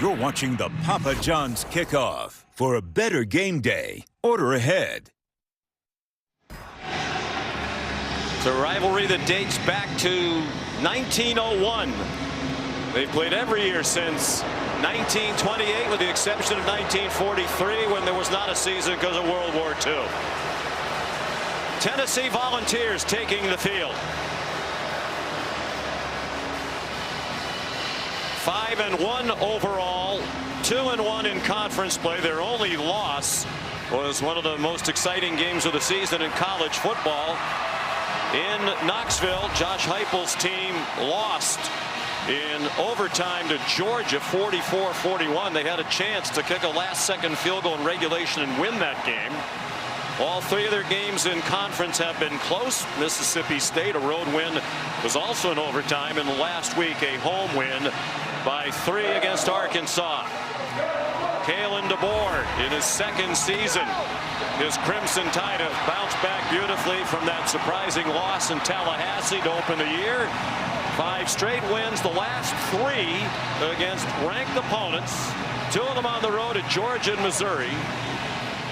You're watching the Papa John's Kickoff. For a better game day, order ahead. It's a rivalry that dates back to 1901. They've played every year since 1928, with the exception of 1943, when there was not a season because of World War II. Tennessee Volunteers taking the field. 5-1 overall, 2-1 in conference play. Their only loss was one of the most exciting games of the season in college football. In Knoxville, Josh Heupel's team lost in overtime to Georgia, 44-41. They had a chance to kick a last-second field goal in regulation and win that game. All three of their games in conference have been close. Mississippi State, a road win, was also in overtime, and last week a home win by 3 against Arkansas. Kalen DeBoer in his second season. His Crimson Tide have bounced back beautifully from that surprising loss in Tallahassee to open the year. 5 straight wins, the last 3 against ranked opponents. 2 of them on the road at Georgia and Missouri.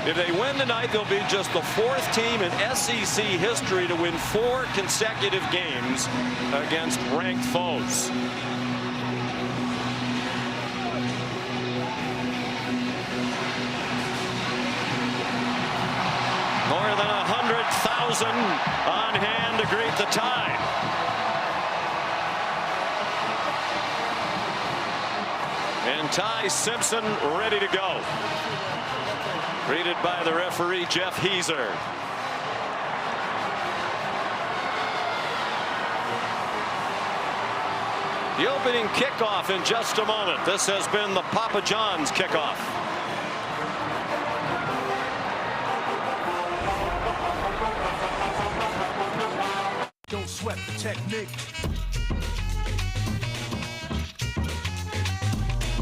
If they win tonight, they'll be just the 4th team in SEC history to win 4 consecutive games against ranked foes. More than 100,000 on hand to greet the Tide. And Ty Simpson ready to go. Greeted by the referee, Jeff Heiser. The opening kickoff in just a moment. This has been the Papa John's Kickoff. Don't sweat the technique.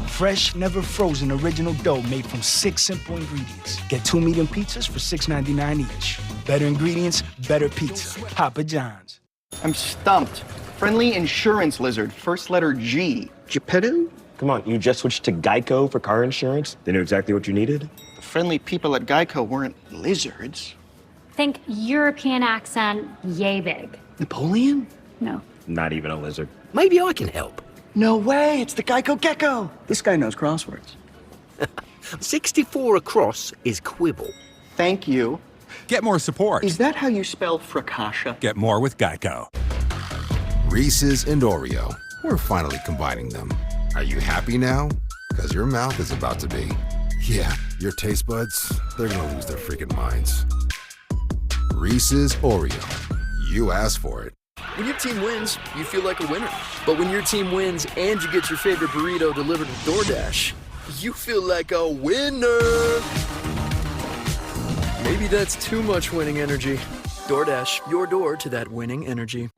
Fresh, never frozen original dough made from 6 simple ingredients. Get 2 medium pizzas for $6.99 each. Better ingredients, better pizza. Papa John's. I'm stumped. Friendly insurance lizard, first letter G. Geppetto? Come on, you just switched to Geico for car insurance? They knew exactly what you needed? The friendly people at Geico weren't lizards. Think European accent, yay big. Napoleon? No. Not even a lizard. Maybe I can help. No way, it's the Geico Gecko. This guy knows crosswords. 64 across is quibble. Thank you. Get more support. Is that how you spell fracascia? Get more with Geico. Reese's and Oreo. We're finally combining them. Are you happy now? Because your mouth is about to be. Yeah, your taste buds, they're gonna lose their freaking minds. Reese's Oreo. You asked for it. When your team wins, you feel like a winner. But when your team wins and you get your favorite burrito delivered with DoorDash, you feel like a winner. Maybe that's too much winning energy. DoorDash, your door to that winning energy.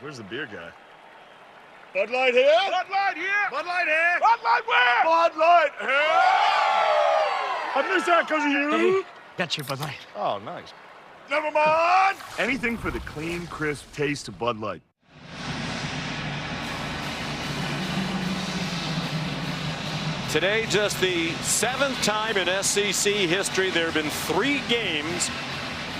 Where's the beer guy? Bud Light here? Bud Light here! Bud Light here? Bud Light where? Bud Light here? I missed that because of you. Got your Bud Light. Oh, nice. Never mind. Anything for the clean, crisp taste of Bud Light. Today, just the 7th time in SEC history there have been 3 games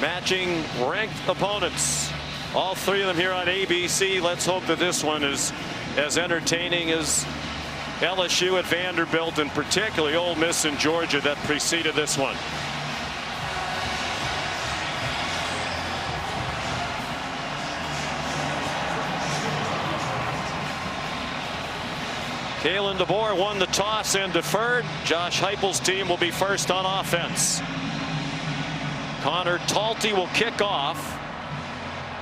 matching ranked opponents. All 3 of them here on ABC. Let's hope that this one is as entertaining as LSU at Vanderbilt, and particularly Ole Miss in Georgia that preceded this one. Kalen DeBoer won the toss and deferred. Josh Heupel's team will be first on offense. Connor Talty will kick off.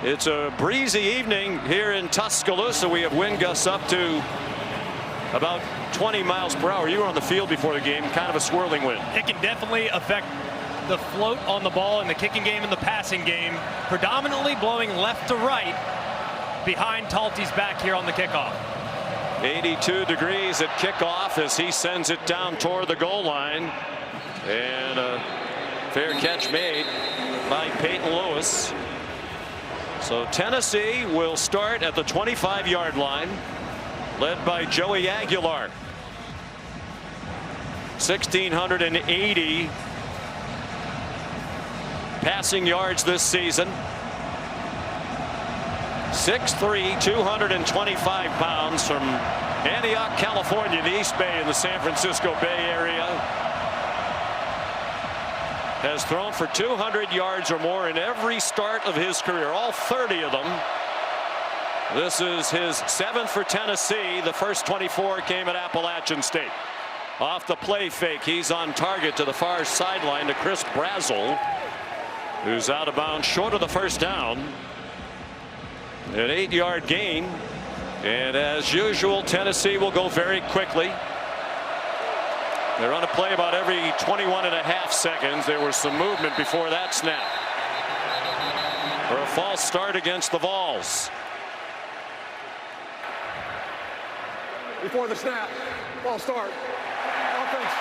It's a breezy evening here in Tuscaloosa. We have wind gusts up to about 20 miles per hour. You were on the field before the game, kind of a swirling wind. It can definitely affect the float on the ball in the kicking game and the passing game, predominantly blowing left to right behind Talty's back here on the kickoff. 82 degrees at kickoff as he sends it down toward the goal line, and a fair catch made by Peyton Lewis. So Tennessee will start at the 25-yard line, led by Joey Aguilar. 1,680 passing yards this season. 6'3", 225 pounds, from Antioch, California, the East Bay in the San Francisco Bay Area. Has thrown for 200 yards or more in every start of his career, all 30 of them. This is his 7th for Tennessee. The first 24 came at Appalachian State. Off the play fake, he's on target to the far sideline to Chris Brazel, who's out of bounds short of the first down. An 8-yard gain, and as usual, Tennessee will go very quickly. They run a play about every 21.5 seconds. There was some movement before that snap for a false start against the Vols. Before the snap, false start. Offense.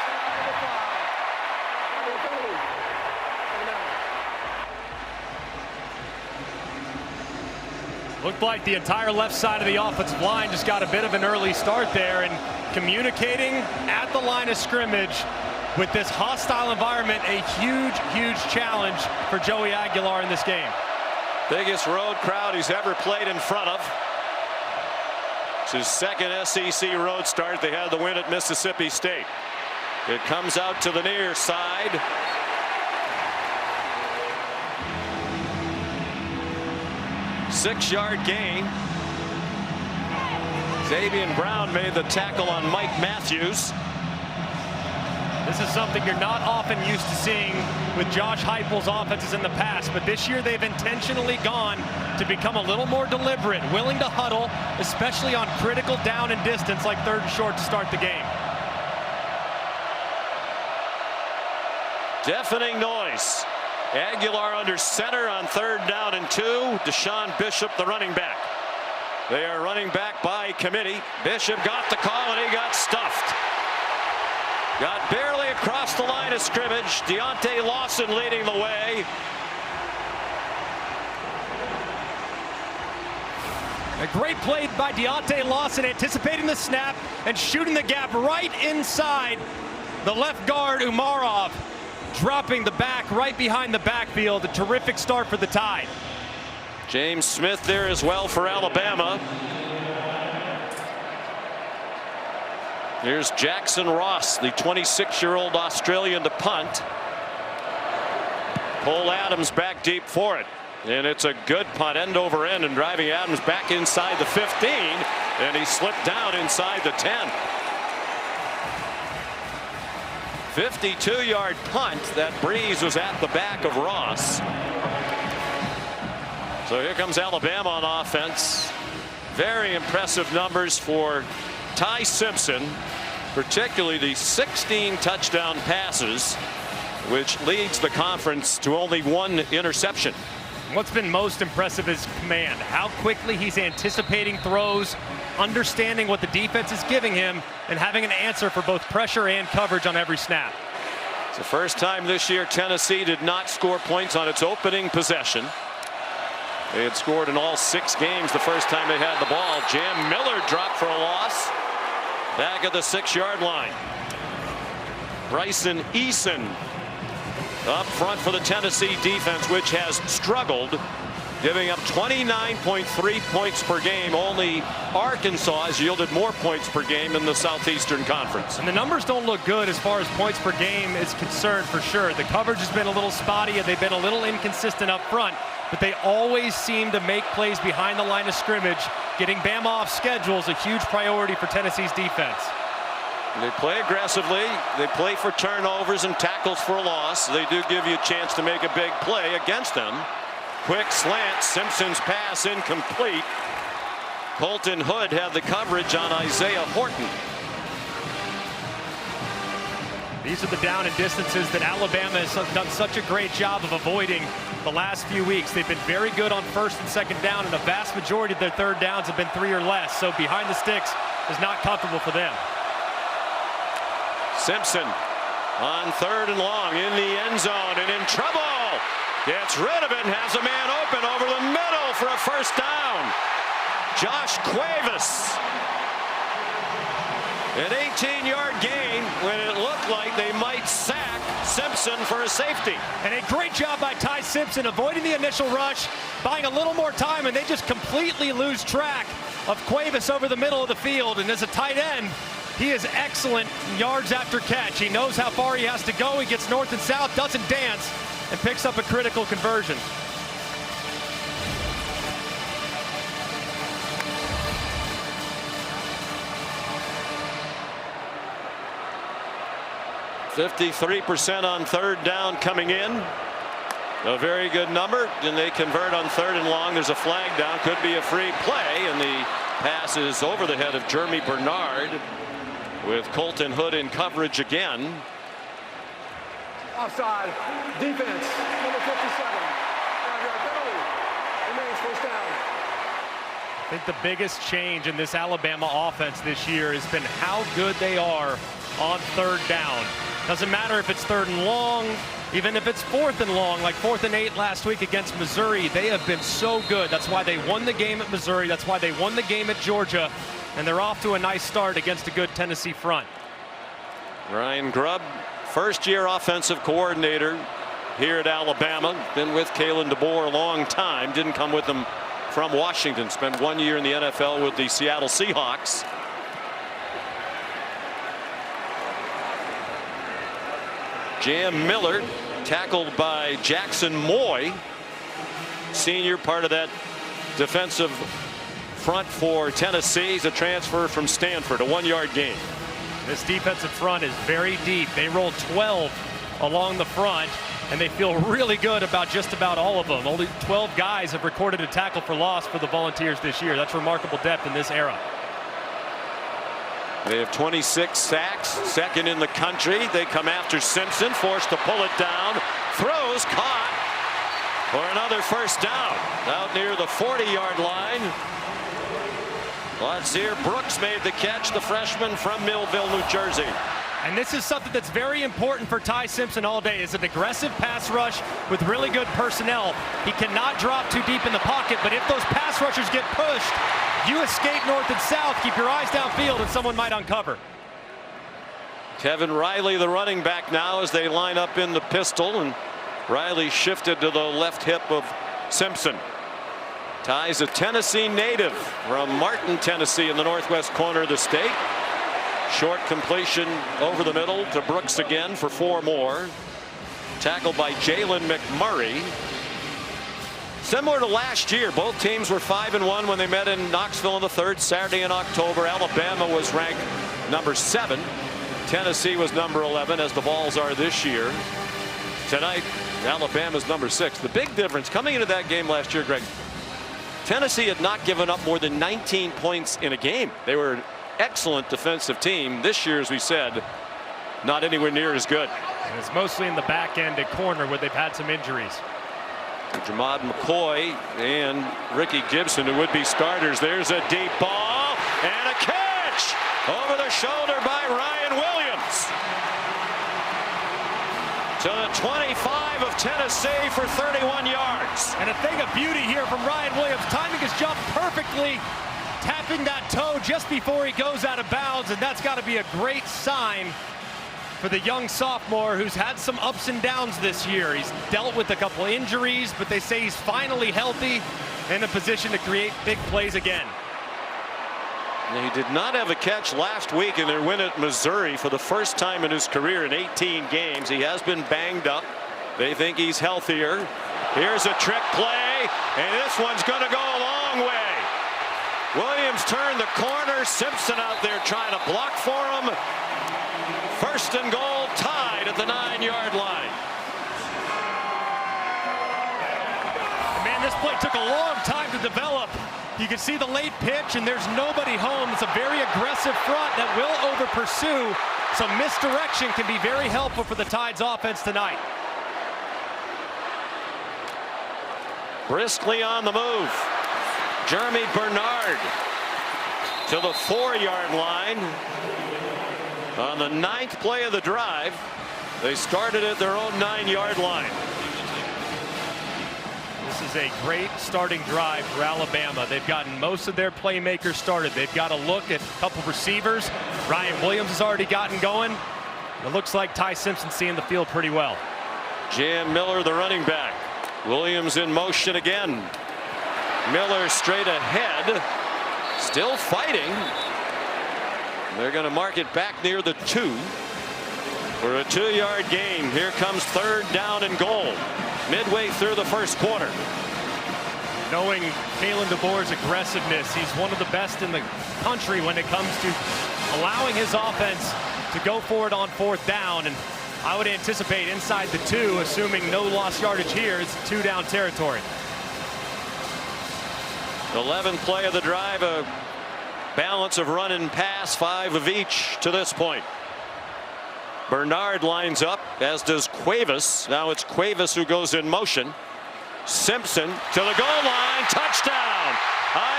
Looked like the entire left side of the offensive line just got a bit of an early start there, and communicating at the line of scrimmage with this hostile environment, a huge challenge for Joey Aguilar in this game. Biggest road crowd he's ever played in front of. It's his second SEC road start. They had the win at Mississippi State. It comes out to the near side. Six-yard gain. Xavier Brown made the tackle on Mike Matthews. This is something you're not often used to seeing with Josh Heupel's offenses in the past, but this year they've intentionally gone to become a little more deliberate, willing to huddle, especially on critical down and distance like 3rd and short to start the game. Deafening noise. Aguilar under center on 3rd down and 2. Deshaun Bishop, the running back. They are running back by committee. Bishop got the call and he got stuffed. Got barely across the line of scrimmage. Deontay Lawson leading the way. A great play by Deontay Lawson, anticipating the snap and shooting the gap right inside the left guard Umarov, dropping the back right behind the backfield. A terrific start for the Tide. James Smith there as well for Alabama. Here's Jackson Ross, the 26-year-old Australian, to punt. Cole Adams back deep for it. And it's a good punt, end over end, and driving Adams back inside the 15. And he slipped down inside the 10. 52-yard punt. That breeze was at the back of Ross. So here comes Alabama on offense. Very impressive numbers for Ty Simpson, particularly the 16 touchdown passes, which leads the conference to only 1 interception. What's been most impressive is command, how quickly he's anticipating throws, understanding what the defense is giving him, and having an answer for both pressure and coverage on every snap. It's the first time this year Tennessee did not score points on its opening possession. They had scored in all 6 games the first time they had the ball. Jam Miller dropped for a loss back at the 6-yard line. Bryson Eason up front for the Tennessee defense, which has struggled, giving up 29.3 points per game. Only Arkansas has yielded more points per game in the Southeastern Conference. And the numbers don't look good as far as points per game is concerned, for sure. The coverage has been a little spotty, and they've been a little inconsistent up front, but they always seem to make plays behind the line of scrimmage. Getting Bama off schedule is a huge priority for Tennessee's defense. They play aggressively. They play for turnovers and tackles for a loss. They do give you a chance to make a big play against them. Quick slant. Simpson's pass incomplete. Colton Hood had the coverage on Isaiah Horton. These are the down and distances that Alabama has done such a great job of avoiding the last few weeks. They've been very good on first and second down, and a vast majority of their third downs have been 3 or less. So behind the sticks is not comfortable for them. Simpson on 3rd and long in the end zone and in trouble. Gets rid of it and has a man open over the middle for a first down. Josh Cuevas. An 18-yard gain when it looked like they might sack Simpson for a safety. And a great job by Ty Simpson avoiding the initial rush, buying a little more time, and they just completely lose track of Cuevas over the middle of the field. And as a tight end, he is excellent yards after catch. He knows how far he has to go. He gets north and south, doesn't dance, and picks up a critical conversion. %53% on 3rd down coming in. A very good number, and they convert on 3rd and long. There's a flag down, could be a free play, and the pass is over the head of Jeremy Bernard with Colton Hood in coverage again. Offside. Defense. Number 57. 5-yard penalty. Remains first down. I think the biggest change in this Alabama offense this year has been how good they are on 3rd down. Doesn't matter if it's 3rd and long, even if it's 4th and long, like 4th and 8 last week against Missouri. They have been so good. That's why they won the game at Missouri. That's why they won the game at Georgia. And they're off to a nice start against a good Tennessee front. Ryan Grubb, first-year offensive coordinator here at Alabama. Been with Kalen DeBoer a long time. Didn't come with them from Washington. Spent 1 year in the NFL with the Seattle Seahawks. Jam Miller tackled by Jackson Moy, senior, part of that defensive front for Tennessee. He's a transfer from Stanford, a 1-yard gain. This defensive front is very deep. They roll 12 along the front, and they feel really good about just about all of them. Only 12 guys have recorded a tackle for loss for the Volunteers this year. That's remarkable depth in this era. They have 26 sacks, second in the country. They come after Simpson, forced to pull it down. Throws, caught for another first down out near the 40-yard line. Lazir Brooks made the catch, the freshman from Millville, New Jersey. And this is something that's very important for Ty Simpson all day, is an aggressive pass rush with really good personnel. He cannot drop too deep in the pocket, but if those pass rushers get pushed, you escape north and south, keep your eyes downfield, and someone might uncover. Kevin Riley, the running back now, as they line up in the pistol, and Riley shifted to the left hip of Simpson. Ty's a Tennessee native from Martin, Tennessee, in the northwest corner of the state. Short completion over the middle to Brooks again for 4 more. Tackled by Jalen McMurray. Similar to last year, both teams were 5-1 when they met in Knoxville on the 3rd Saturday in October. Alabama was ranked number 7. Tennessee was number 11, as the Vols are this year. Tonight, Alabama's number 6. The big difference coming into that game last year, Greg, Tennessee had not given up more than 19 points in a game. They were an excellent defensive team. This year, as we said, not anywhere near as good. And it's mostly in the back end at corner where they've had some injuries. Jamad McCoy and Ricky Gibson, who would be starters. There's a deep ball and a catch over the shoulder by Ryan Williams to the 25 of Tennessee for 31 yards. And a thing of beauty here from Ryan Williams, timing his jump perfectly, tapping that toe just before he goes out of bounds, and that's got to be a great sign for the young sophomore who's had some ups and downs this year. He's dealt with a couple injuries, but they say he's finally healthy and in a position to create big plays again. He did not have a catch last week in their win at Missouri for the first time in his career in 18 games. He has been banged up. They think he's healthier. Here's a trick play, and this one's going to go a long way. Williams turned the corner. Simpson out there trying to block for him. First and goal, tied at the 9-yard line. Man, this play took a long time to develop. You can see the late pitch, and there's nobody home. It's a very aggressive front that will over-pursue Some misdirection can be very helpful for the Tide's offense tonight. Briskly on the move. Jeremy Bernard to the 4-yard line. On the 9th play of the drive, they started at their own 9-yard line. This is a great starting drive for Alabama. They've gotten most of their playmakers started. They've got a look at a couple receivers. Ryan Williams has already gotten going. It looks like Ty Simpson's seeing the field pretty well. Jan Miller, the running back. Williams in motion again. Miller straight ahead. Still fighting. They're going to mark it back near the 2 for a 2-yard gain. Here comes 3rd down and goal. Midway through the first quarter. Knowing Kalen DeBoer's aggressiveness, he's one of the best in the country when it comes to allowing his offense to go for it on 4th down. And I would anticipate inside the 2, assuming no lost yardage here, it's 2-down territory. 11th play of the drive, a balance of run and pass, 5 of each to this point. Bernard lines up, as does Cuevas. Now it's Cuevas who goes in motion. Simpson to the goal line, touchdown,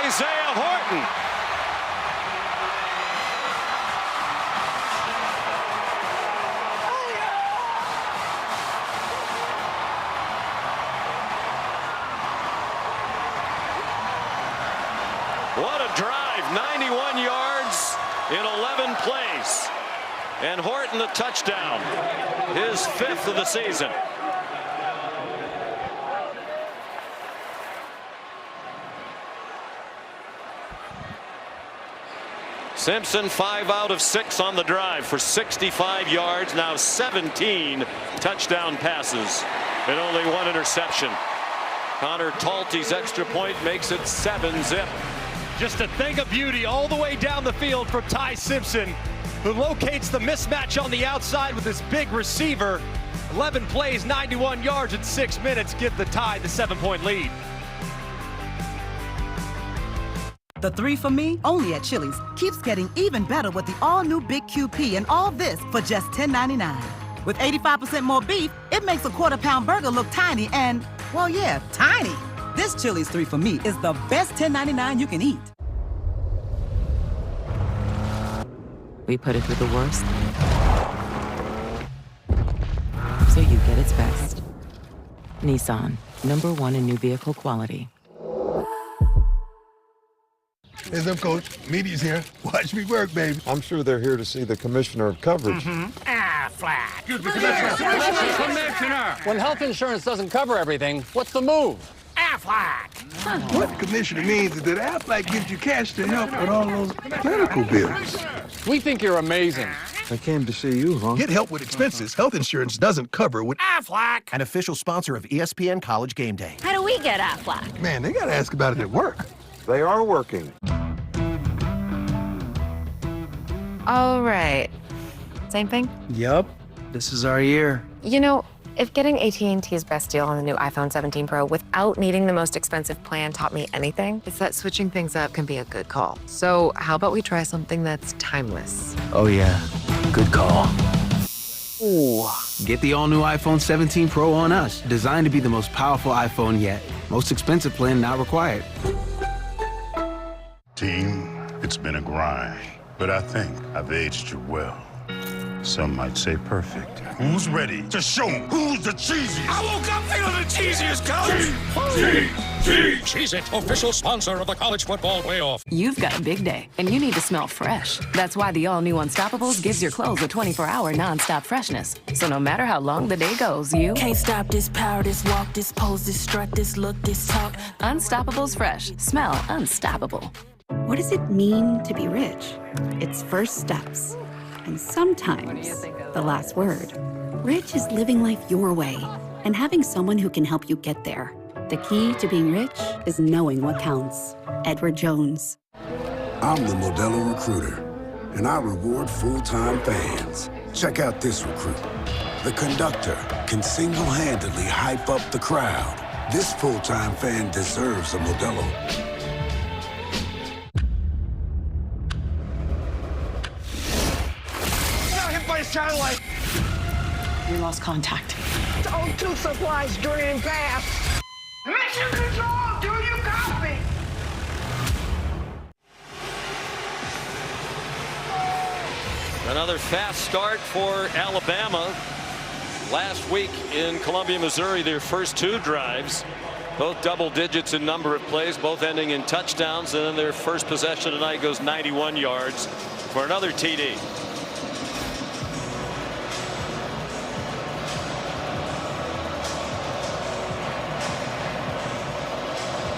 Isaiah Horton. What a drive, 91 yards in 11 plays. And Horton the touchdown, his 5th of the season. Simpson 5 out of 6 on the drive for 65 yards, now 17 touchdown passes and only 1 interception. Connor Talty's extra point makes it 7-zip. Just a thing of beauty all the way down the field from Ty Simpson, who locates the mismatch on the outside with his big receiver. 11 plays, 91 yards in 6 minutes give the Tide the 7-point lead. The 3 for Me, only at Chili's, keeps getting even better with the all-new Big QP, and all this for just $10.99. With 85% more beef, it makes a quarter-pound burger look tiny and, well, yeah, tiny. This Chili's 3 for Me is the best $10.99 you can eat. We put it through the worst, so you get its best. Nissan, #1 in new vehicle quality. Heads up, Coach. Media's here. Watch me work, baby. I'm sure they're here to see the commissioner of coverage. Flat. Commissioner. When health insurance doesn't cover everything, what's the move? Aflac. What the commissioner means is that Aflac gives you cash to help with all those medical bills. We think you're amazing. I came to see you, huh? Get help with expenses health insurance doesn't cover with Aflac. An official sponsor of ESPN College Game Day. How do we get Aflac? Man, they gotta ask about it at work. They are working. All right. Same thing? Yup. This is our year. You know, if getting AT&T's best deal on the new iPhone 17 Pro without needing the most expensive plan taught me anything, it's that switching things up can be a good call. So how about we try something that's timeless? Oh, yeah. Good call. Ooh. Get the all-new iPhone 17 Pro on us. Designed to be the most powerful iPhone yet. Most expensive plan not required. Team, it's been a grind, but I think I've aged you well. Some might say perfect. Who's ready to show who's the cheesiest? I woke up feeling the cheesiest, coach. Cheez-It, official sponsor of the college football playoff. You've got a big day, and you need to smell fresh. That's why the all-new Unstoppables gives your clothes a 24-hour non-stop freshness. So no matter how long the day goes, you can't stop this power, this walk, this pose, this strut, this look, this talk. Unstoppables fresh. Smell unstoppable. What does it mean to be rich? It's first steps. And sometimes the last word. Rich is living life your way and having someone who can help you get there. The key to being rich is knowing what counts. Edward Jones. I'm the Modelo Recruiter, and I reward full-time fans. Check out this recruit. The conductor can single-handedly hype up the crowd. This full-time fan deserves a Modelo. it's kind of like... We lost contact. O2 supplies drain fast. Mission control, do you copy? Another fast start for Alabama. Last week in Columbia, Missouri, their first 2 drives, both double digits in number of plays, both ending in touchdowns, and then their first possession tonight goes 91 yards for another TD.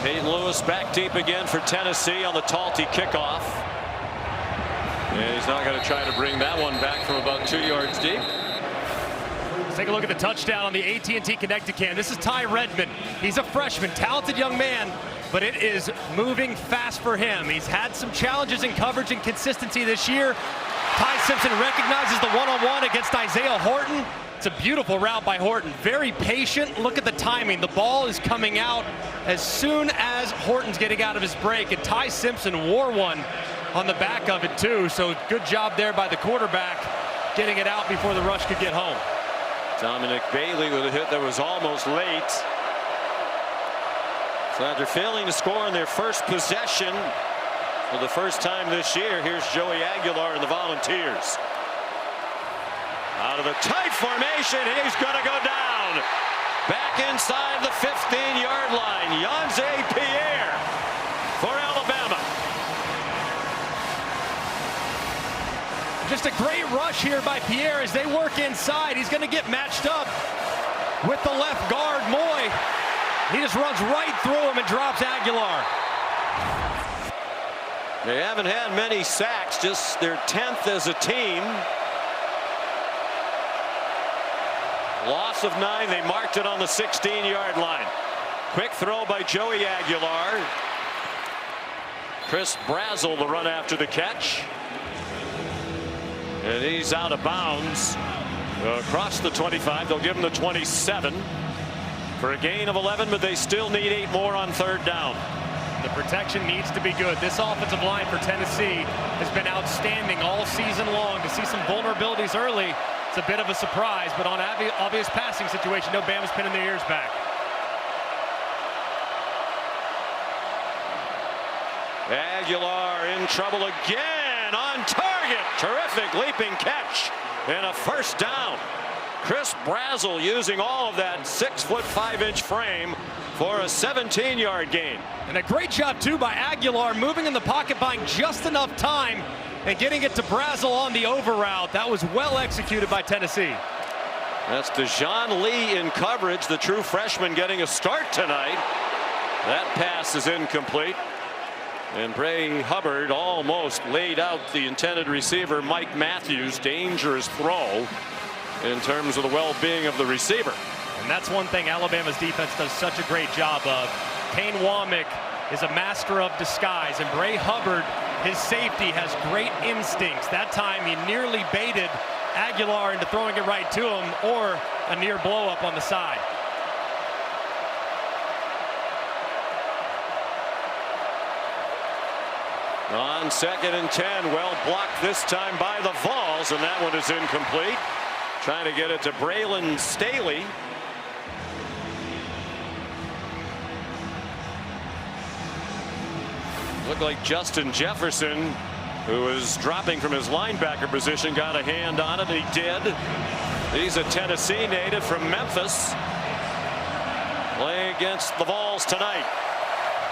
Peyton Lewis back deep again for Tennessee on the Talty kickoff. And he's not going to try to bring that one back from about 2 yards deep. Let's take a look at the touchdown on the AT&T Connected Cam. This is Ty Redmond. He's a freshman, talented young man, but it is moving fast for him. He's had some challenges in coverage and consistency this year. Ty Simpson recognizes the one-on-one against Isaiah Horton. It's a beautiful route by Horton. Very patient. Look at the timing. The ball is coming out as soon as Horton's getting out of his break, and Ty Simpson wore one on the back of it too. So good job there by the quarterback, getting it out before the rush could get home. Dominic Bailey with a hit that was almost late. So after failing to score in their first possession for the first time this year, here's Joey Aguilar and the Volunteers. Out of the tight formation, he's going to go down. Back inside the 15-yard line, Yonze Pierre for Alabama. Just a great rush here by Pierre as they work inside. He's going to get matched up with the left guard, Moy. He just runs right through him and drops Aguilar. They haven't had many sacks, just their 10th as a team. Loss of 9. They marked it on the 16-yard line. Quick throw by Joey Aguilar. Chris Brazel the run after the catch. And he's out of bounds across the 25. They'll give him the 27 for a gain of 11, but they still need 8 more on 3rd down. The protection needs to be good. This offensive line for Tennessee has been outstanding all season long. To see some vulnerabilities early, it's a bit of a surprise, but on obvious passing situation, no Bama's pinning their ears back. Aguilar in trouble again, on target. Terrific leaping catch and a 1st down. Chris Brazel using all of that 6'5" frame for a 17-yard gain. And a great job too by Aguilar, moving in the pocket, buying just enough time and getting it to Brazel on the over route. That was well executed by Tennessee. That's DeJohn Lee in coverage, the true freshman getting a start tonight. That pass is incomplete. And Bray Hubbard almost laid out the intended receiver, Mike Matthews. Dangerous throw in terms of the well-being of the receiver. And that's one thing Alabama's defense does such a great job of. Kane Womack is a master of disguise, and Bray Hubbard, his safety, has great instincts. That time he nearly baited Aguilar into throwing it right to him, or a near blow-up on the side. On 2nd and 10, well blocked this time by the Vols, and that one is incomplete. Trying to get it to Braylon Staley. Looked like Justin Jefferson, who was dropping from his linebacker position, got a hand on it, and he did. He's a Tennessee native from Memphis, playing against the Vols tonight.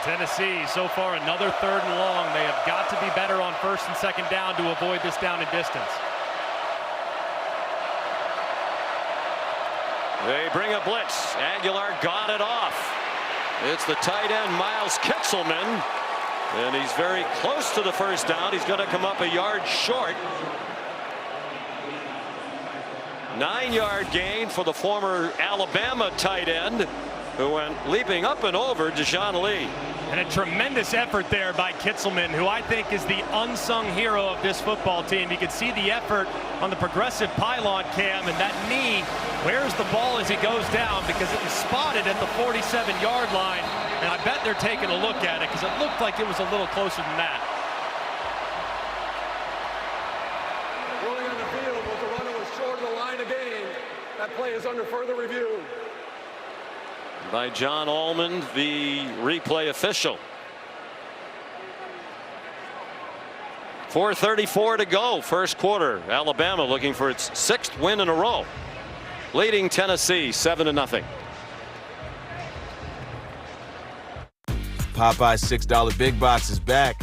Tennessee, so far another 3rd and long. They have got to be better on 1st and 2nd down to avoid this down and distance. They bring a blitz. Aguilar got it off. It's the tight end, Miles Kitzelman. And he's very close to the 1st down. He's going to come up a yard short. 9-yard gain for the former Alabama tight end, who went leaping up and over DeJohn Lee. And a tremendous effort there by Kitzelman, who I think is the unsung hero of this football team. You can see the effort on the progressive pylon cam, and that knee, where's the ball as he goes down, because it was spotted at the 47-yard line. And I bet they're taking a look at it, because it looked like it was a little closer than that. Rolling on the field was a runner with That play is under further review. By John Allman, the replay official. 4:34 to go, first quarter. Alabama looking for its 6th win in a row, leading Tennessee 7-0. Popeye's $6 Big Box is back.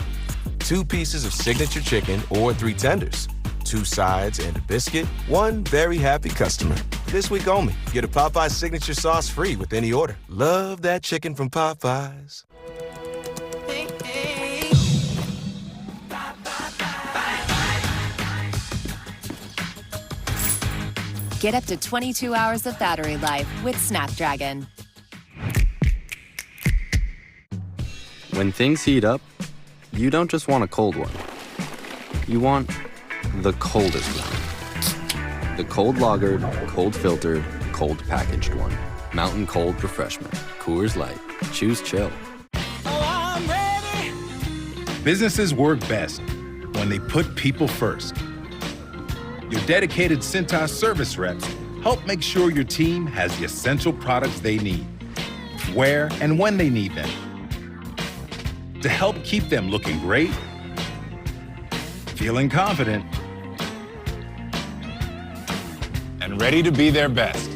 2 pieces of signature chicken or 3 tenders. 2 sides and a biscuit. 1 very happy customer. This week only. Get a Popeye's signature sauce free with any order. Love that chicken from Popeye's. Get up to 22 hours of battery life with Snapdragon. When things heat up, you don't just want a cold one. You want the coldest one. The cold lagered, cold filtered, cold packaged one. Mountain Cold Refreshment. Coors Light. Choose chill. Businesses work best when they put people first. Your dedicated Cintas service reps help make sure your team has the essential products they need, where and when they need them, to help keep them looking great, feeling confident, and ready to be their best.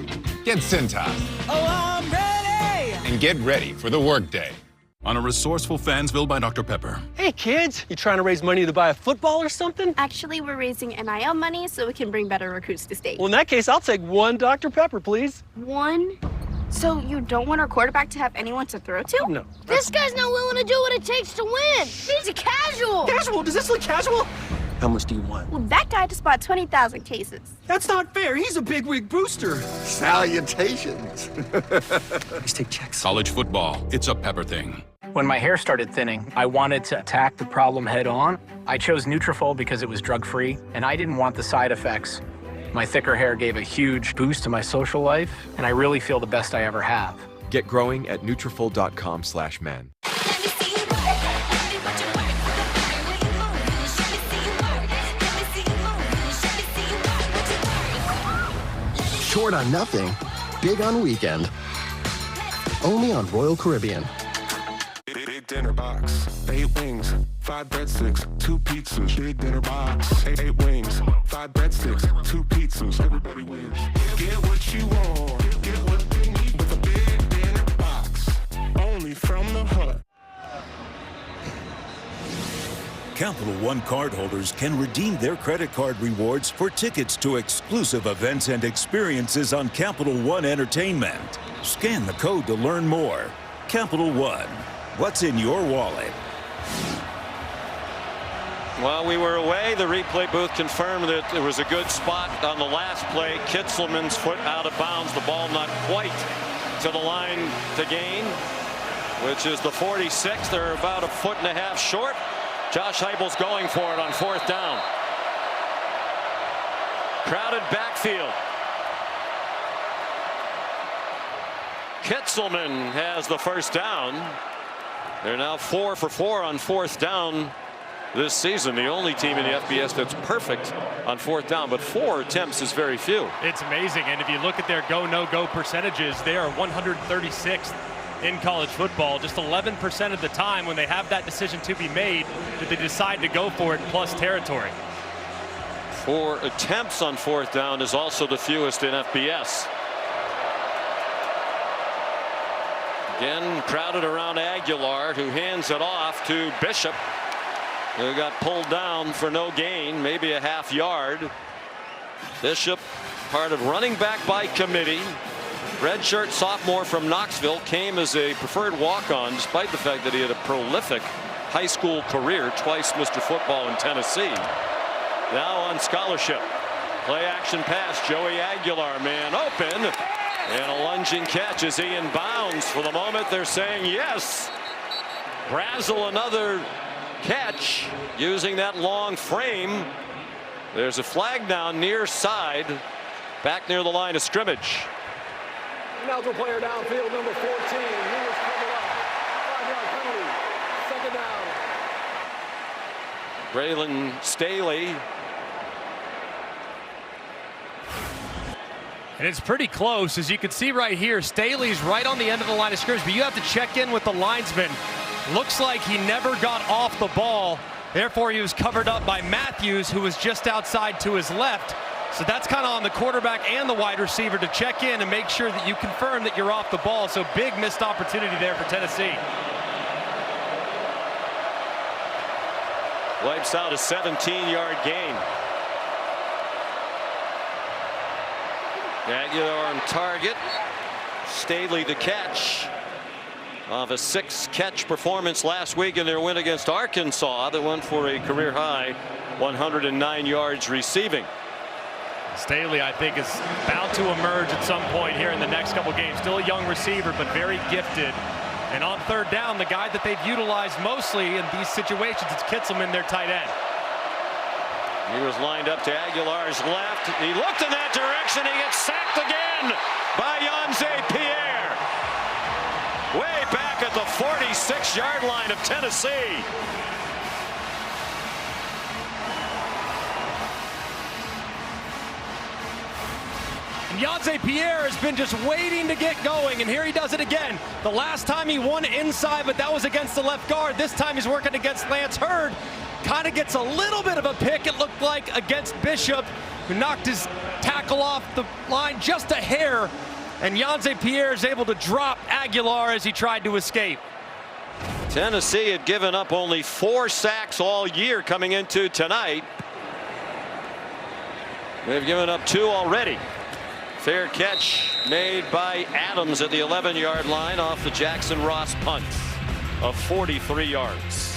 Get Cintas. Oh, I'm ready! And get ready for the workday. On a resourceful Fansville by Dr. Pepper. Hey, kids, you trying to raise money to buy a football or something? Actually, we're raising NIL money so we can bring better recruits to state. Well, in that case, I'll take 1 Dr. Pepper, please. 1? So you don't want our quarterback to have anyone to throw to? No. This guy's not willing to do what it takes to win. He's a casual. Casual? Does this look casual? How much do you want? Well, that guy just bought 20,000 cases. That's not fair. He's a bigwig booster. Salutations. Please take checks. College football, it's a Pepper thing. When my hair started thinning, I wanted to attack the problem head on. I chose Nutrafol because it was drug-free, and I didn't want the side effects. My thicker hair gave a huge boost to my social life, and I really feel the best I ever have. Get growing at Nutrafol.com/men. Short on nothing, big on weekend. Only on Royal Caribbean. Big dinner box, 8 wings, 5 breadsticks, 2 pizzas. Big dinner box, 8 wings, 5 breadsticks, 2 pizzas. Everybody wins. Get what you want, get what you need with a big dinner box. Only from the Hut. Capital One cardholders can redeem their credit card rewards for tickets to exclusive events and experiences on Capital One Entertainment. Scan the code to learn more. Capital One, what's in your wallet? While we were away, the replay booth confirmed that there was a good spot on the last play. Kitzelman's foot out of bounds. The ball not quite to the line to gain, which is the 46. They're about a foot and a half short. Josh Heupel's going for it on 4th down. Crowded backfield. Kitzelman has the first down. They're now 4 for 4 on 4th down this season. The only team in the FBS that's perfect on 4th down, but 4 attempts is very few. It's amazing. And if you look at their go, no go percentages, they are 136th in college football. Just 11% of the time when they have that decision to be made, that they decide to go for it plus territory. 4 attempts on 4th down is also the fewest in FBS. Again, crowded around Aguilar, who hands it off to Bishop, who got pulled down for no gain, maybe a half yard. Bishop, part of running back by committee. Redshirt sophomore from Knoxville, came as a preferred walk-on despite the fact that he had a prolific high school career, twice Mr. Football in Tennessee. Now on scholarship. Play action pass, Joey Aguilar, man open, and a lunging catch as he inbounds. For the moment they're saying yes. Brazel another catch using that long frame. There's a flag down near side, back near the line of scrimmage. Eligible player downfield, number 14. He was coming up. 5-yard penalty. 2nd down. Braylon Staley And it's pretty close. As you can see right here, Staley's right on the end of the line of scrimmage, but you have to check in with the linesman. Looks like he never got off the ball. Therefore, he was covered up by Matthews, who was just outside to his left. So that's kind of on the quarterback and the wide receiver to check in and make sure that you confirm that you're off the ball. So big missed opportunity there for Tennessee. Wipes out a 17-yard gain. Aguilar on target. Staley the catch of a 6-catch performance last week in their win against Arkansas that went for a career high 109 yards receiving. Staley, I think, is bound to emerge at some point here in the next couple games. Still a young receiver, but very gifted. And on third down, the guy that they've utilized mostly in these situations is Kitzelman, their tight end. He was lined up to Aguilar's left. He looked in that direction. He gets sacked again by Yanze Pierre. Way back at the 46-yard line of Tennessee. And Yanze Pierre has been just waiting to get going, and here he does it again. The last time he won inside, but that was against the left guard. This time he's working against Lance Hurd. Kind of gets a little bit of a pick, it looked like, against Bishop, who knocked his tackle off the line just a hair. And Yanze Pierre is able to drop Aguilar as he tried to escape. Tennessee had given up only 4 sacks all year coming into tonight. They've given up 2 already. Fair catch made by Adams at the 11-yard line off the Jackson Ross punt of 43 yards.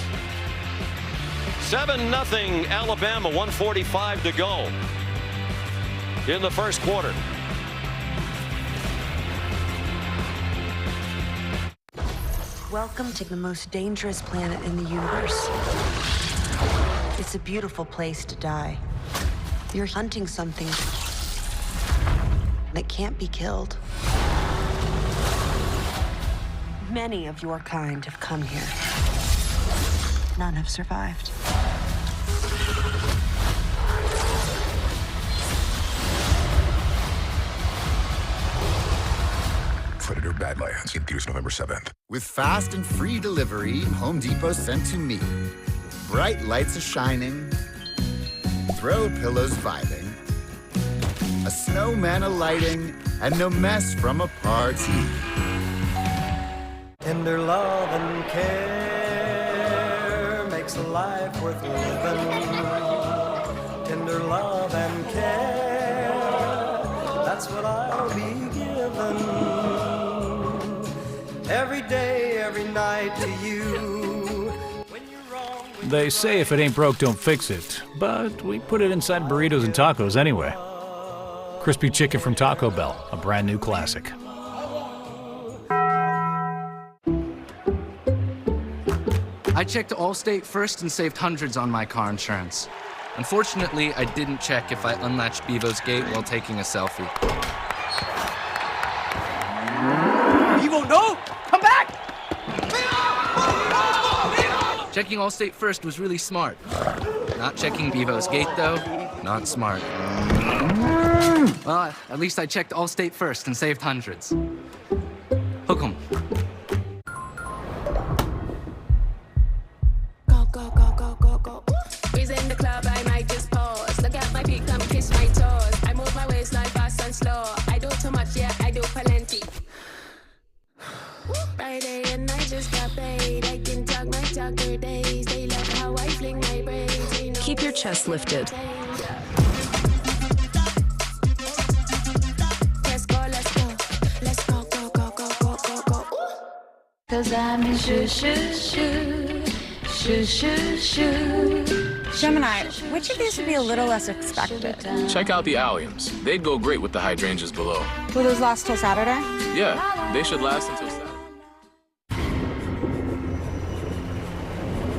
7-0 Alabama, 1:45 to go in the first quarter. Welcome to the most dangerous planet in the universe. It's a beautiful place to die. You're hunting something that can't be killed. Many of your kind have come here. None have survived. Predator Badlands in theaters November 7th. With fast and free delivery, Home Depot sent to me. Bright lights are shining, throw pillows vibing, a snowman alighting, and no mess from a party. Tender love and care makes a life worth living. Tender love and care, that's what I'll be given. Every day, every night to you. They say if it ain't broke, don't fix it. But we put it inside burritos and tacos anyway. Crispy chicken from Taco Bell, a brand new classic. I checked Allstate first and saved hundreds on my car insurance. Unfortunately, I didn't check if I unlatched Bevo's gate while taking a selfie. Bevo, no! Come back! Checking Allstate first was really smart. Not checking Bevo's gate, though, not smart. Well, at least I checked Allstate first and saved hundreds. Hook 'em. Go, go, go, go, go, go. He's in the club, I might just pause. Look at my feet, come kiss my toes. I move my waistline fast and slow. I do too much, yeah, I do plenty. Friday and I just got paid. I can talk my talker days. They love how I fling my braids. Keep your chest lifted. Let's go, let's go. Let's go, go, go, go, go, go, go. 'Cause I'm in shoo, shoo, shoo. Shoo, shoo, shoo. Gemini, which of these would be a little less expected? Check out the alliums. They'd go great with the hydrangeas below. Will those last till Saturday? Yeah, they should last until Saturday.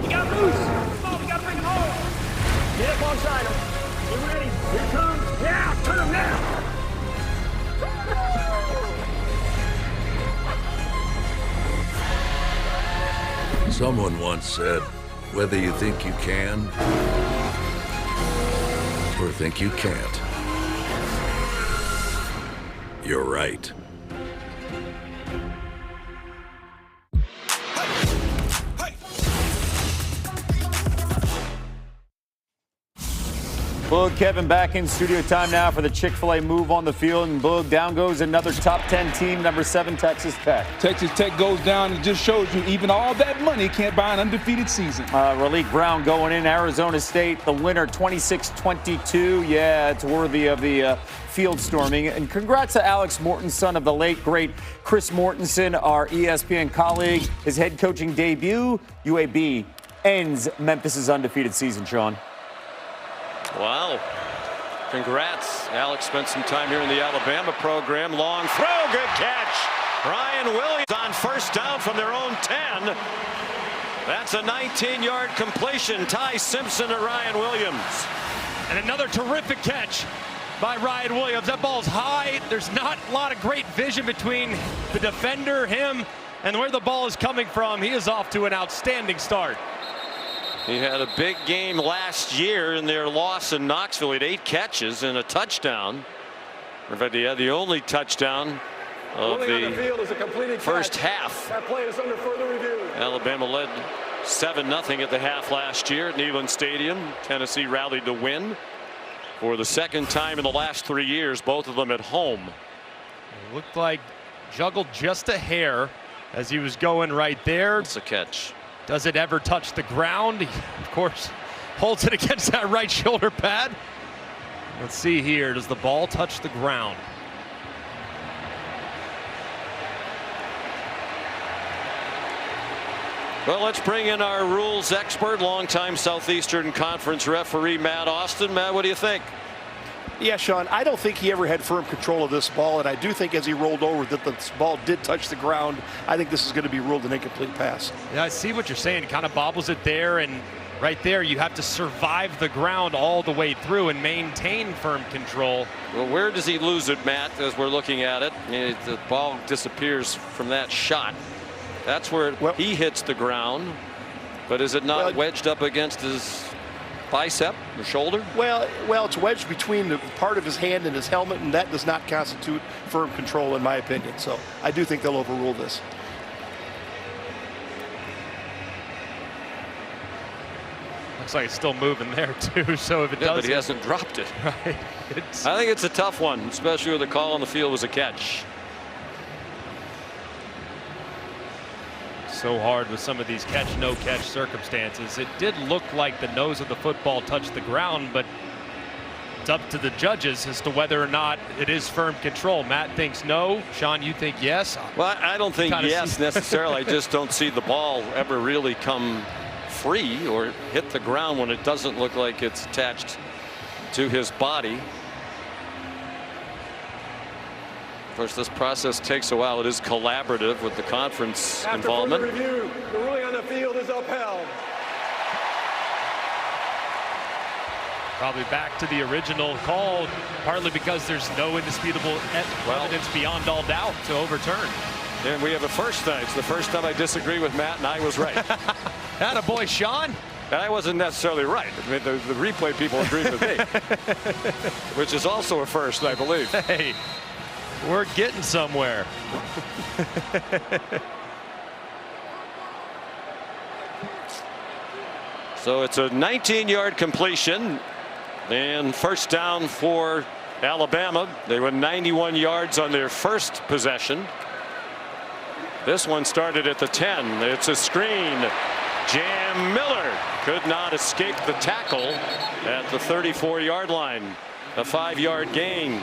You got loose! Come on, we gotta bring him home! Get up alongside him. Get ready. Here it comes. Now! Turn him now! Someone once said, whether you think you can or think you can't, You're right. Boog, Kevin back in studio time now for the Chick-fil-A move on the field. And Boog, down goes another top 10 team, number 7, Texas Tech. Texas Tech goes down and just shows you even all that money can't buy an undefeated season. Raleigh Brown going in, Arizona State, the winner 26-22. Yeah, it's worthy of the field storming. And congrats to Alex Morton, son of the late, great Chris Mortensen, our ESPN colleague. His head coaching debut, UAB, ends Memphis's undefeated season, Sean. Wow. Congrats. Alex spent some time here in the Alabama program. Long throw. Good catch. Ryan Williams on first down from their own 10. That's a 19-yard completion. Ty Simpson to Ryan Williams. And another terrific catch by Ryan Williams. That ball's high. There's not a lot of great vision between the defender, him, and where the ball is coming from. He is off to an outstanding start. He had a big game last year in their loss in Knoxville. He had 8 catches and a touchdown. In fact, he had the only touchdown of the first half. That play is under further review. Alabama led 7-0 at the half last year at Neyland Stadium. Tennessee rallied to win for the second time in the last 3 years, both of them at home. It looked like juggled just a hair as he was going right there. It's a catch. Does it ever touch the ground? He, of course, holds it against that right shoulder pad. Let's see here. Does the ball touch the ground? Well, let's bring in our rules expert, longtime Southeastern Conference referee, Matt Austin. Matt, what do you think? Yeah, Sean, I don't think he ever had firm control of this ball, and I do think as he rolled over that the ball did touch the ground. I think this is going to be ruled an incomplete pass. Yeah, I see what you're saying. Kind of bobbles it there, and right there you have to survive the ground all the way through and maintain firm control. Well, where does he lose it, Matt, as we're looking at it? The ball disappears from that shot. That's where he hits the ground, but is it not wedged up against his bicep or shoulder? Well, it's wedged between the part of his hand and his helmet, and that does not constitute firm control in my opinion. So I do think they'll overrule this. Looks like it's still moving there too. So if it does, but he hasn't dropped it. Right. I think it's a tough one, especially when the call on the field was a catch. So hard with some of these catch no catch circumstances. It did look like the nose of the football touched the ground, but it's up to the judges as to whether or not it is firm control. Matt thinks no. Sean, you think yes? Well, I don't think yes necessarily. I just don't see the ball ever really come free or hit the ground when it doesn't look like it's attached to his body. Of course, this process takes a while. It is collaborative with the conference involvement. After further review, the ruling on the field is upheld. Probably back to the original call, partly because there's no indisputable evidence beyond all doubt to overturn. And we have a first time. It's the first time I disagree with Matt, and I was right. Attaboy, Sean. And I wasn't necessarily right. I mean, the replay people agreed with me, which is also a first, I believe. Hey. We're getting somewhere. So it's a 19-yard completion and first down for Alabama. They went 91 yards on their first possession. This one started at the 10. It's a screen. Jam Miller could not escape the tackle at the 34-yard line. A 5-yard gain.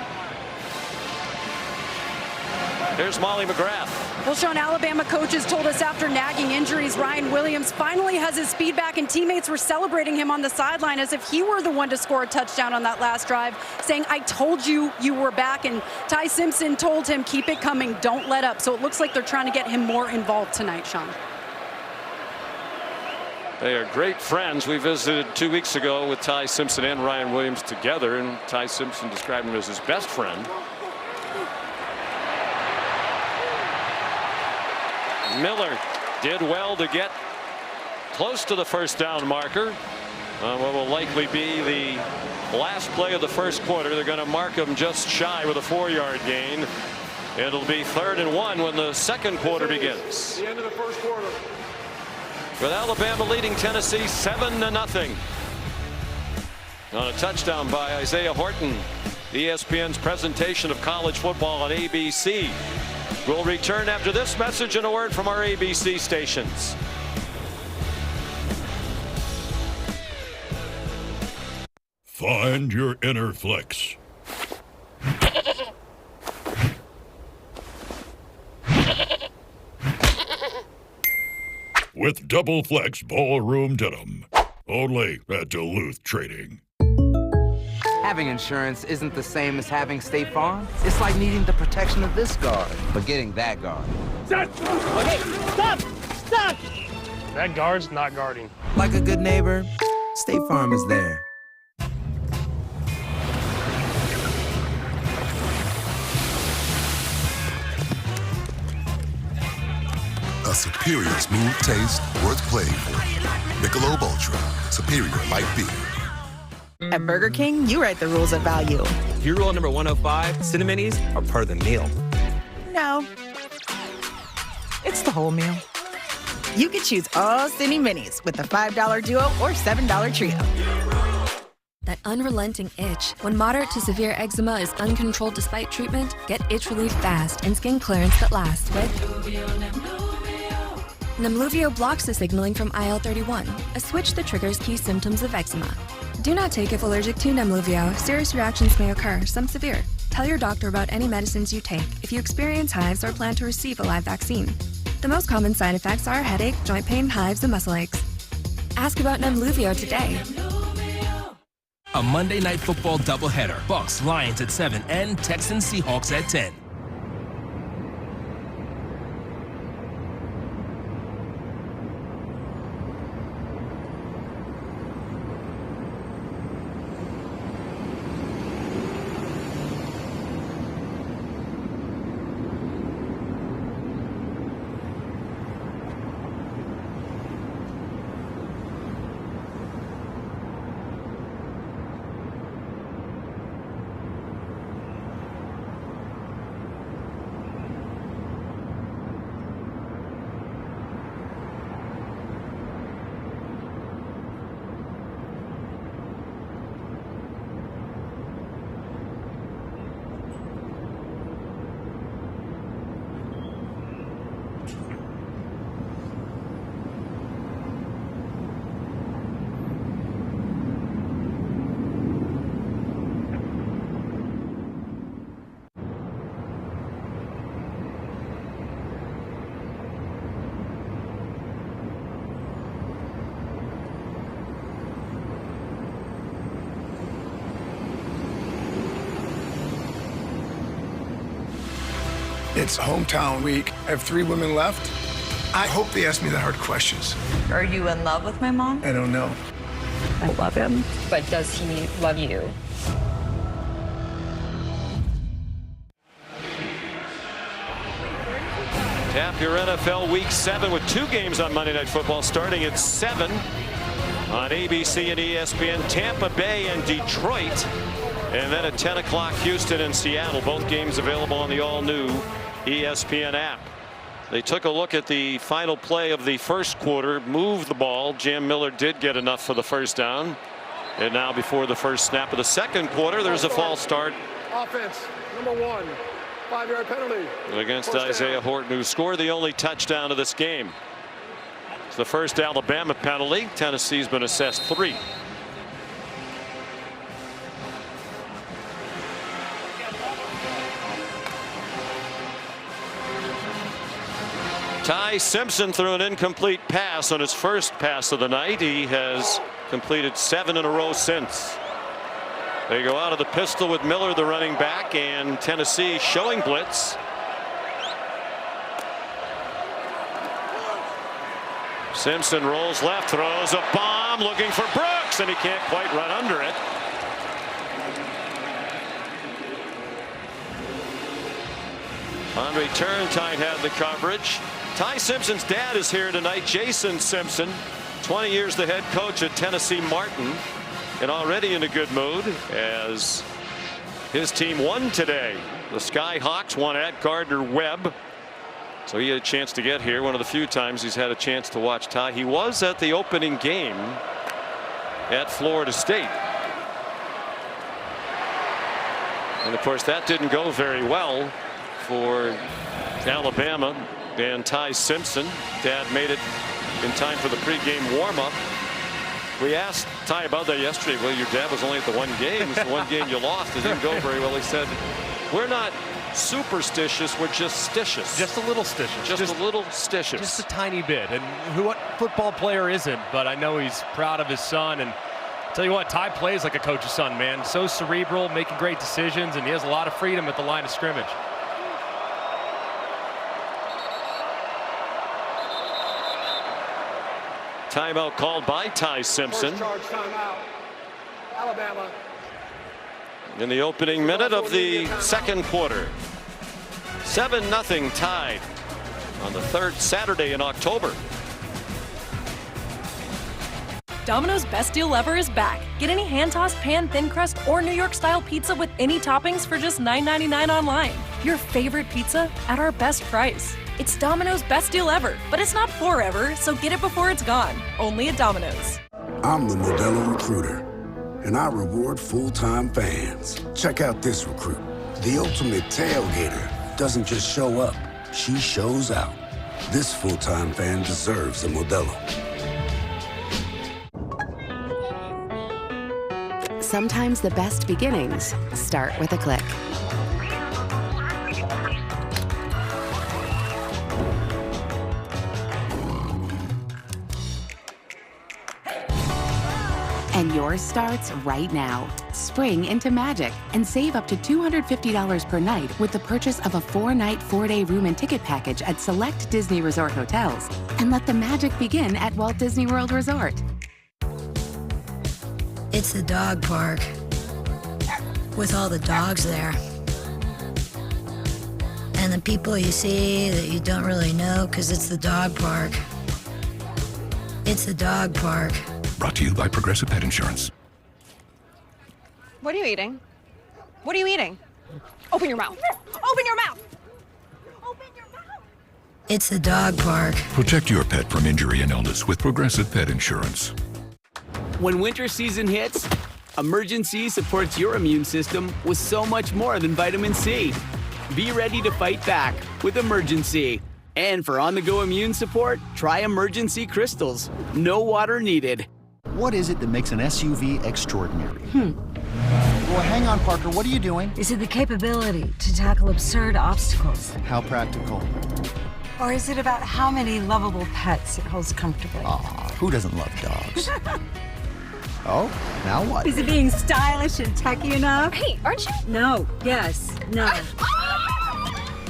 Here's Molly McGrath. Well, Sean, Alabama coaches told us after nagging injuries, Ryan Williams finally has his speed back, and teammates were celebrating him on the sideline as if he were the one to score a touchdown on that last drive, saying, I told you you were back. And Ty Simpson told him, keep it coming, don't let up. So it looks like they're trying to get him more involved tonight, Sean. They are great friends. We visited 2 weeks ago with Ty Simpson and Ryan Williams together, and Ty Simpson described him as his best friend. Miller did well to get close to the first down marker. What will likely be the last play of the first quarter. They're going to mark him just shy with a 4-yard gain. It'll be 3rd and 1 when the second quarter begins. The end of the first quarter. With Alabama leading Tennessee 7-0 on a touchdown by Isaiah Horton. ESPN's presentation of college football on ABC. We'll return after this message and a word from our ABC stations. Find your inner flex. With Double Flex Ballroom Denim. Only at Duluth Trading. Having insurance isn't the same as having State Farm. It's like needing the protection of this guard, but getting that guard. Okay, stop! Stop! That guard's not guarding. Like a good neighbor, State Farm is there. A superior smooth taste worth playing for. Michelob Ultra, superior light beer. At Burger King, you write the rules of value. If you're rule number 105, Cineminis are part of the meal. No. It's the whole meal. You could choose all Cine Minis with the $5 Duo or $7 Trio. That unrelenting itch. When moderate to severe eczema is uncontrolled despite treatment, get itch relief fast and skin clearance that lasts with Nemluvio blocks the signaling from IL-31, a switch that triggers key symptoms of eczema. Do not take if allergic to Nemluvio. Serious reactions may occur, some severe. Tell your doctor about any medicines you take if you experience hives or plan to receive a live vaccine. The most common side effects are headache, joint pain, hives, and muscle aches. Ask about Nemluvio today. A Monday Night Football doubleheader. Bucks, Lions at 7 and Texans, Seahawks at 10. It's hometown week. I have 3 women left. I hope they ask me the hard questions. Are you in love with my mom? I don't know. I love him. But does he love you? Tap your NFL Week 7 with 2 games on Monday Night Football starting at 7 on ABC and ESPN. Tampa Bay and Detroit. And then at 10 o'clock, Houston and Seattle. Both games available on the all-new ESPN app. They took a look at the final play of the first quarter, moved the ball. Jam Miller did get enough for the first down. And now before the first snap of the second quarter, there's a false start. Offense, number 1, 5-yard penalty. Against Isaiah Horton, who scored the only touchdown of this game. It's the first Alabama penalty. Tennessee's been assessed 3. Ty Simpson threw an incomplete pass on his first pass of the night. He has completed 7 in a row since. They go out of the pistol with Miller, the running back, and Tennessee showing blitz. Simpson rolls left, throws a bomb, looking for Brooks, and he can't quite run under it. On return, Tide had the coverage. Ty Simpson's dad is here tonight, Jason Simpson, 20 years the head coach at Tennessee Martin, and already in a good mood as his team won today. The Skyhawks won at Gardner-Webb. So he had a chance to get here. One of the few times he's had a chance to watch Ty. He was at the opening game at Florida State. And of course that didn't go very well for Alabama and Ty Simpson. Dad made it in time for the pregame warm-up. We asked Ty about that yesterday. Well, your dad was only at the one game. It's the one game you lost. It didn't go very well. He said, we're not superstitious, we're just stitious. Just a little stitious. Just a little stitious. Just a tiny bit. And what football player isn't? But I know he's proud of his son. And I'll tell you what, Ty plays like a coach's son, man. So cerebral, making great decisions, and he has a lot of freedom at the line of scrimmage. Timeout called by Ty Simpson. First charge timeout. Alabama. In the opening minute of the second quarter. 7-0 tied on the third Saturday in October. Domino's Best Deal Ever is back. Get any hand-tossed pan, thin crust, or New York-style pizza with any toppings for just $9.99 online. Your favorite pizza at our best price. It's Domino's Best Deal Ever, but it's not forever, so get it before it's gone. Only at Domino's. I'm the Modelo Recruiter, and I reward full-time fans. Check out this recruit. The ultimate tailgater doesn't just show up, she shows out. This full-time fan deserves a Modelo. Sometimes the best beginnings start with a click. And yours starts right now. Spring into magic and save up to $250 per night with the purchase of a 4-night, 4-day room and ticket package at select Disney Resort hotels. And let the magic begin at Walt Disney World Resort. It's the dog park with all the dogs there. And the people you see that you don't really know because it's the dog park. It's the dog park. Brought to you by Progressive Pet Insurance. What are you eating? What are you eating? Open your mouth. Open your mouth. It's the dog park. Protect your pet from injury and illness with Progressive Pet Insurance. When winter season hits, Emergency supports your immune system with so much more than vitamin C. Be ready to fight back with Emergency. And for on-the-go immune support, try Emergency Crystals. No water needed. What is it that makes an SUV extraordinary? Well, hang on, Parker. What are you doing? Is it the capability to tackle absurd obstacles? How practical. Or is it about how many lovable pets it holds comfortably? Aw, who doesn't love dogs? Oh, now what? Is it being stylish and techy enough? Hey, aren't you? No, yes, no.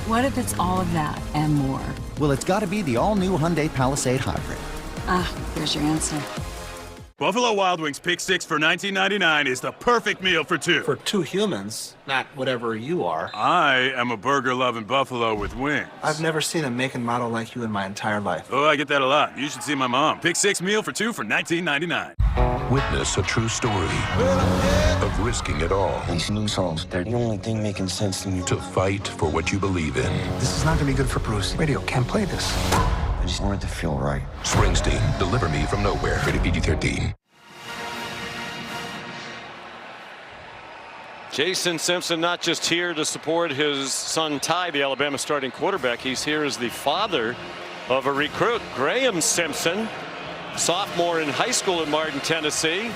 What if it's all of that and more? Well, it's got to be the all-new Hyundai Palisade Hybrid. Ah, there's your answer. Buffalo Wild Wings Pick 6 for $19.99 is the perfect meal for two. For two humans, not whatever you are. I am a burger-loving buffalo with wings. I've never seen a make and model like you in my entire life. Oh, I get that a lot. You should see my mom. Pick 6 meal for two for $19.99. Witness a true story of risking it all. These new songs, they're the only thing making sense to me. To fight for what you believe in. This is not gonna be good for Bruce. Radio can't play this. I just wanted to feel right. Springsteen, Deliver Me from Nowhere. Rated PG-13. Jason Simpson not just here to support his son Ty, the Alabama starting quarterback. He's here as the father of a recruit, Graham Simpson, sophomore in high school in Martin, Tennessee,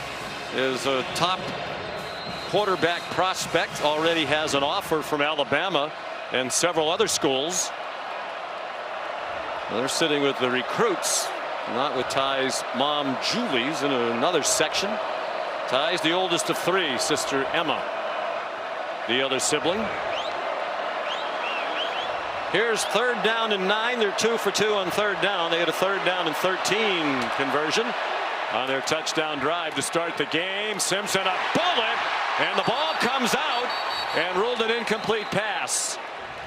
is a top quarterback prospect, already has an offer from Alabama and several other schools. They're sitting with the recruits, not with Ty's mom, Julie's, in another section. Ty's the oldest of three, sister Emma, the other sibling. Here's 3rd down and 9. They're 2 for 2 on 3rd down. They had a 3rd down and 13 conversion on their touchdown drive to start the game. Simpson a bullet, and the ball comes out and ruled an incomplete pass.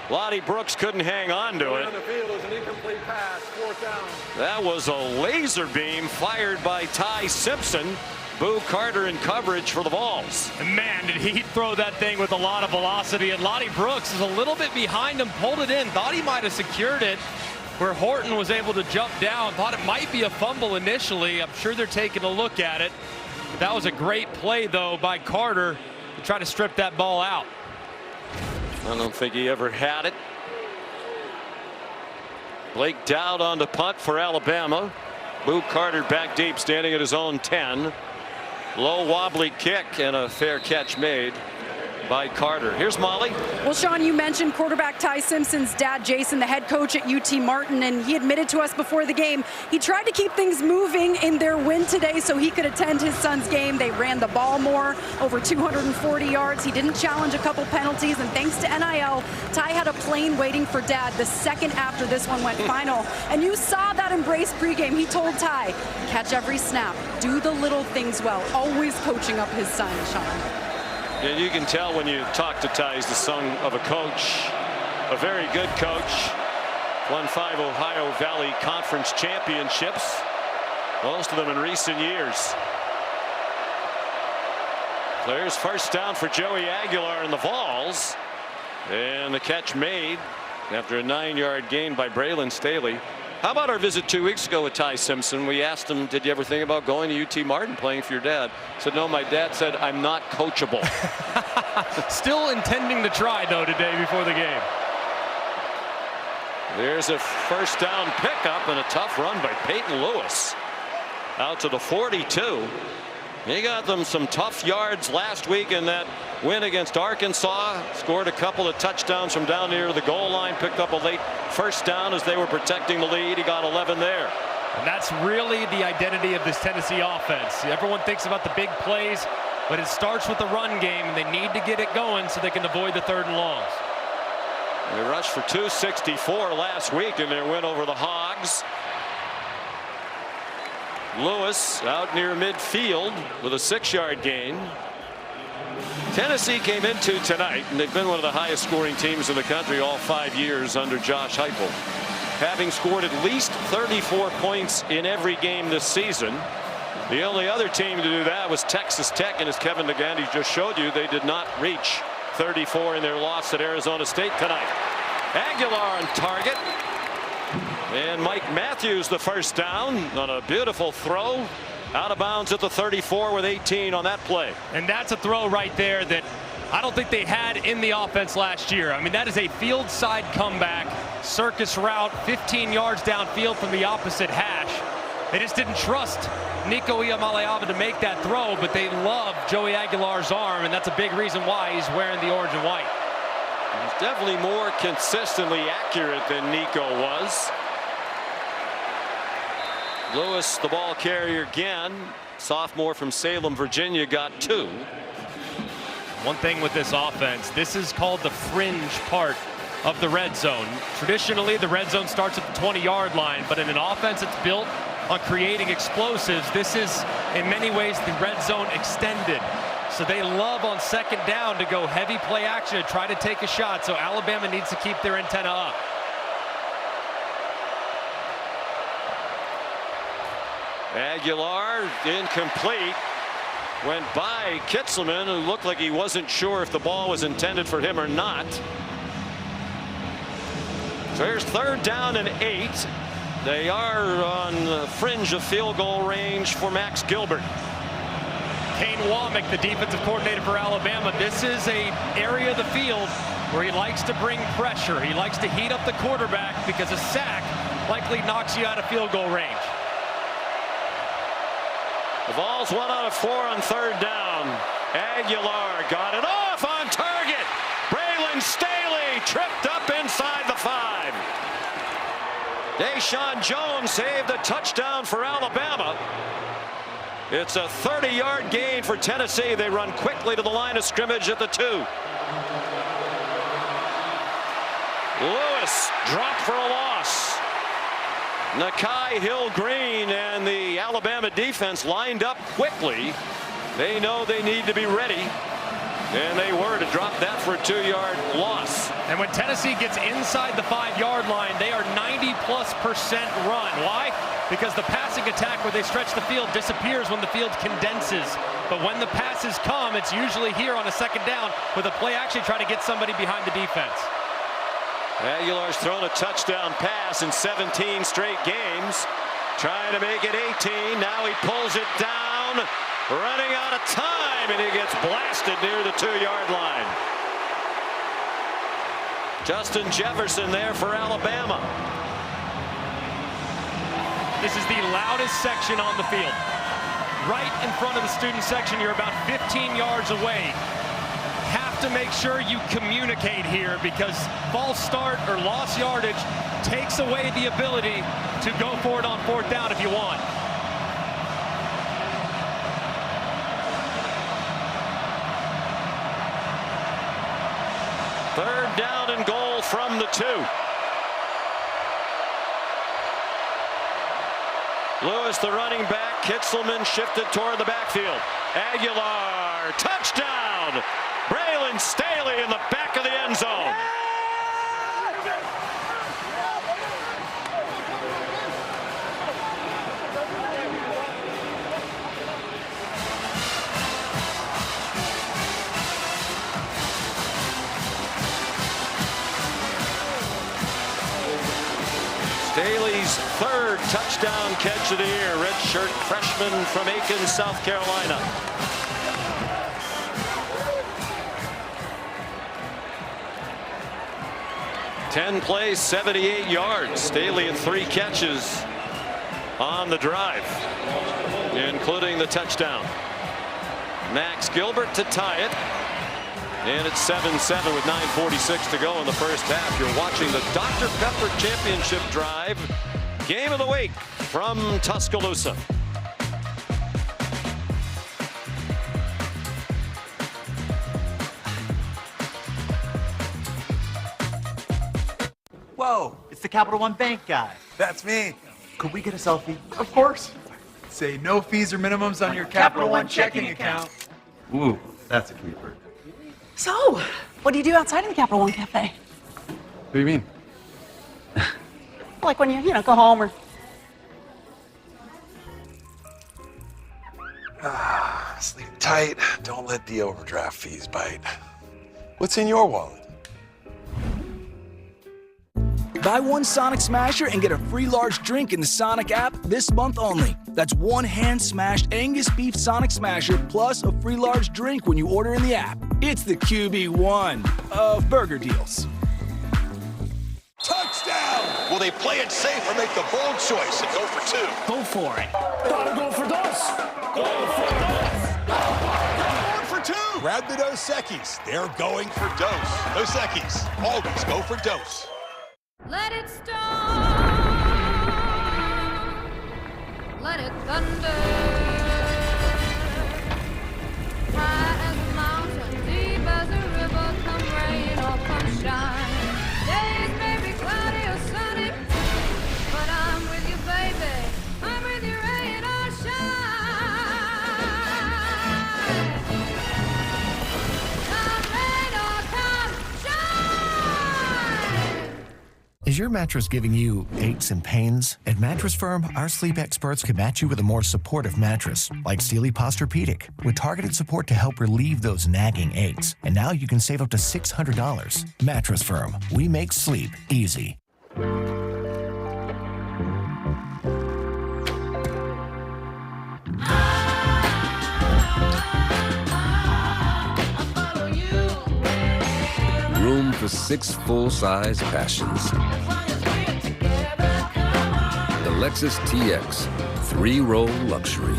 Lottie Brooks couldn't hang on to it. On the field is an incomplete pass, 4th down. That was a laser beam fired by Ty Simpson. Boo Carter in coverage for the Vols. And man, did he throw that thing with a lot of velocity. And Lottie Brooks is a little bit behind him, pulled it in, thought he might have secured it, where Horton was able to jump down, thought it might be a fumble initially. I'm sure they're taking a look at it. That was a great play, though, by Carter to try to strip that ball out. I don't think he ever had it. Blake Dowd on the punt for Alabama. Boo Carter back deep, standing at his own 10. Low wobbly kick and a fair catch made by Carter. Here's Molly. Well, Sean, you mentioned quarterback Ty Simpson's dad, Jason, the head coach at UT Martin, and he admitted to us before the game he tried to keep things moving in their win today so he could attend his son's game. They ran the ball more, over 240 yards. He didn't challenge a couple penalties, and thanks to NIL, Ty had a plane waiting for dad the second after this one went final. And you saw that embrace pregame. He told Ty, catch every snap, do the little things well, always coaching up his son, Sean. And you can tell when you talk to Ty, he's the son of a coach, a very good coach. Won 5 Ohio Valley Conference championships, most of them in recent years. There's first down for Joey Aguilar in the Vols, and the catch made after a 9-yard gain by Braylon Staley. How about our visit 2 weeks ago with Ty Simpson? We asked him, did you ever think about going to UT Martin playing for your dad? He said, no, my dad said I'm not coachable. Still intending to try, though, today before the game. There's a first down pickup and a tough run by Peyton Lewis out to the 42. He got them some tough yards last week in that win against Arkansas. Scored a couple of touchdowns from down near the goal line. Picked up a late first down as they were protecting the lead. He got 11 there. And that's really the identity of this Tennessee offense. Everyone thinks about the big plays, but it starts with the run game, and they need to get it going so they can avoid the 3rd and longs. They rushed for 264 last week in their win over the Hogs. Lewis out near midfield with a 6-yard gain. Tennessee came into tonight, and they've been one of the highest scoring teams in the country all 5 years under Josh Heupel, having scored at least 34 points in every game this season. The only other team to do that was Texas Tech, and as Kevin Nagandi just showed you, they did not reach 34 in their loss at Arizona State tonight. Aguilar on target. And Mike Matthews the first down on a beautiful throw. Out of bounds at the 34 with 18 on that play. And that's a throw right there that I don't think they had in the offense last year. I mean, that is a field side comeback, circus route, 15 yards downfield from the opposite hash. They just didn't trust Nico Iamaleava to make that throw, but they love Joey Aguilar's arm, and that's a big reason why he's wearing the orange and white. He's definitely more consistently accurate than Nico was. Lewis, the ball carrier again. Sophomore from Salem, Virginia, got 2. One thing with this offense, this is called the fringe part of the red zone. Traditionally, the red zone starts at the 20-yard line, but in an offense that's built on creating explosives, this is in many ways the red zone extended. So they love on 2nd down to go heavy play action and try to take a shot. So Alabama needs to keep their antenna up. Aguilar incomplete. Went by Kitzelman, who looked like he wasn't sure if the ball was intended for him or not. So here's 3rd down and 8. They are on the fringe of field goal range for Max Gilbert. Kane Womack, the defensive coordinator for Alabama, this is an area of the field where he likes to bring pressure. He likes to heat up the quarterback because a sack likely knocks you out of field goal range. The Vols 1 out of 4 on 3rd down. Aguilar got it off on target. Braylon Staley tripped up inside the 5. Deshaun Jones saved a touchdown for Alabama. It's a 30-yard gain for Tennessee. They run quickly to the line of scrimmage at the 2. Lewis dropped for a loss. Nakai Hill-Green and the Alabama defense lined up quickly. They know they need to be ready. And they were to drop that for a 2-yard loss. And when Tennessee gets inside the 5-yard line, they are 90+% run. Why? Because the passing attack where they stretch the field disappears when the field condenses. But when the passes come, it's usually here on a second down with a play actually trying to get somebody behind the defense. Aguilar's thrown a touchdown pass in 17 straight games. Trying to make it 18. Now he pulls it down. Running out of time, and he gets blasted near the 2-yard line. Justin Jefferson there for Alabama. This is the loudest section on the field. Right in front of the student section, you're about 15 yards away. Have to make sure you communicate here because false start or lost yardage takes away the ability to go for it on 4th down if you want. Third down and goal from the 2. Lewis, the running back. Kitzelman shifted toward the backfield. Aguilar, touchdown! Braylon Staley in the back of the end zone. Staley's 3rd touchdown catch of the year. Redshirt freshman from Aiken, South Carolina. Ten plays, 78 yards. Staley had 3 catches on the drive, including the touchdown. Max Gilbert to tie it. And it's 7-7 with 9:46 to go in the first half. You're watching the Dr. Pepper Championship Drive. Game of the week from Tuscaloosa. Whoa, it's the Capital One Bank guy. That's me. Could we get a selfie? Of course. Say no fees or minimums on your Capital One checking account. Ooh, that's a keeper. So, what do you do outside of the Capital One Cafe? What do you mean? Like when you go home or... Sleep tight. Don't let the overdraft fees bite. What's in your wallet? Buy one Sonic Smasher and get a free large drink in the Sonic app this month only. That's one hand-smashed Angus beef Sonic Smasher plus a free large drink when you order in the app. It's the QB1 of burger deals. Touchdown! Will they play it safe or make the bold choice and go for 2? Go for it. Gotta go for dos. Go for dos. Going for 2. Grab the Dos Equis. They're going for Dos. Dos Equis. Always go for Dos. Let it storm, let it thunder, high as a mountain, deep as a river, come rain or come shine. Days may be cloudy or sunny, but I'm with you, baby. I'm with you, rain or shine. Come rain or come shine. Is your mattress giving you aches and pains? At Mattress Firm, our sleep experts can match you with a more supportive mattress, like Sealy Posturepedic, with targeted support to help relieve those nagging aches. And now you can save up to $600. Mattress Firm, we make sleep easy. Room for 6 full-size passions. The Lexus TX, 3-row luxury.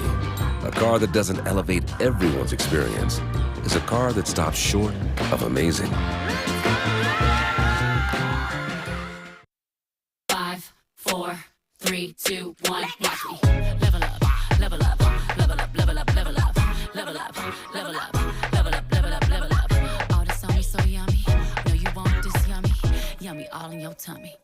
A car that doesn't elevate everyone's experience. Is a car that stops short of amazing. 5, 4, 3, 2, 1, watch me. Level up, level up, level up, level up, level up, level up, level up, level up, level up, level up. All this on me so yummy. No, you want this yummy, yummy all in your tummy.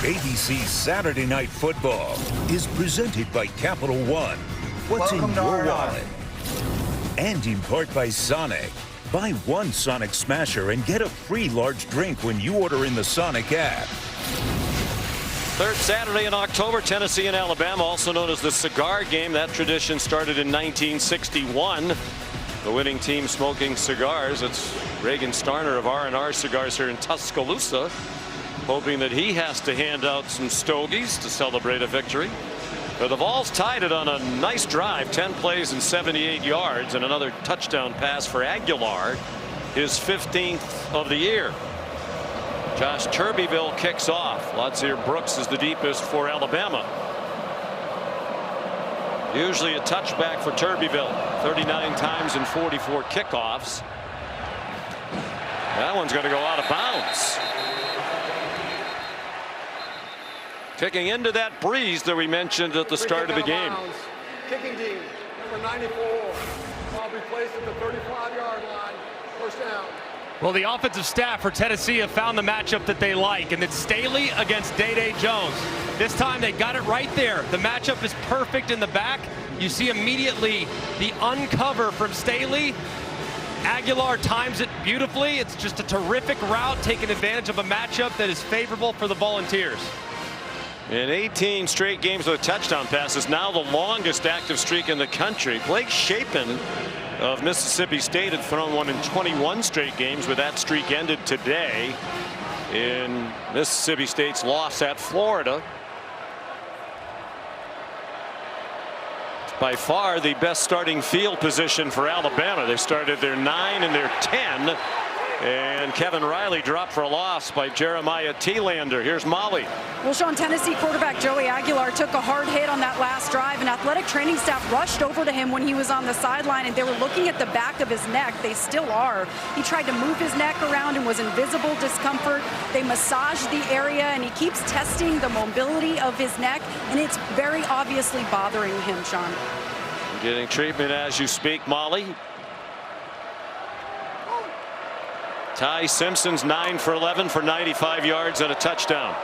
ABC Saturday Night Football is presented by Capital One. what's Welcome in to your our wallet. And in part by Sonic. Buy one Sonic Smasher and get a free large drink when you order in the Sonic app. Third Saturday in October, Tennessee and Alabama, also known as the cigar game. That tradition started in 1961. The winning team smoking cigars. It's Reagan Starner of R&R Cigars here in Tuscaloosa, hoping that he has to hand out some stogies to celebrate a victory. But the Vols tied it on a nice drive, 10 plays and 78 yards, and another touchdown pass for Aguilar, his 15th of the year. Josh Turbeville kicks off. Latsier Brooks is the deepest for Alabama. Usually a touchback for Turbeville, 39 times and 44 kickoffs. That one's going to go out of bounds. Kicking into that breeze that we mentioned at the start of the game. Kicking team, number 94. Ball be placed at the 35-yard line. First down. Well, the offensive staff for Tennessee have found the matchup that they like, and it's Staley against Day-Day Jones. This time they got it right there. The matchup is perfect in the back. You see immediately the uncover from Staley. Aguilar times it beautifully. It's just a terrific route, taking advantage of a matchup that is favorable for the Volunteers. In 18 straight games with touchdown passes, now the longest active streak in the country. Blake Shapen of Mississippi State had thrown one in 21 straight games, but that streak ended today in Mississippi State's loss at Florida. By far the best starting field position for Alabama. They started their 9 and their 10. And Kevin Riley dropped for a loss by Jeremiah Thielander. Here's Molly. Well, Sean, Tennessee quarterback Joey Aguilar took a hard hit on that last drive, and athletic training staff rushed over to him when he was on the sideline, and they were looking at the back of his neck. They still are. He tried to move his neck around and was in visible discomfort. They massaged the area, and he keeps testing the mobility of his neck, and it's very obviously bothering him, Sean. Getting treatment as you speak, Molly. Ty Simpson's 9 for 11 for 95 yards and a touchdown.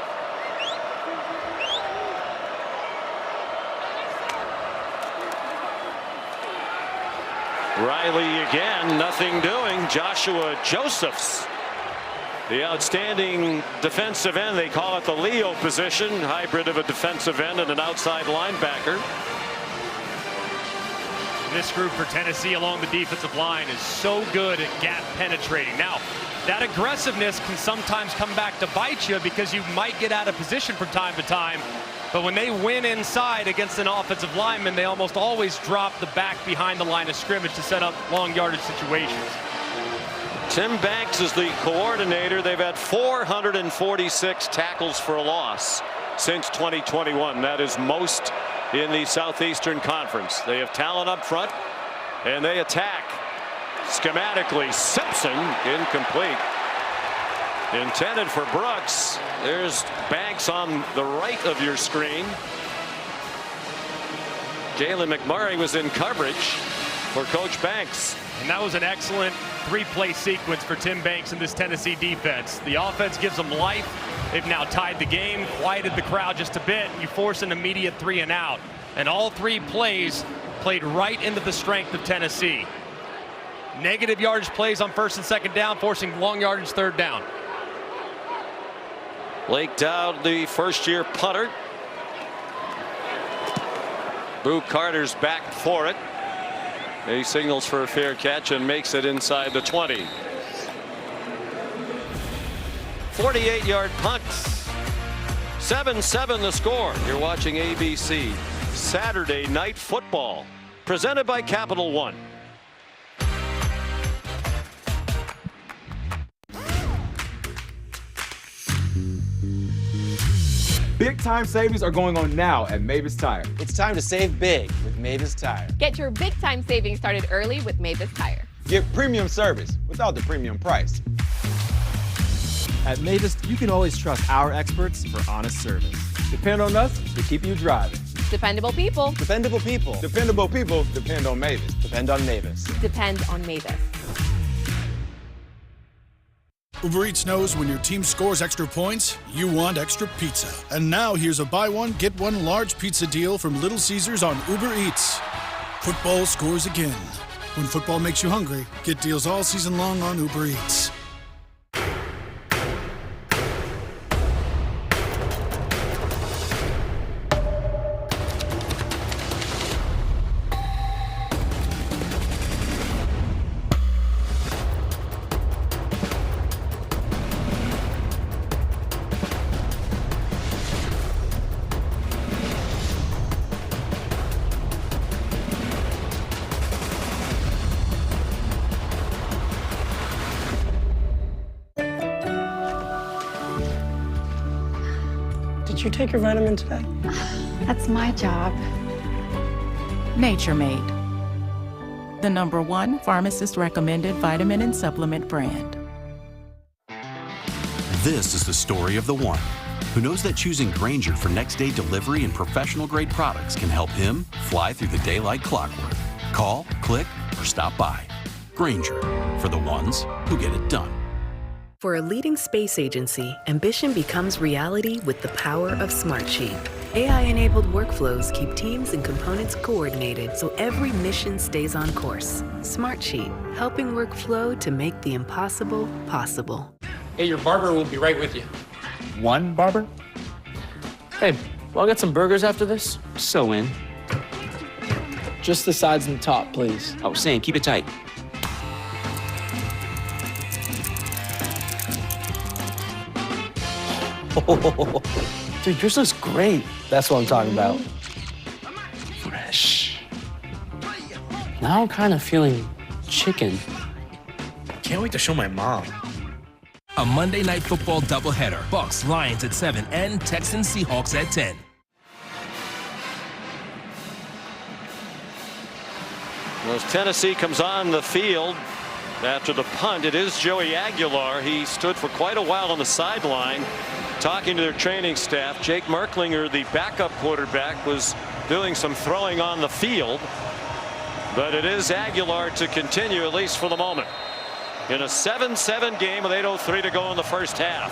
Riley again, nothing doing. Joshua Josephs, the outstanding defensive end. They call it the Leo position, hybrid of a defensive end and an outside linebacker. This group for Tennessee along the defensive line is so good at gap penetrating. Now, that aggressiveness can sometimes come back to bite you because you might get out of position from time to time. But when they win inside against an offensive lineman, they almost always drop the back behind the line of scrimmage to set up long yardage situations. Tim Banks is the coordinator. They've had 446 tackles for a loss since 2021. That is most in the Southeastern Conference. They have talent up front, and they attack. Schematically, Simpson incomplete. Intended for Brooks. There's Banks on the right of your screen. Jalen McMurray was in coverage for Coach Banks. And that was an excellent three-play sequence for Tim Banks and this Tennessee defense. The offense gives them life. They've now tied the game, quieted the crowd just a bit. You force an immediate 3 and out. And all 3 plays played right into the strength of Tennessee. Negative yardage plays on 1st and 2nd down, forcing long yardage 3rd down. Blake Dowd, the first-year punter. Boo Carter's back for it. He signals for a fair catch and makes it inside the 20. 48-yard punt. 7-7 the score. You're watching ABC Saturday Night Football, presented by Capital One. Big time savings are going on now at Mavis Tire. It's time to save big with Mavis Tire. Get your big time savings started early with Mavis Tire. Get premium service without the premium price. At Mavis, you can always trust our experts for honest service. Depend on us to keep you driving. Dependable people. Dependable people. Dependable people depend on Mavis. Depend on Mavis. Depend on Mavis. Uber Eats knows when your team scores extra points, you want extra pizza. And now here's a buy one, get one large pizza deal from Little Caesars on Uber Eats. Football scores again. When football makes you hungry, get deals all season long on Uber Eats. Did you take your vitamin today? That's my job. Nature Made, the #1 pharmacist recommended vitamin and supplement brand. This is the story of the one who knows that choosing Grainger for next day delivery and professional grade products can help him fly through the day like clockwork. Call, click, or stop by. Grainger, for the ones who get it done. For a leading space agency, ambition becomes reality with the power of Smartsheet. AI-enabled workflows keep teams and components coordinated so every mission stays on course. Smartsheet, helping work flow to make the impossible possible. Hey, your barber will be right with you. One barber? Hey, well, I'll get some burgers after this. So in. Just the sides and the top, please. Oh, Sam, keep it tight. Dude, yours looks great. That's what I'm talking about. Fresh. Now I'm kind of feeling chicken. Can't wait to show my mom. A Monday Night Football doubleheader. Bucks, Lions at 7 and Texans, Seahawks at 10. As Tennessee comes on the field after the punt, it is Joey Aguilar. He stood for quite a while on the sideline talking to their training staff. Jake Merklinger, the backup quarterback, was doing some throwing on the field. But it is Aguilar to continue, at least for the moment, in a 7-7 game with 8:03 to go in the first half.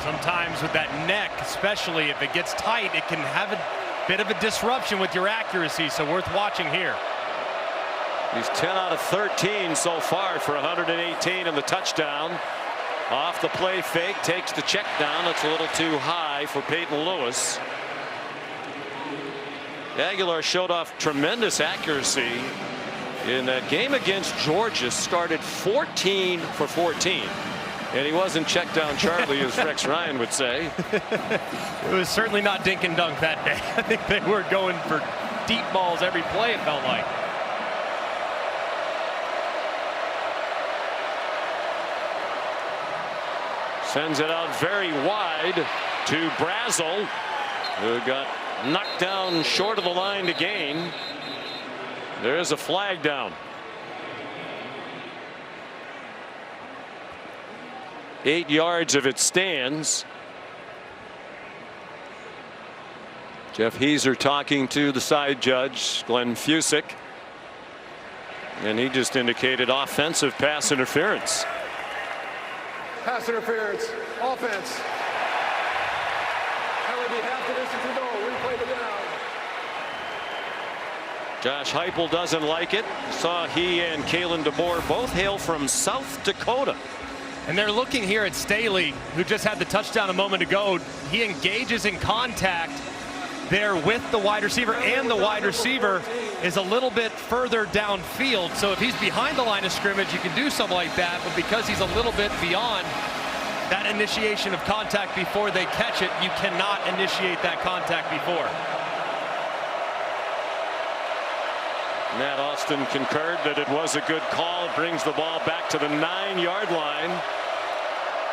Sometimes with that neck, especially if it gets tight, it can have a bit of a disruption with your accuracy, so worth watching here. He's 10 out of 13 so far for 118 and the touchdown. Off the play fake, takes the check down. It's a little too high for Peyton Lewis. Aguilar showed off tremendous accuracy in that game against Georgia. Started 14 for 14. And he wasn't checked down Charlie, as Rex Ryan would say. It was certainly not dink and dunk that day. I think they were going for deep balls every play, it felt like. Sends it out very wide to Brazel, who got knocked down short of the line to gain. There's a flag down. 8 yards if it stands. Jeff Heiser talking to the side judge, Glenn Fusick. And he just indicated offensive pass interference. Pass interference, offense. Penalty half the distance to go. Replay the down. Josh Heupel doesn't like it. Saw he and Kalen DeBoer both hail from South Dakota. And they're looking here at Staley, who just had the touchdown a moment ago. He engages in contact there with the wide receiver, and the wide receiver is a little bit further downfield. So if he's behind the line of scrimmage, you can do something like that. But because he's a little bit beyond that initiation of contact before they catch it, you cannot initiate that contact before. Matt Austin concurred that it was a good call. It brings the ball back to the 9-yard line.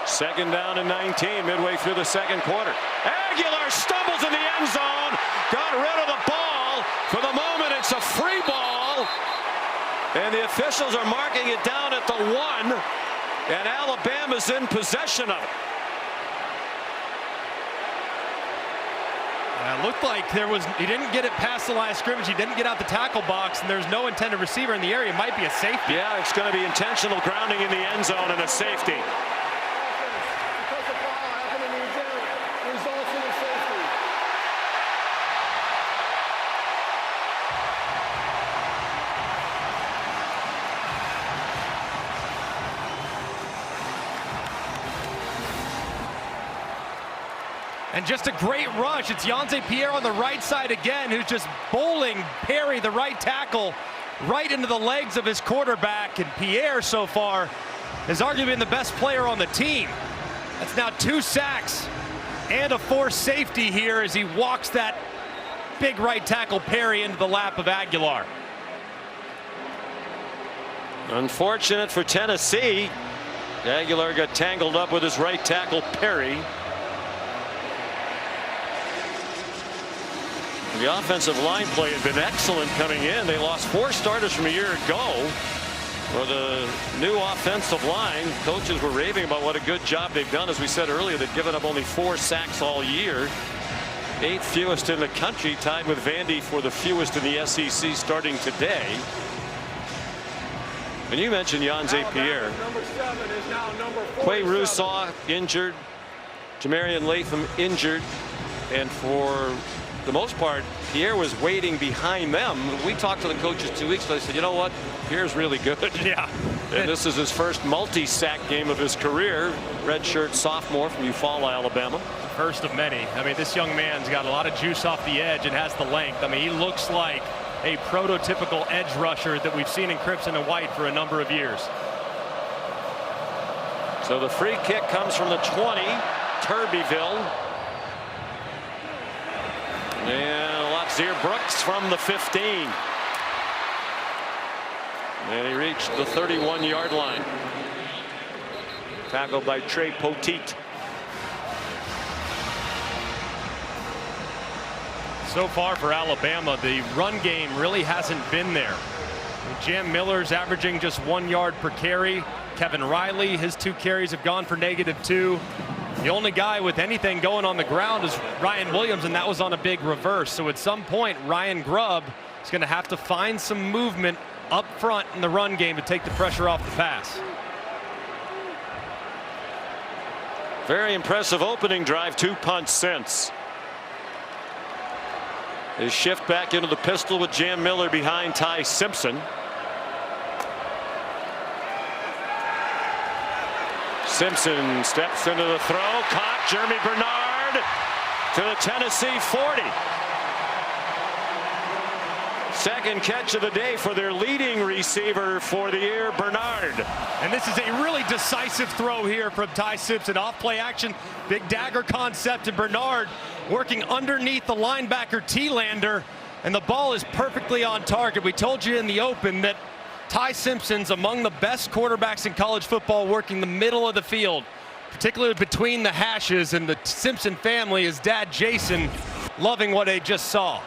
Second down and 19 midway through the second quarter. Aguilar stumbles in the end zone. Got rid of the ball. For the moment, it's a free ball. And the officials are marking it down at the 1. And Alabama's in possession of it. It looked like he didn't get it past the line of scrimmage. He didn't get out the tackle box, and there's no intended receiver in the area. It might be a safety. Yeah, it's going to be intentional grounding in the end zone and a safety. And just a great rush. It's Yonze Pierre on the right side again, who's just bowling Perry, the right tackle, right into the legs of his quarterback. And Pierre so far has arguably been the best player on the team. That's now 2 sacks and a forced safety here as he walks that big right tackle Perry into the lap of Aguilar. Unfortunate for Tennessee. Aguilar got tangled up with his right tackle Perry. The offensive line play had been excellent coming in. They lost 4 starters from a year ago. For the new offensive line, coaches were raving about what a good job they've done. As we said earlier, they've given up only 4 sacks all year. 8th fewest in the country, tied with Vandy for the fewest in the SEC starting today. And you mentioned Yonze Pierre. Quay Rousseau injured. Jamarian Latham injured. And for the most part, Pierre was waiting behind them. We talked to the coaches 2 weeks ago. They said, you know what? Pierre's really good. Yeah. And this is his first multi-sack game of his career. Redshirt sophomore from Eufaula, Alabama. First of many. I mean, this young man's got a lot of juice off the edge and has the length. I mean, he looks like a prototypical edge rusher that we've seen in crimson and white for a number of years. So the free kick comes from the 20, Turbeville. And Latsier Brooks from the 15. And he reached the 31-yard line. Tackled by Trey Poteet. So far for Alabama, the run game really hasn't been there. Jam Miller's averaging just 1 yard per carry. Kevin Riley, his 2 carries have gone for -2. The only guy with anything going on the ground is Ryan Williams, and that was on a big reverse. So at some point, Ryan Grubb is going to have to find some movement up front in the run game to take the pressure off the pass. Very impressive opening drive, 2 punts since. His shift back into the pistol with Jam Miller behind Ty Simpson. Simpson steps into the throw, caught Jeremy Bernard to the Tennessee 40. Second catch of the day for their leading receiver for the year, Bernard. And this is a really decisive throw here from Ty Simpson. Off play action, big dagger concept, and Bernard working underneath the linebacker T-Lander, and the ball is perfectly on target. We told you in the open that Ty Simpson's among the best quarterbacks in college football, working the middle of the field, particularly between the hashes, and the Simpson family, his dad Jason, loving what they just saw.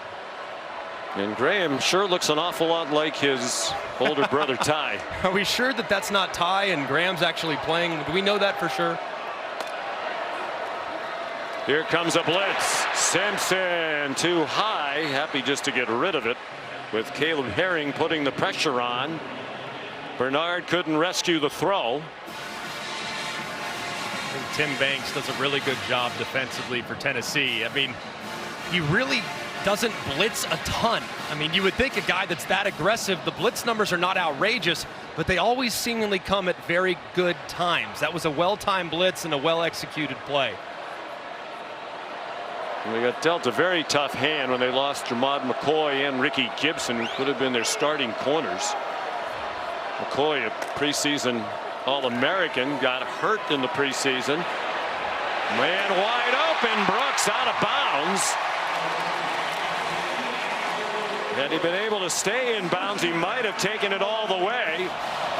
And Graham sure looks an awful lot like his older brother Ty. Are we sure that that's not Ty and Graham's actually playing? Do we know that for sure? Here comes a blitz. Simpson too high. Happy just to get rid of it, with Caleb Herring putting the pressure on. Bernard couldn't rescue the throw. I think Tim Banks does a really good job defensively for Tennessee. I mean, he really doesn't blitz a ton. I mean, you would think a guy that's that aggressive, the blitz numbers are not outrageous, but they always seemingly come at very good times. That was a well-timed blitz and a well-executed play. And they got dealt a very tough hand when they lost Jamad McCoy and Ricky Gibson, who could have been their starting corners. McCoy, a preseason All-American, got hurt in the preseason. Man wide open, Brooks out of bounds. Had he been able to stay in bounds, he might have taken it all the way.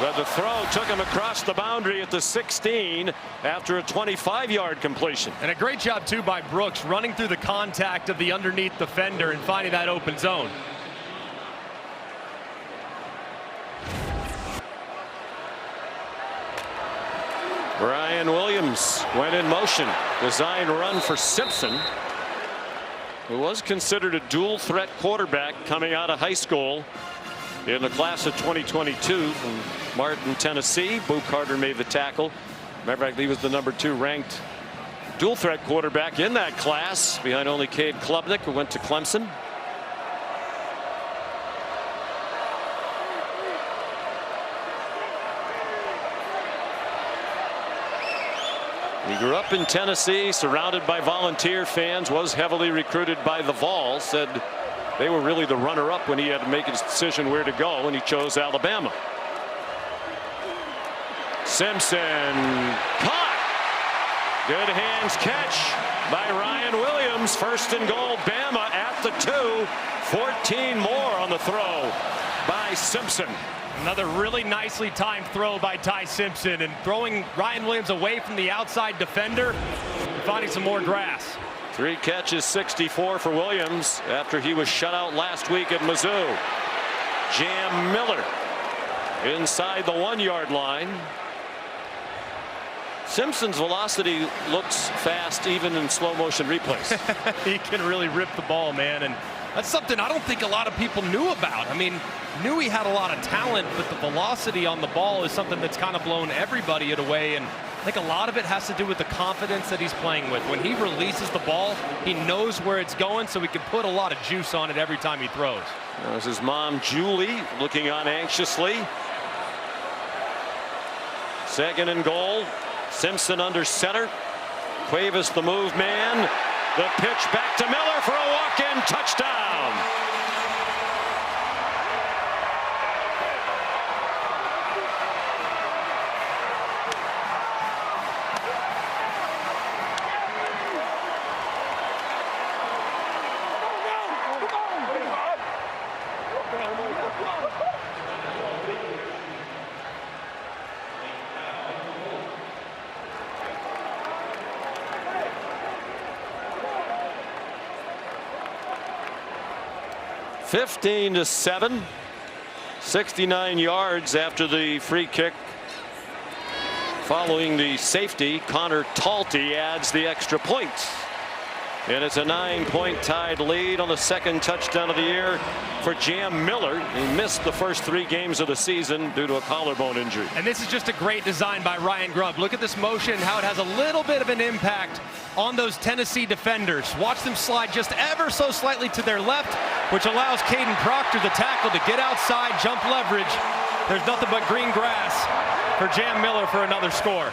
But the throw took him across the boundary at the 16 after a 25-yard completion. And a great job, too, by Brooks, running through the contact of the underneath defender and finding that open zone. Brian Williams went in motion. Design run for Simpson, who was considered a dual threat quarterback coming out of high school in the class of 2022 from Martin, Tennessee. Boo Carter made the tackle. Matter of fact, he was the #2 ranked dual threat quarterback in that class, behind only Cade Klubnik, who went to Clemson. He grew up in Tennessee, surrounded by volunteer fans, was heavily recruited by the Vols, said they were really the runner-up when he had to make his decision where to go, and he chose Alabama. Simpson caught. Good hands catch by Ryan Williams. First and goal, Bama at the 2. 14 more on the throw by Simpson. Another really nicely timed throw by Ty Simpson, and throwing Ryan Williams away from the outside defender, finding some more grass. 3 catches, 64 for Williams after he was shut out last week at Mizzou. Jam Miller inside the 1-yard line. Simpson's velocity looks fast even in slow motion replays. He can really rip the ball, man, and that's something I don't think a lot of people knew about. I mean, knew he had a lot of talent, but the velocity on the ball is something that's kind of blown everybody away, and I think a lot of it has to do with the confidence that he's playing with. When he releases the ball, he knows where it's going, so he can put a lot of juice on it every time he throws. There's his mom, Julie, looking on anxiously. 2nd and goal. Simpson under center. Cuevas the move man. The pitch back to Miller for a walk-in touchdown. (15-7). 69 yards after the free kick. Following the safety, Connor Talty adds the extra points. And it's a 9-point tied lead on the 2nd touchdown of the year for Jam Miller. He missed the first 3 games of the season due to a collarbone injury. And this is just a great design by Ryan Grubb. Look at this motion, how it has a little bit of an impact on those Tennessee defenders. Watch them slide just ever so slightly to their left, which allows Caden Proctor, the tackle, to get outside, jump leverage. There's nothing but green grass for Jam Miller for another score.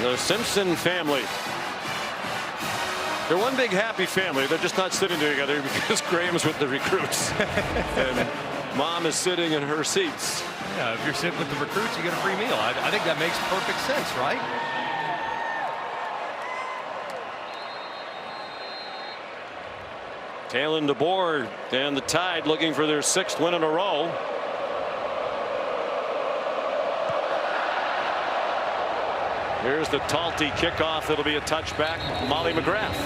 The Simpson family. They're one big happy family. They're just not sitting together because Graham's with the recruits. And Mom is sitting in her seats. Yeah, if you're sitting with the recruits, you get a free meal. I think that makes perfect sense, right? Kalen DeBoer and the Tide looking for their 6th win in a row. Here's the Talty kickoff. It'll be a touchback. Molly McGrath.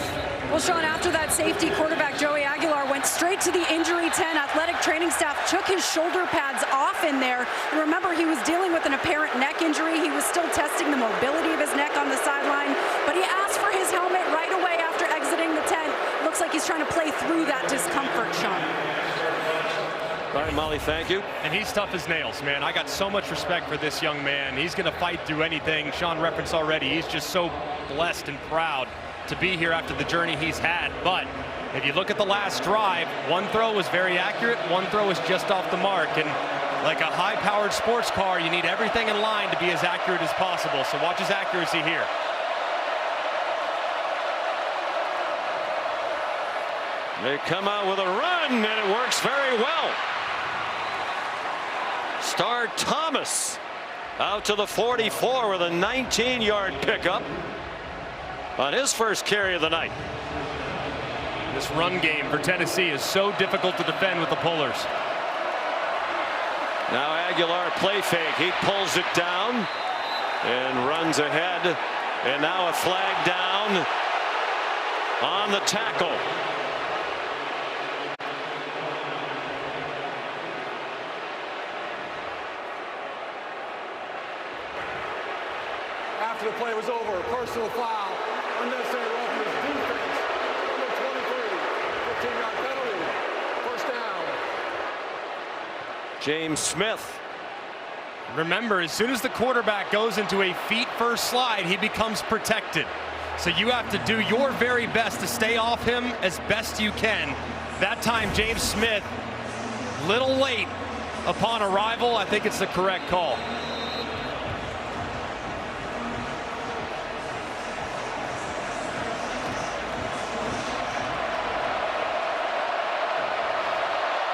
Well, Sean, after that safety, quarterback Joey Aguilar went straight to the injury tent. Athletic training staff took his shoulder pads off in there. And remember, he was dealing with an apparent neck injury. He was still testing the mobility of his neck on the sideline. But he asked for his helmet right away after exiting the tent. Looks like he's trying to play through that discomfort, Sean. All right, Molly, thank you. And he's tough as nails, man. I got so much respect for this young man. He's going to fight through anything. Sean referenced already. He's just so blessed and proud to be here after the journey he's had. But if you look at the last drive, one throw was very accurate, one throw was just off the mark. And like a high-powered sports car, you need everything in line to be as accurate as possible. So watch his accuracy here. They come out with a run, and it works very well. Star Thomas out to the 44 with a 19-yard pickup on his first carry of the night. This run game for Tennessee is so difficult to defend with the pullers. Now Aguilar play fake. He pulls it down and runs ahead. And now a flag down on the tackle. After the play was over, personal foul, unnecessary roughness, defense, number 23, 15-yard penalty, first down. James Smith. Remember, as soon as the quarterback goes into a feet-first slide, he becomes protected. So you have to do your very best to stay off him as best you can. That time, James Smith, little late upon arrival. I think it's the correct call.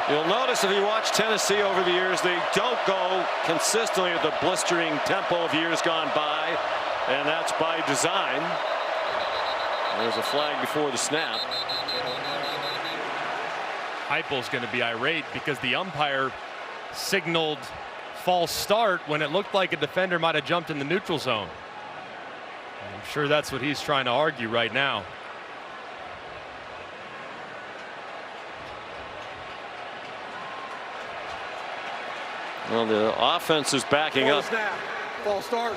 You'll notice if you watch Tennessee over the years, they don't go consistently at the blistering tempo of years gone by, and that's by design. There's a flag before the snap. Heupel's going to be irate because the umpire signaled false start when it looked like a defender might have jumped in the neutral zone. I'm sure that's what he's trying to argue right now. Well, the offense is backing up. Snap. False start.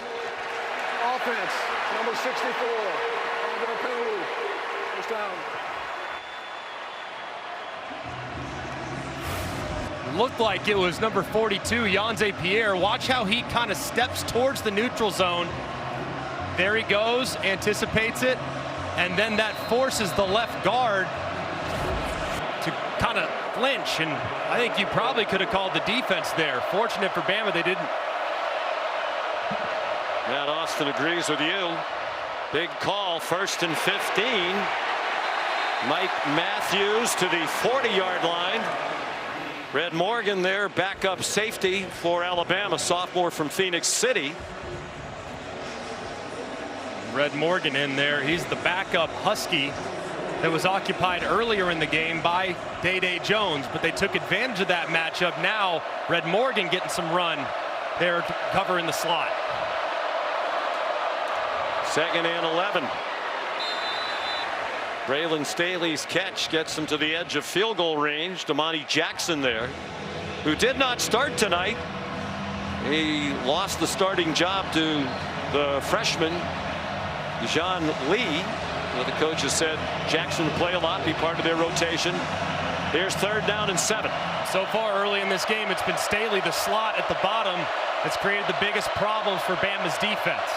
Offense, number 64. Under a penalty. First down. Looked like it was number 42, Yanze Pierre. Watch how he kind of steps towards the neutral zone. There he goes, anticipates it, and then that forces the left guard to kind of flinch, and I think you probably could have called the defense there. Fortunate for Bama, they didn't. Matt Austin agrees with you. Big call, 1st and 15. Mike Matthews to the 40-yard line. Red Morgan there, backup safety for Alabama, sophomore from Phoenix City. Red Morgan in there. He's the backup Husky that was occupied earlier in the game by Day Jones, but they took advantage of that matchup. Now Red Morgan getting some run there to cover in the slot. 2nd and 11. Braylon Staley's catch gets him to the edge of field goal range. Damani Jackson there, who did not start tonight. He lost the starting job to the freshman John Lee. The coach has said Jackson would play a lot, be part of their rotation. Here's 3rd down and 7. So far early in this game, it's been Staley, the slot at the bottom, that's created the biggest problems for Bama's defense.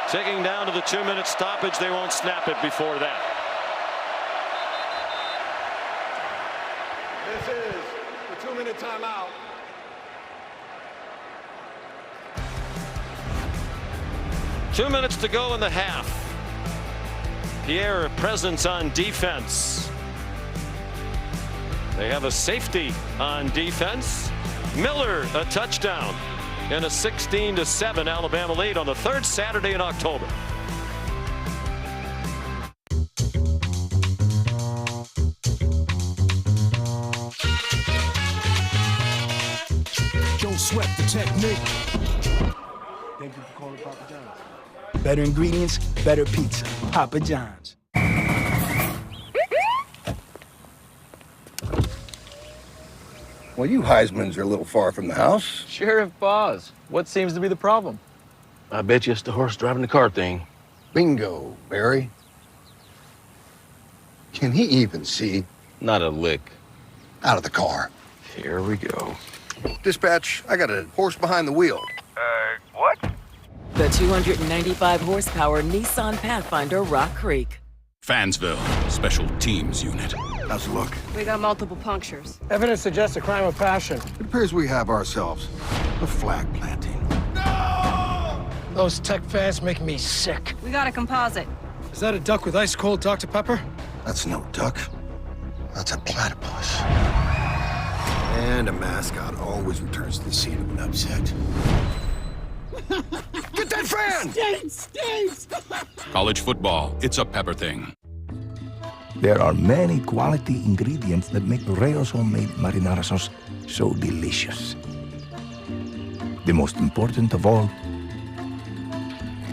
Ticking down to the 2-minute stoppage. They won't snap it before that. This is the 2-minute timeout. Two minutes to go in the half. Pierre, a presence on defense. They have a safety on defense. Miller, a touchdown, and a 16-7 Alabama lead on the 3rd Saturday in October. Don't sweat the technique. Thank you for calling Papa John's. Better ingredients, better pizza. Papa John's. Well, you Heismans are a little far from the house. Sheriff Boz, what seems to be the problem? I bet you it's the horse driving the car thing. Bingo, Barry. Can he even see? Not a lick. Out of the car. Here we go. Dispatch, I got a horse behind the wheel. What? The 295 horsepower Nissan Pathfinder Rock Creek. Fansville, Special Teams Unit. How's it look? We got multiple punctures. Evidence suggests a crime of passion. It appears we have ourselves a flag planting. Those tech fans make me sick. We got a composite. Is that a duck with ice cold Dr. Pepper? That's no duck. That's a platypus. And a mascot always returns to the scene of an upset. Get that fan! Stinks! College football, it's a pepper thing. There are many quality ingredients that make Rayo's homemade marinara sauce so delicious. The most important of all,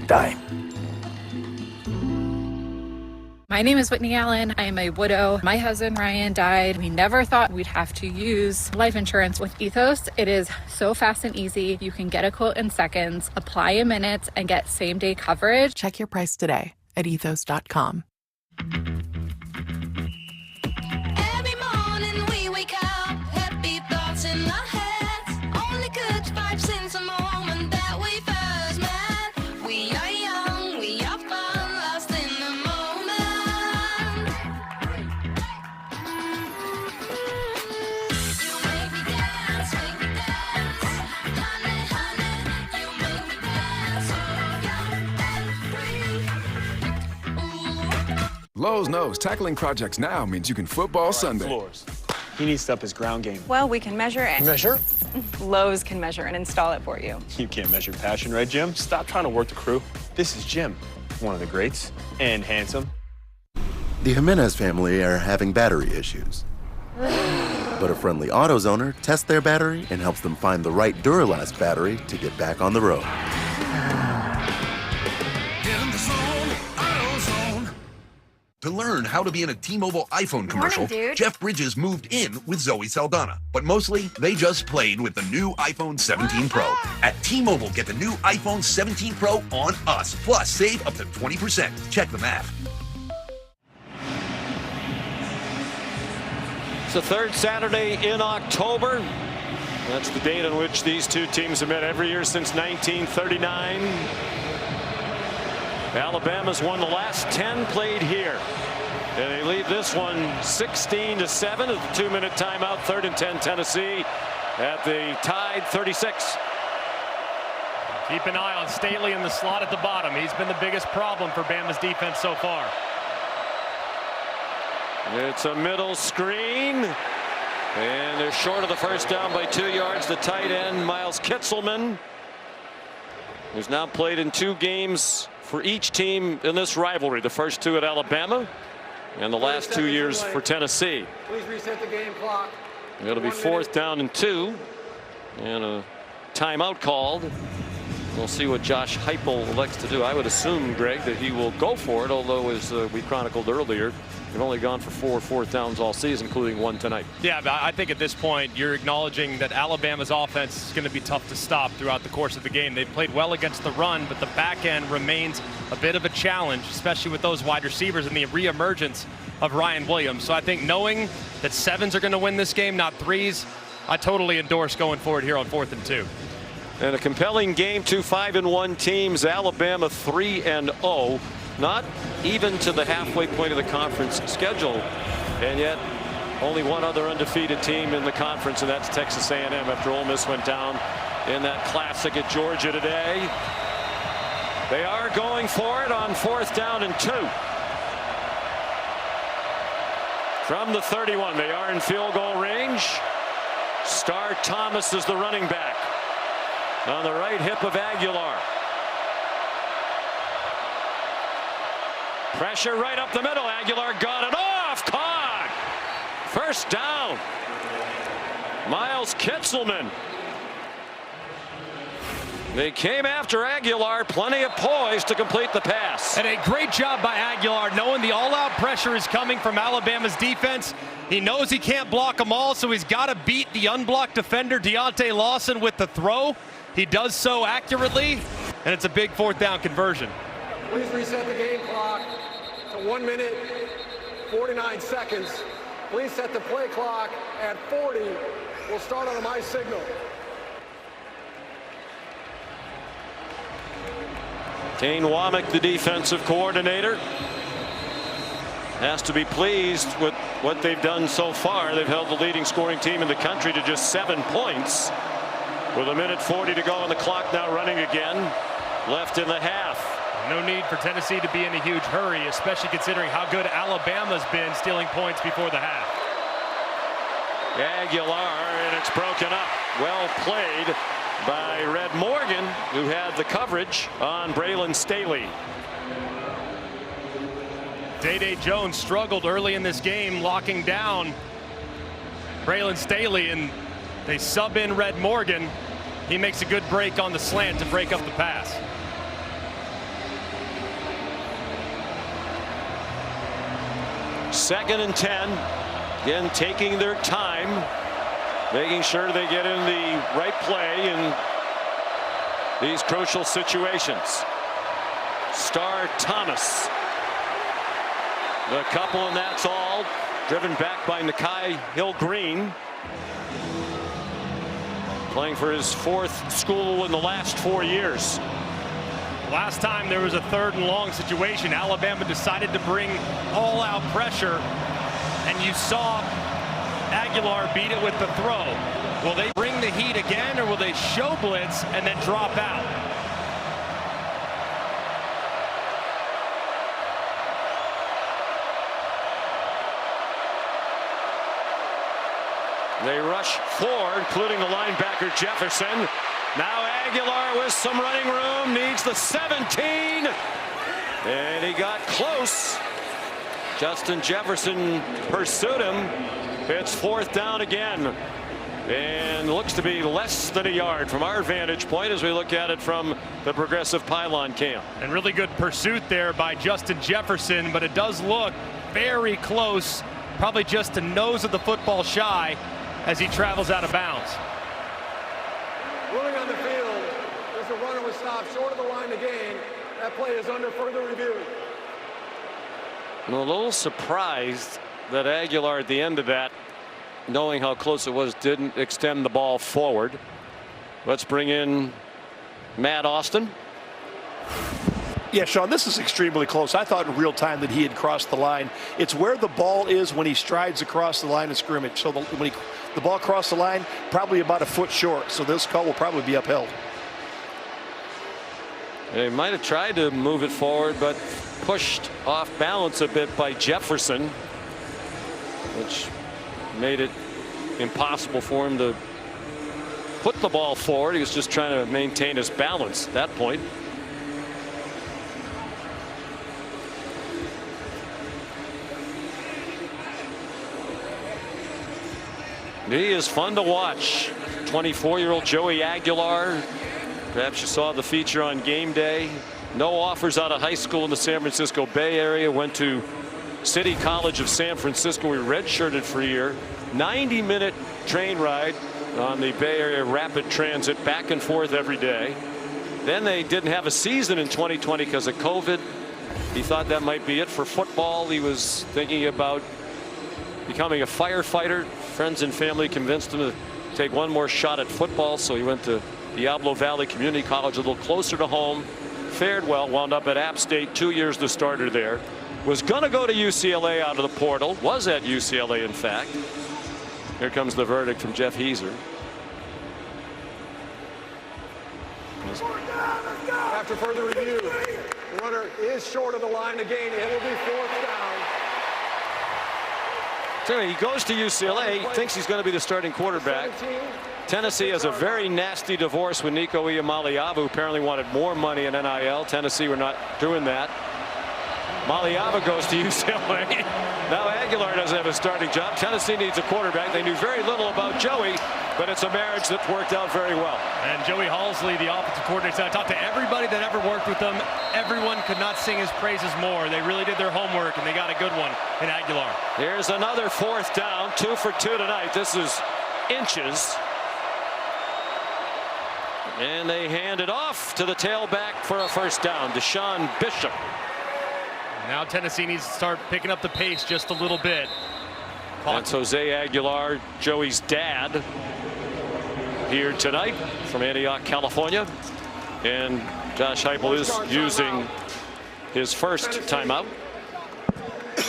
time. My name is Whitney Allen. I am a widow. My husband, Ryan, died. We never thought we'd have to use life insurance with Ethos. It is so fast and easy. You can get a quote in seconds, apply in minutes, and get same-day coverage. Check your price today at ethos.com. Every morning we wake up, happy thoughts in our heads. Only good vibes since the moment that we first met. We are young, we are fun, lost in Lowe's knows tackling projects now means you can football Sunday. Floors. He needs to up his ground game. Well, we can measure it. Measure? Lowe's can measure and install it for you. You can't measure passion, right, Jim? Stop trying to work the crew. This is Jim, one of the greats, and handsome. The Jimenez family are having battery issues. But a friendly AutoZoner tests their battery and helps them find the right Duralast battery to get back on the road. In the zone, AutoZone. To learn how to be in a T-Mobile iPhone commercial, dude. Jeff Bridges moved in with Zoe Saldana. But mostly, they just played with the new iPhone 17 Pro. At T-Mobile, get the new iPhone 17 Pro on us. Plus, save up to 20%. Check the math. It's the third Saturday in October. That's the date on which these two teams have met every year since 1939. Alabama's won the last 10 played here. And they lead this one 16-7 at the 2-minute timeout. 3rd and 10 Tennessee at the tied 36. Keep an eye on Staley in the slot at the bottom. He's been the biggest problem for Bama's defense so far. It's a middle screen. And they're short of the first down by 2 yards. The tight end, Miles Kitzelman, who's now played in 2 games for each team in this rivalry. The first 2 at Alabama and the last 2 years for Tennessee. Please reset the game clock. It'll be 4th down and 2 and a timeout called. We'll see what Josh Heupel elects to do. I would assume, Greg, that he will go for it, although as we chronicled earlier, they've only gone for 4 4th downs all season, including 1 tonight. Yeah, but I think at this point you're acknowledging that Alabama's offense is going to be tough to stop throughout the course of the game. They've played well against the run, but the back end remains a bit of a challenge, especially with those wide receivers and the reemergence of Ryan Williams. So I think knowing that 7s are going to win this game, not 3s, I totally endorse going forward here on 4th and 2. And a compelling game, 2 5-1 teams. Alabama 3-0, not even to the halfway point of the conference schedule, and yet only one other undefeated team in the conference, and that's Texas A&M after Ole Miss went down in that classic at Georgia today. They are going for it on 4th down and 2. From the 31, they are in field goal range. Star Thomas is the running back. On the right hip of Aguilar. Pressure right up the middle. Aguilar got it off. Caught. First down. Miles Kitzelman. They came after Aguilar. Plenty of poise to complete the pass. And a great job by Aguilar, knowing the all-out pressure is coming from Alabama's defense. He knows he can't block them all, so he's got to beat the unblocked defender, Deontay Lawson, with the throw. He does so accurately, and it's a big 4th down conversion. Please reset the game clock to 1 minute, 49 seconds. Please set the play clock at 40. We'll start on my signal. Kane Womack, the defensive coordinator, has to be pleased with what they've done so far. They've held the leading scoring team in the country to just 7 points. With 1:40 to go on the clock, now running again. Left in the half. No need for Tennessee to be in a huge hurry, especially considering how good Alabama's been stealing points before the half. Aguilar, and it's broken up. Well played by Red Morgan, who had the coverage on Braylon Staley. Day-Day Jones struggled early in this game, locking down Braylon Staley, and they sub in Red Morgan. He makes a good break on the slant to break up the pass. Second and 10. Again, taking their time, making sure they get in the right play in these crucial situations. Star Thomas. The couple, and that's all. Driven back by Nakai Hill-Green. Playing for his 4th school in the last 4 years. Last time there was a 3rd and long situation, Alabama decided to bring all-out pressure, and you saw Aguilar beat it with the throw. Will they bring the heat again, or will they show blitz and then drop out? They rush 4, including the linebacker Jefferson. Now Aguilar with some running room, needs the 17, and he got close. Justin Jefferson pursued him. It's 4th down again, and looks to be less than a yard from our vantage point as we look at it from the Progressive Pylon cam. And really good pursuit there by Justin Jefferson, but it does look very close, probably just a nose of the football shy as he travels out of bounds. Ruling on the field, as the runner was stopped short of the line to gain. That play is under further review. I'm a little surprised that Aguilar at the end of that, knowing how close it was, didn't extend the ball forward. Let's bring in Matt Austin. Yeah, Sean, this is extremely close. I thought in real time that he had crossed the line. It's where the ball is when he strides across the line of scrimmage. So when the ball crossed the line, probably about a foot short. So this call will probably be upheld. They might have tried to move it forward, but pushed off balance a bit by Jefferson, which made it impossible for him to put the ball forward. He was just trying to maintain his balance at that point. He is fun to watch. 24-year-old Joey Aguilar. Perhaps you saw the feature on game day. No offers out of high school in the San Francisco Bay Area. Went to City College of San Francisco. He redshirted for a year. 90-minute train ride on the Bay Area Rapid Transit, back and forth every day. Then they didn't have a season in 2020 because of COVID. He thought that might be it for football. He was thinking about becoming a firefighter. Friends and family convinced him to take one more shot at football, so he went to Diablo Valley Community College, a little closer to home. Fared well, wound up at App State, 2 years the starter there. Was going to go to UCLA out of the portal, was at UCLA in fact. Here comes the verdict from Jeff Heiser. After further review, the runner is short of the line to gain. It will be 4th down. So he goes to UCLA, thinks he's going to be the starting quarterback. Tennessee has a very nasty divorce with Nico Iamaleava, who apparently wanted more money in NIL. Tennessee were not doing that. Maliava goes to UCLA. Now Aguilar doesn't have a starting job. Tennessee needs a quarterback. They knew very little about Joey, but it's a marriage that worked out very well. And Joey Halsley, the offensive coordinator, said, I talked to everybody that ever worked with them. Everyone could not sing his praises more. They really did their homework, and they got a good one in Aguilar. Here's another 4th down, 2 for 2 tonight. This is inches. And they hand it off to the tailback for a 1st down, Deshaun Bishop. Now Tennessee needs to start picking up the pace just a little bit. That's Jose Aguilar, Joey's dad, here tonight from Antioch, California. And Josh Heupel is using his first timeout. I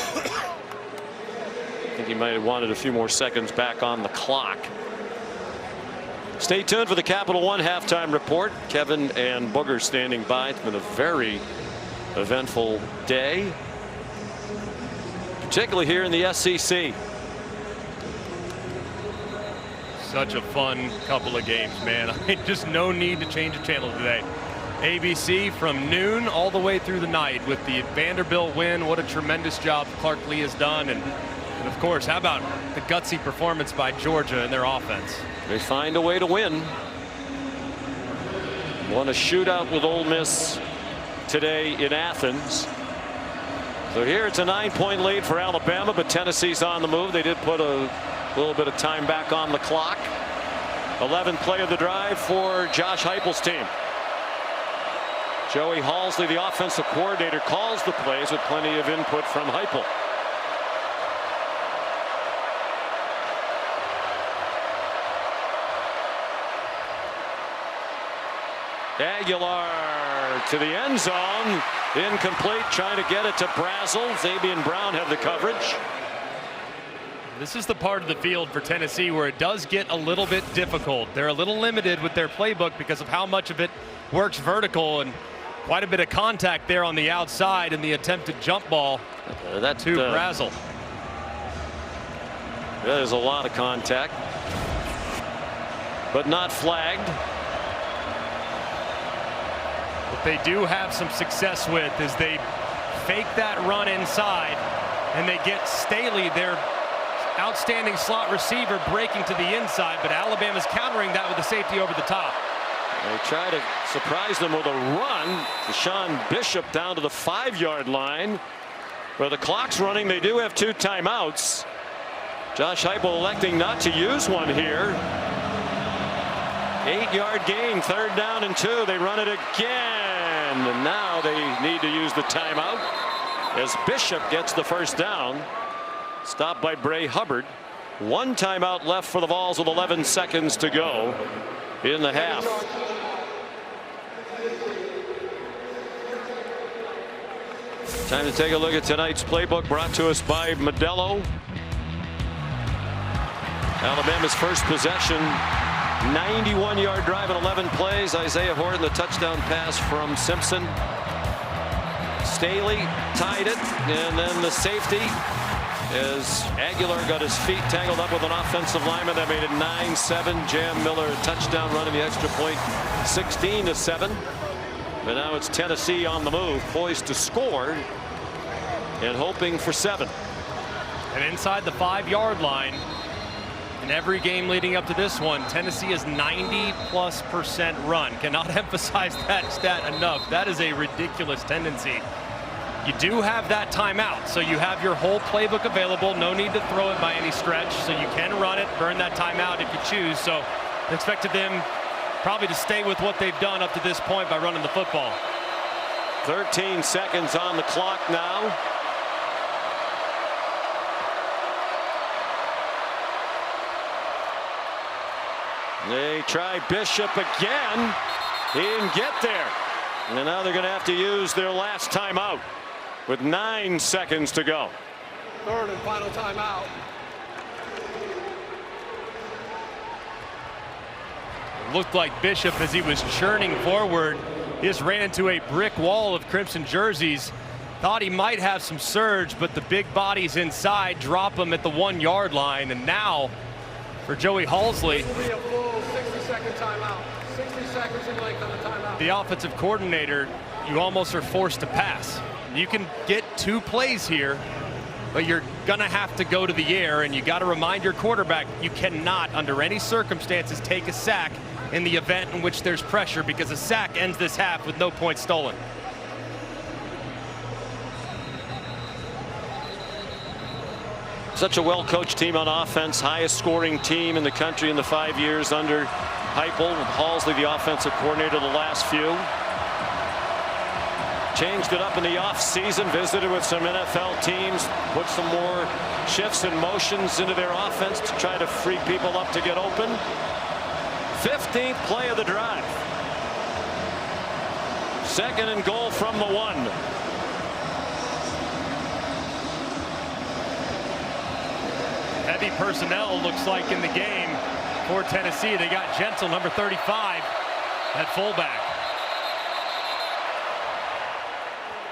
think he might have wanted a few more seconds back on the clock. Stay tuned for the Capital One halftime report. Kevin and Booger standing by. It's been a very eventful day, particularly here in the SEC. Such a fun couple of games, man. Just no need to change the channel today. ABC from noon all the way through the night with the Vanderbilt win. What a tremendous job Clark Lee has done. And of course, how about the gutsy performance by Georgia and their offense? They find a way to win. Won a shootout with Ole Miss today in Athens. So here it's a 9-point lead for Alabama, but Tennessee's on the move. They did put a little bit of time back on the clock. 11th play of the drive for Josh Heupel's team. Joey Halsley, the offensive coordinator, calls the plays with plenty of input from Heupel. Aguilar to the end zone, incomplete, trying to get it to Brazel. Zabian Brown had the coverage. This is the part of the field for Tennessee where it does get a little bit difficult. They're a little limited with their playbook because of how much of it works vertical, and quite a bit of contact there on the outside in the attempted jump ball to Brazel. There's a lot of contact. but not flagged. What they do have some success with is they fake that run inside, and they get Staley, their outstanding slot receiver, breaking to the inside, but Alabama's countering that with a safety over the top. They try to surprise them with a run. Deshaun Bishop down to the 5-yard line. Where the clock's running, they do have 2 timeouts. Josh Heupel electing not to use one here. 8-yard gain, 3rd down and 2. They run it again, and now they need to use the timeout as Bishop gets the 1st down. Stopped by Bray Hubbard. 1 timeout left for the Vols with 11 seconds to go in the half. Time to take a look at tonight's playbook, brought to us by Modelo. Alabama's first possession, 91-yard drive in 11 plays. Isaiah Horton, the touchdown pass from Simpson. Staley tied it, and then the safety as Aguilar got his feet tangled up with an offensive lineman. That made it 9-7. Jam Miller touchdown running the extra point, 16-7. But now it's Tennessee on the move, poised to score and hoping for 7. And inside the 5-yard line, in every game leading up to this one, Tennessee is 90+% run. Cannot emphasize that stat enough. That is a ridiculous tendency. You do have that timeout, so you have your whole playbook available. No need to throw it by any stretch, so you can run it, burn that timeout if you choose. So expected them probably to stay with what they've done up to this point by running the football. 13 seconds on the clock now. They try Bishop again. He didn't get there. And now they're going to have to use their last timeout with 9 seconds to go. 3rd and final timeout. It looked like Bishop, as he was churning forward, just ran into a brick wall of crimson jerseys. Thought he might have some surge, but the big bodies inside drop him at the 1-yard line. And now for Joey Halsley, This will be a full 60-second timeout. 60 seconds in length on the timeout. the offensive coordinator, you almost are forced to pass. You can get 2 plays here, but you're gonna have to go to the air, and you got to remind your quarterback you cannot, under any circumstances, take a sack in the event in which there's pressure, because a sack ends this half with no points stolen. Such a well-coached team on offense, highest scoring team in the country in the 5 years under Heupel, with Halsley the offensive coordinator the last few. Changed it up in the off-season, visited with some NFL teams, put some more shifts and motions into their offense to try to free people up to get open. 15th play of the drive. 2nd and goal from the 1. Heavy personnel looks like in the game for Tennessee. They got Gentle, number 35, at fullback.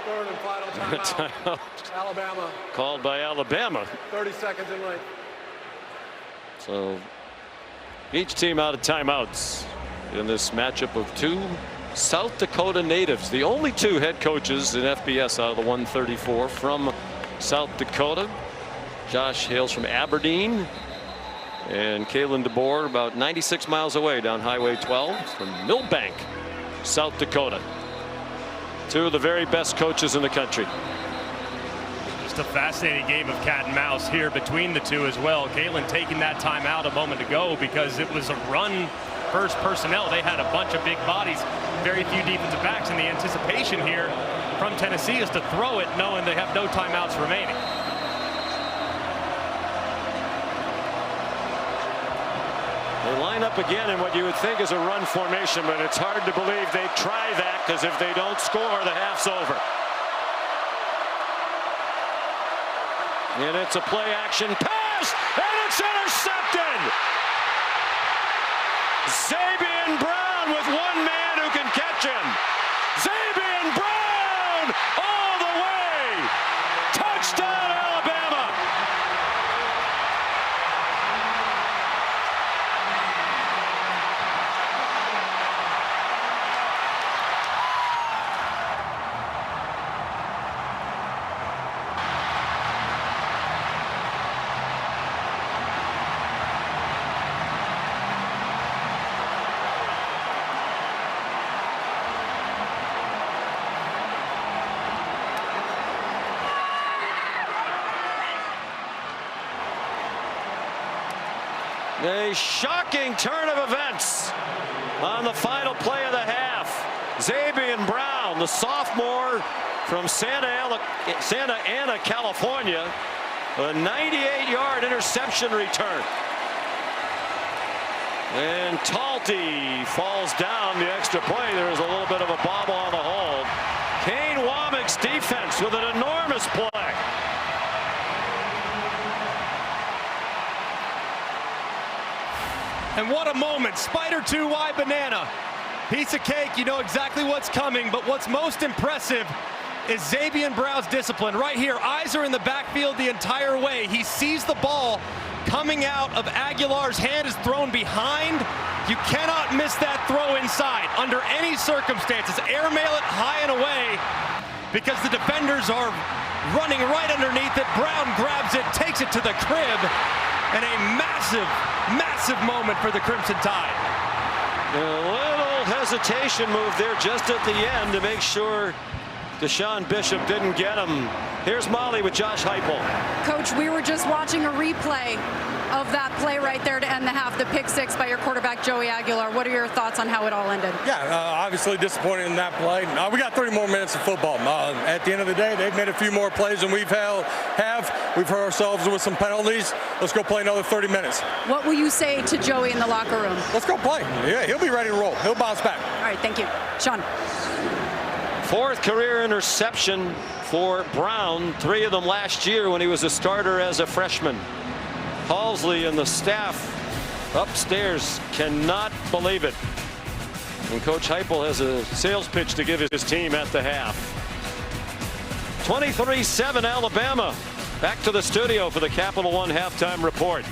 3rd and final timeout. Alabama. Called by Alabama. 30 seconds in length. So each team out of timeouts in this matchup of 2 South Dakota natives. The only 2 head coaches in FBS out of the 134 from South Dakota. Josh hails from Aberdeen, and Kalen DeBoer about 96 miles away down Highway 12 from Millbank, South Dakota. 2 of the very best coaches in the country. Just a fascinating game of cat and mouse here between the 2 as well. Kalen taking that time out a moment ago because it was a run first personnel. They had a bunch of big bodies, very few defensive backs, and the anticipation here from Tennessee is to throw it knowing they have no timeouts remaining. They line up again in what you would think is a run formation, but it's hard to believe they try that, because if they don't score, the half's over. And it's a play action pass, and it's intercepted. Zabian Brown with 1 man who can catch him. Zabian Brown all the way. Touchdown, Alabama. A shocking turn of events on the final play of the half. Xavier Brown, the sophomore from Santa Ana, California, a 98-yard interception return. And Talty falls down the extra play. There's a little bit of a bobble on the hold. Kane Womack's defense with an enormous play. And what a moment. Spider 2Y banana. Piece of cake, you know exactly what's coming, but what's most impressive is Xavier Brown's discipline. Right here, eyes are in the backfield the entire way. He sees the ball coming out of Aguilar's hand, is thrown behind. You cannot miss that throw inside under any circumstances. Airmail it high and away because the defenders are running right underneath it. Brown grabs it, takes it to the crib, and a massive, massive moment for the Crimson Tide. A little hesitation move there just at the end to make sure Deshaun Bishop didn't get him. Here's Molly with Josh Heupel. Coach, we were just watching a replay of that play right there to end the half, the pick six by your quarterback, Joey Aguilar. What are your thoughts on how it all ended? Yeah, obviously disappointed in that play. We got 30 more minutes of football. At the end of the day, they've made a few more plays than we've have. We've hurt ourselves with some penalties. Let's go play another 30 minutes. What will you say to Joey in the locker room? Let's go play. Yeah, he'll be ready to roll. He'll bounce back. All right, thank you. Sean. Fourth career interception for Brown, 3 of them last year when he was a starter as a freshman. Halsley and the staff upstairs cannot believe it. And Coach Heupel has a sales pitch to give his team at the half. 23-7 Alabama. Back to the studio for the Capital One halftime report.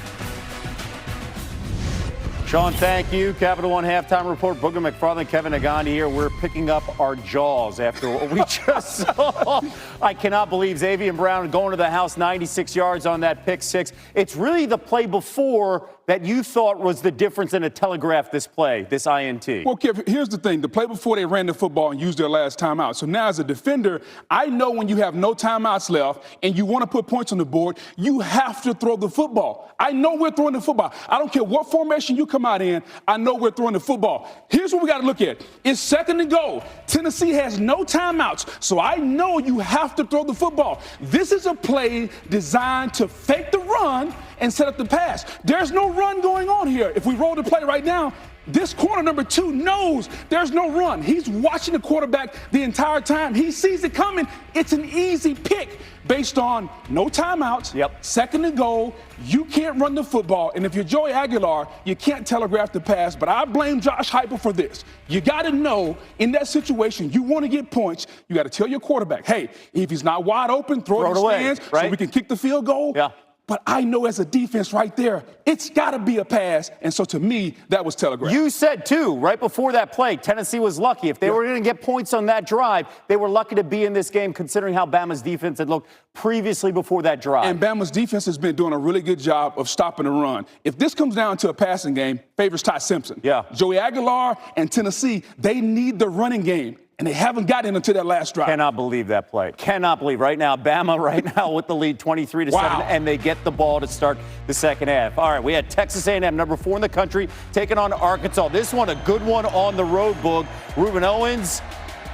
Sean, thank you. Capital One halftime report. Booger McFarland, Kevin Nagandi here. We're picking up our jaws after what we just saw. I cannot believe Xavier Brown going to the house 96 yards on that pick six. It's really the play before that you thought was the difference in a telegraph this play, this INT. Well, Kev, here's the thing. The play before they ran the football and used their last timeout. So now as a defender, I know when you have no timeouts left and you want to put points on the board, you have to throw the football. I know we're throwing the football. I don't care what formation you come out in. I know we're throwing the football. Here's what we got to look at. It's second and goal. Tennessee has no timeouts, so I know you have to throw the football. This is a play designed to fake the run and set up the pass. There's no run going on here. If we roll the play right now, this corner number 2 knows there's no run. He's watching the quarterback the entire time. He sees it coming. It's an easy pick based on no timeouts, second and goal. You can't run the football. And if you're Joey Aguilar, you can't telegraph the pass. But I blame Josh Heupel for this. You got to know in that situation, you want to get points. You got to tell your quarterback, hey, if he's not wide open, throw it in the stands so we can kick the field goal. Yeah. But I know as a defense right there, it's got to be a pass. And so to me, that was telegraphed. You said, too, right before that play, Tennessee was lucky. If they were going to get points on that drive, they were lucky to be in this game considering how Bama's defense had looked previously before that drive. And Bama's defense has been doing a really good job of stopping the run. If this comes down to a passing game, favors Ty Simpson. Yeah. Joey Aguilar and Tennessee, they need the running game. And they haven't gotten into that last drive. Cannot believe that play. Cannot believe. Right now, Bama right now with the lead 23-7, and they get the ball to start the second half. All right, we had Texas A&M, number 4 in the country, taking on Arkansas. This one, a good one on the road, Boog. Ruben Owens,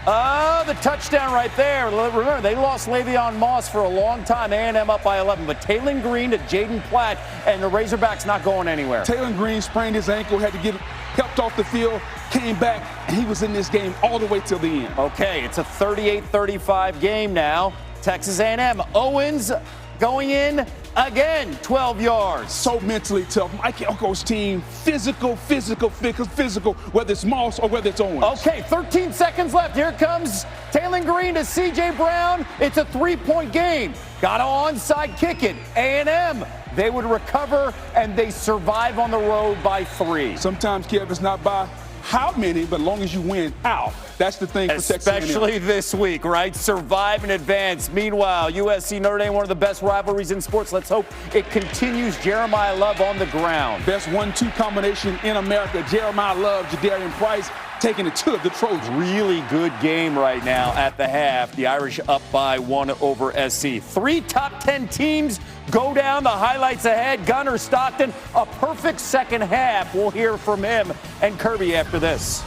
the touchdown right there. Remember, they lost Le'Veon Moss for a long time. A&M up by 11. But Taylon Green to Jaden Platt, and the Razorbacks not going anywhere. Taylon Green sprained his ankle, had to get helped off the field, came back, and he was in this game all the way till the end. Okay, it's a 38-35 game now. Texas A&M. Owens going in again, 12 yards. So mentally tough. Mike Elko's team, physical, whether it's Moss or whether it's Owens. Okay, 13 seconds left. Here comes Taylon Green to C.J. Brown. It's a 3-point game. Got to onside kick it. A&M, they would recover, and they survive on the road by 3. Sometimes, Kev, it's not by how many, but as long as you win, how? That's the thing for Texas A&M. Especially this week, right? Survive and advance. Meanwhile, USC Notre Dame, one of the best rivalries in sports. Let's hope it continues. Jeremiah Love on the ground. Best 1-2 combination in America. Jeremiah Love, Jadarian Price. taking it to the Trojans. Really good game right now at the half. The Irish up by 1 over SC. 3 top 10 teams go down. The highlights ahead. Gunnar Stockton, a perfect second half. We'll hear from him and Kirby after this.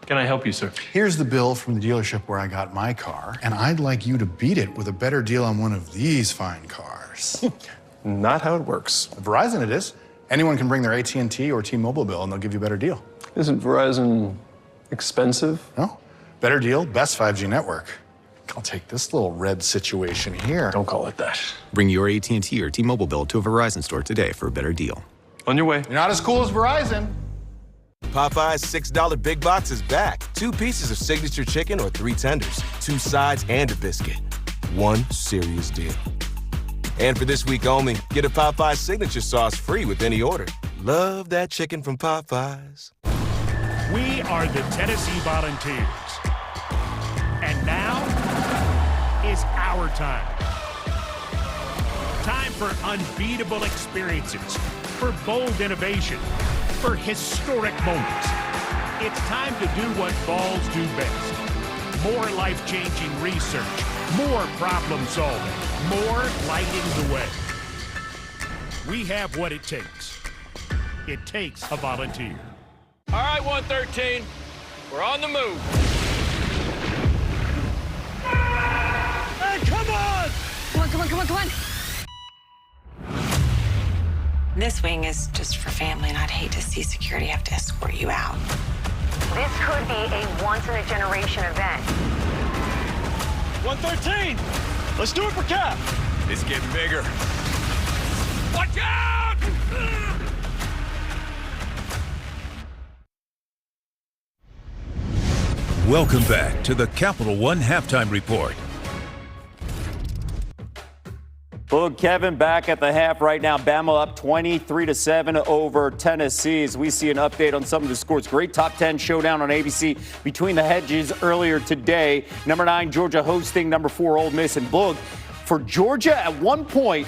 Can I help you, sir? Here's the bill from the dealership where I got my car, and I'd like you to beat it with a better deal on one of these fine cars. Not how it works. At Verizon it is. Anyone can bring their AT&T or T-Mobile bill, and they'll give you a better deal. Isn't Verizon expensive? No. Better deal, best 5G network. I'll take this little red situation here. Don't call it that. Bring your AT&T or T-Mobile bill to a Verizon store today for a better deal. On your way. You're not as cool as Verizon. Popeye's $6 Big Box is back. 2 pieces of signature chicken or 3 tenders, 2 sides and a biscuit. One serious deal. And for this week only, get a Popeyes signature sauce free with any order. Love that chicken from Popeyes. We are the Tennessee Volunteers. And now is our time. Time for unbeatable experiences, for bold innovation, for historic moments. It's time to do what balls do best. More life-changing research, more problem solving, more lighting the way. We have what it takes. It takes a volunteer. All right, 113. We're on the move. Hey, come on! Come on, come on, come on, come on. This wing is just for family, and I'd hate to see security have to escort you out. This could be a once-in-a-generation event. 113! Let's do it for Cap! It's getting bigger. Watch out! Welcome back to the Capital One Halftime Report. Look, Kevin, back at the half right now. Bama up 23-7 over Tennessee. As we see an update on some of the scores. Great top 10 showdown on ABC between the hedges earlier today. Number 9, Georgia hosting number 4, Ole Miss. And look, for Georgia at one point,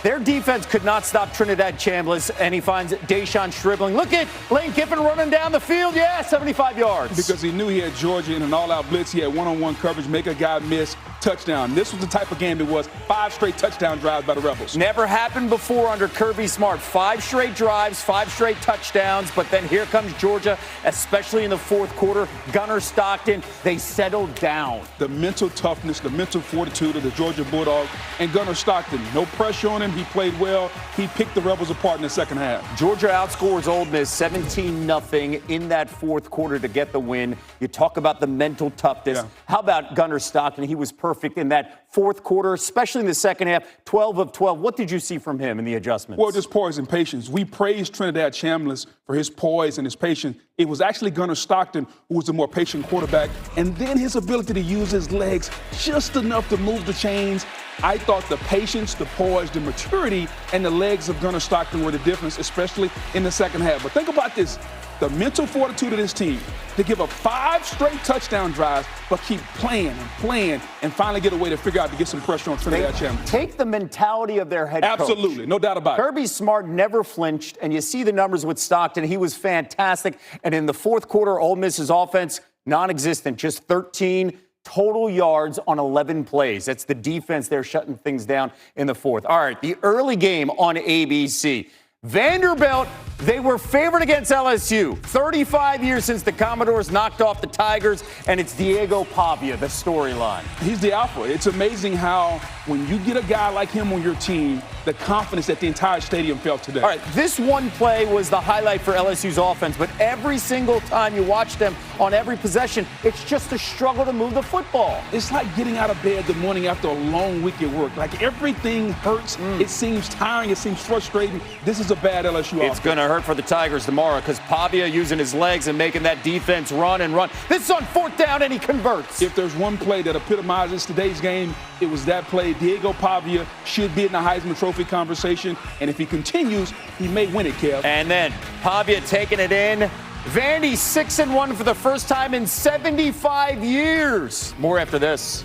their defense could not stop Trinidad Chambliss, and he finds Deshaun Stribling. Look at Lane Kiffin running down the field. Yeah, 75 yards. Because he knew he had Georgia in an all-out blitz. He had one-on-one coverage, make a guy miss, touchdown. This was the type of game it was. 5 straight touchdown drives by the Rebels. Never happened before under Kirby Smart. 5 straight drives, 5 straight touchdowns. But then here comes Georgia, especially in the fourth quarter. Gunnar Stockton, they settled down. The mental toughness, the mental fortitude of the Georgia Bulldogs. And Gunnar Stockton, no pressure on him. He played well. He picked the Rebels apart in the second half. Georgia outscores Ole Miss 17-0 in that fourth quarter to get the win. You talk about the mental toughness. Yeah. How about Gunnar Stockton? He was perfect in that fourth quarter, especially in the second half, 12 of 12. What did you see from him in the adjustments? Well, just poise and patience. We praised Trinidad Chambliss for his poise and his patience. It was actually Gunnar Stockton who was the more patient quarterback, and then his ability to use his legs just enough to move the chains. I thought the patience, the poise, the maturity, and the legs of Gunnar Stockton were the difference, especially in the second half. But think about this. The mental fortitude of this team to give up 5 straight touchdown drives, but keep playing and playing and finally get a way to figure out to get some pressure on Trinidad Chambliss. Take the mentality of their head coach. Absolutely, no doubt about it. Kirby Smart never flinched, and you see the numbers with Stockton. He was fantastic. And in the fourth quarter, Ole Miss's offense, non-existent, just 13 total yards on 11 plays. That's the defense there shutting things down in the fourth. All right, the early game on ABC. Vanderbilt, they were favored against LSU. 35 years since the Commodores knocked off the Tigers, and it's Diego Pavia, the storyline. He's the alpha. It's amazing how when you get a guy like him on your team, the confidence that the entire stadium felt today. All right, this one play was the highlight for LSU's offense, but every single time you watch them on every possession, it's just a struggle to move the football. It's like getting out of bed the morning after a long week at work. Like everything hurts. It seems tiring. It seems frustrating. This is a bad LSU offense. It's going to hurt for the Tigers tomorrow because Pavia using his legs and making that defense run and run. This is on 4th down, and he converts. If there's one play that epitomizes today's game, it was that play. Diego Pavia should be in the Heisman Trophy conversation, and if he continues, he may win it, Kev. And then Pavia taking it in. Vandy 6-1 for the first time in 75 years. More after this.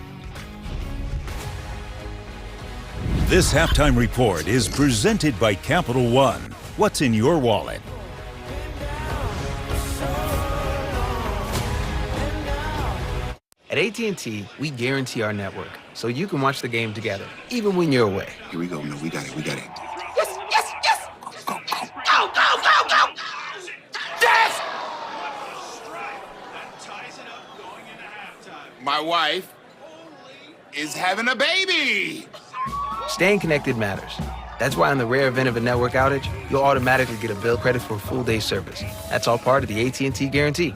This halftime report is presented by Capital One. What's in your wallet? At AT&T, we guarantee our network so you can watch the game together, even when you're away. Here we go, man. We got it. Yes, yes, yes! Go, go! Yes! My wife is having a baby. Staying connected matters. That's why in the rare event of a network outage, you'll automatically get a bill credit for a full day's service. That's all part of the AT&T guarantee.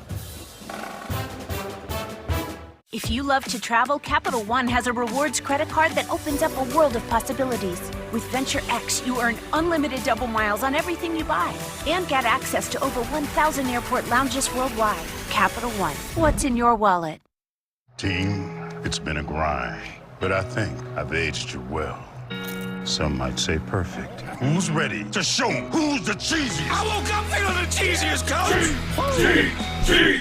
If you love to travel, Capital One has a rewards credit card that opens up a world of possibilities. With Venture X, you earn unlimited double miles on everything you buy and get access to over 1,000 airport lounges worldwide. Capital One, what's in your wallet? Team, it's been a grind, but I think I've aged you well. Some might say perfect. Who's ready to show 'em who's the cheesiest? I woke up feeling the cheesiest, Coach!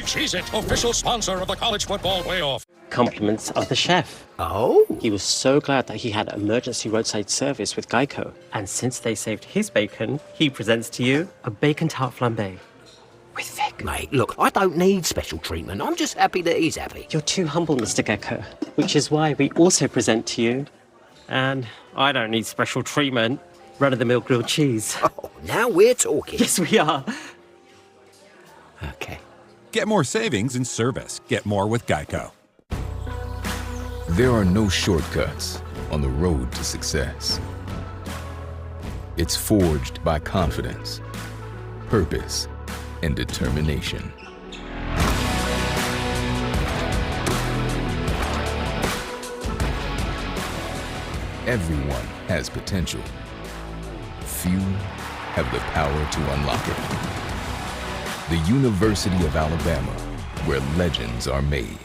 Cheez-It, official sponsor of the college football playoff. Compliments of the chef. Oh? He was so glad that he had emergency roadside service with Geico. And since they saved his bacon, he presents to you a bacon tart flambe. With Vic. Mate, look, I don't need special treatment. I'm just happy that he's happy. You're too humble, Mr. Gecko. Which is why we also present to you, and I don't need special treatment, run-of-the-mill grilled cheese. Oh, now we're talking. Yes, we are. Okay. Get more savings in service. Get more with Geico. There are no shortcuts on the road to success. It's forged by confidence, purpose, and determination. Everyone has potential. Few have the power to unlock it. The University of Alabama, where legends are made.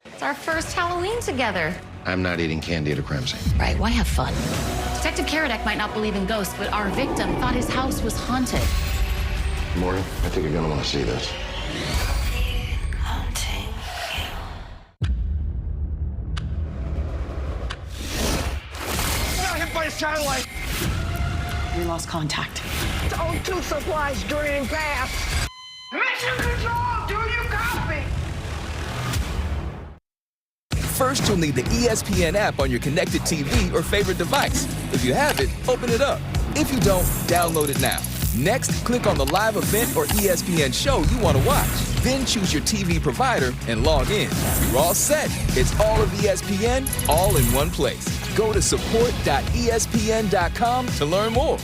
It's our first Halloween together. I'm not eating candy at a crime scene. Right, why have fun? Detective Karadek might not believe in ghosts, but our victim thought his house was haunted. Morgan, I think you're gonna want to see this. Got hit by a satellite. We lost contact. O2 supplies draining fast. Mission control, do you copy? First, you'll need the ESPN app on your connected TV or favorite device. If you have it, open it up. If you don't, download it now. Next, click on the live event or ESPN show you want to watch. Then choose your TV provider and log in. You're all set. It's all of ESPN, all in one place. Go to support.espn.com to learn more.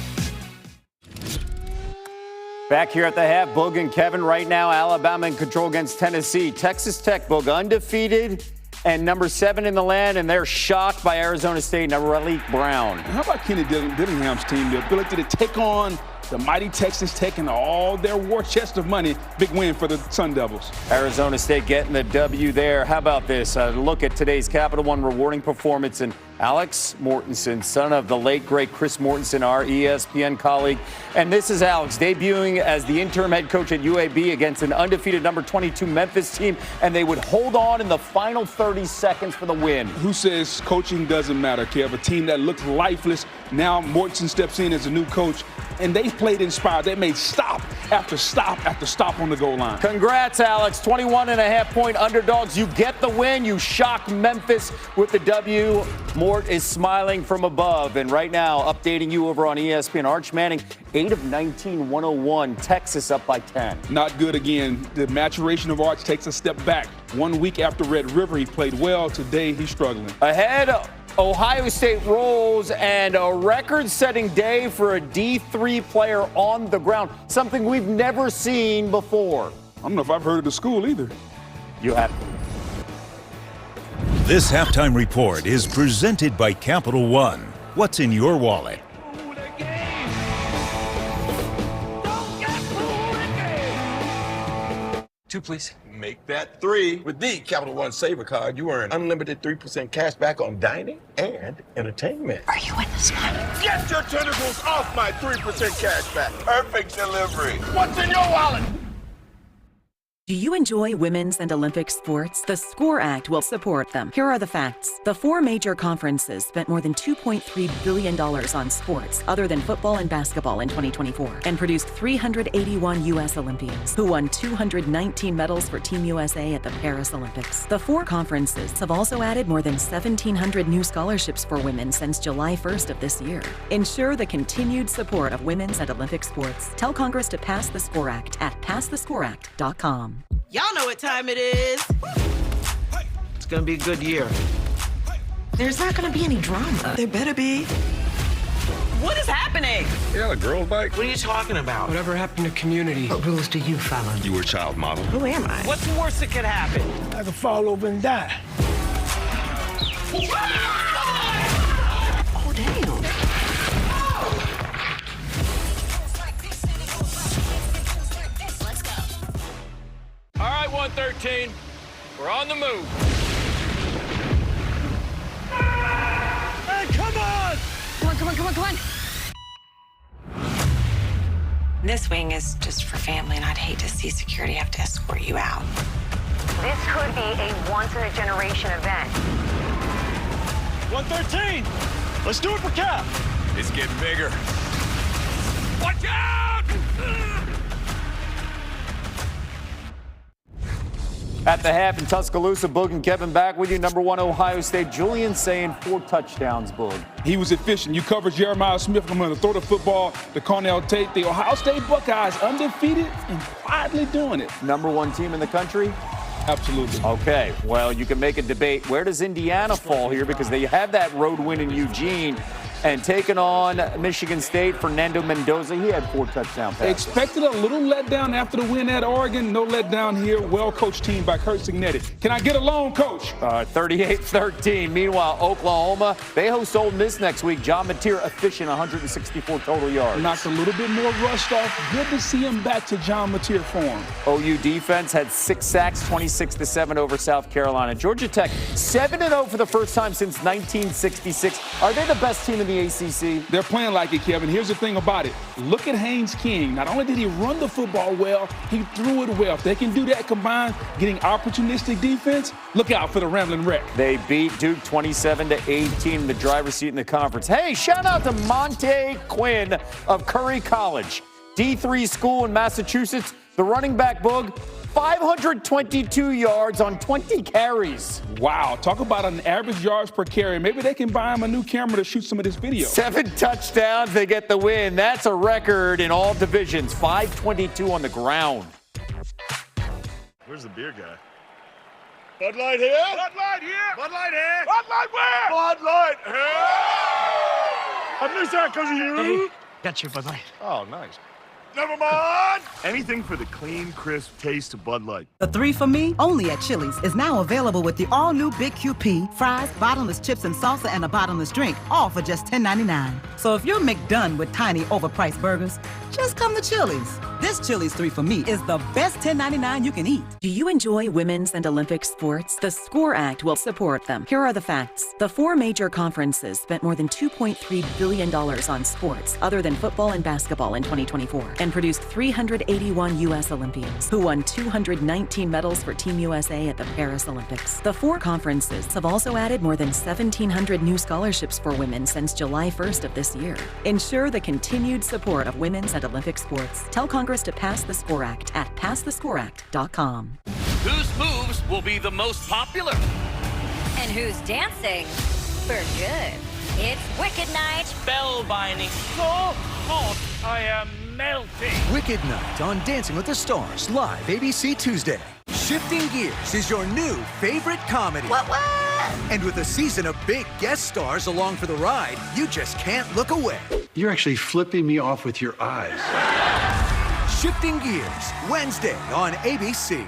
Back here at the half, Boog and Kevin. Right now, Alabama in control against Tennessee. Texas Tech, Boog, undefeated and number 7 in the land, and they're shocked by Arizona State and Raleigh Brown. How about Kenny Dillingham's team, the ability to take on the mighty Texas Tech and all their war chest of money? Big win for the Sun Devils. Arizona State getting the W there. How about this? A look at today's Capital One rewarding performance, and Alex Mortensen, son of the late, great Chris Mortensen, our ESPN colleague. And this is Alex debuting as the interim head coach at UAB against an undefeated number 22 Memphis team, and they would hold on in the final 30 seconds for the win. Who says coaching doesn't matter, Kev? A team that looked lifeless. Now Mortensen steps in as a new coach, and they played inspired. They made stop after stop after stop on the goal line. Congrats, Alex. 21.5-point underdogs. You get the win. You shock Memphis with the W. Mort is smiling from above. And right now, updating you over on ESPN, Arch Manning, 8 of 19, 101. Texas up by 10. Not good again. The maturation of Arch takes a step back. 1 week after Red River, he played well. Today, he's struggling. Ahead, Ohio State rolls, and a record-setting day for a D3 player on the ground, something we've never seen before. I don't know if I've heard of the school either. You have. This halftime report is presented by Capital One. What's in your wallet? 2, please. Make that 3. With the Capital One Saver Card, you earn unlimited 3% cash back on dining and entertainment. Are you in this one? Get your tentacles off my 3% cash back. Perfect delivery. What's in your wallet? Do you enjoy women's and Olympic sports? The SCORE Act will support them. Here are the facts. The 4 major conferences spent more than $2.3 billion on sports other than football and basketball in 2024 and produced 381 U.S. Olympians who won 219 medals for Team USA at the Paris Olympics. The 4 conferences have also added more than 1,700 new scholarships for women since July 1st of this year. Ensure the continued support of women's and Olympic sports. Tell Congress to pass the SCORE Act at PassTheSCOREAct.com. Y'all know what time it is. It's gonna be a good year. There's not gonna be any drama. There better be. What is happening? Yeah, a girl bike. What are you talking about? Whatever happened to community? What rules do you follow? You were a child model. Who am I? What's the worst that could happen? I could fall over and die. Oh, damn. All right, 113. We're on the move. Hey, come on! Come on. This wing is just for family, and I'd hate to see security have to escort you out. This could be a once-in-a-generation event. 113. Let's do it for Cap. It's getting bigger. Watch out! At the half in Tuscaloosa, Boog and Kevin back with you. Number 1, Ohio State. Julian saying 4 touchdowns, Boog. He was efficient. You cover Jeremiah Smith. I'm going to throw the football to Cornell Tate. The Ohio State Buckeyes undefeated and quietly doing it. Number 1 team in the country? Absolutely. Okay, well, you can make a debate. Where does Indiana fall here? Because they have that road win in Eugene. And taking on Michigan State, Fernando Mendoza, he had 4 touchdown passes. Expected a little letdown after the win at Oregon. No letdown here. Well-coached team by Kurt Signetti. Can I get a loan, Coach? 38-13. Meanwhile, Oklahoma, they host Ole Miss next week. John Mateer efficient, 164 total yards. Knocked a little bit more rust off. Good to see him back to John Mateer form. OU defense had 6 sacks, 26-7 over South Carolina. Georgia Tech, 7-0 for the first time since 1966. Are they the best team in the ACC? They're playing like it, Kevin. Here's the thing about it. Look at Haynes King. Not only did he run the football well, he threw it well. If they can do that combined, getting opportunistic defense, look out for the Rambling Wreck. They beat Duke 27-18 in the driver's seat in the conference. Hey, shout out to Monte Quinn of Curry College. D3 school in Massachusetts. The running back, Boog, 522 yards on 20 carries. Wow, talk about an average yards per carry. Maybe they can buy him a new camera to shoot some of this video. 7 touchdowns, they get the win. That's a record in all divisions. 522 on the ground. Where's the beer guy? Bud Light here. Bud Light here. Bud Light here. Bud Light where? Bud Light here. I missed that because of you. Hey, got your Bud Light. Oh, nice. Never mind. Anything for the clean, crisp taste of Bud Light. The 3 for Me, only at Chili's, is now available with the all-new Big QP, fries, bottomless chips and salsa, and a bottomless drink, all for just $10.99. So if you're McDone with tiny, overpriced burgers, just come to Chili's. This Chili's 3 for Me is the best $10.99 you can eat. Do you enjoy women's and Olympic sports? The SCORE Act will support them. Here are the facts. The 4 major conferences spent more than $2.3 billion on sports other than football and basketball in 2024 and produced 381 U.S. Olympians who won 219 medals for Team USA at the Paris Olympics. The 4 conferences have also added more than 1,700 new scholarships for women since July 1st of this year. Ensure the continued support of women's and Olympic sports. Tell Congress to pass the SCORE Act at PassTheScoreAct.com. Whose moves will be the most popular? And who's dancing for good? It's Wicked Night. Spellbinding. So hot, I am melting. Wicked Night on Dancing with the Stars, live ABC Tuesday. Shifting Gears is your new favorite comedy. What? And with a season of big guest stars along for the ride, you just can't look away. You're actually flipping me off with your eyes. Shifting Gears, Wednesday on ABC.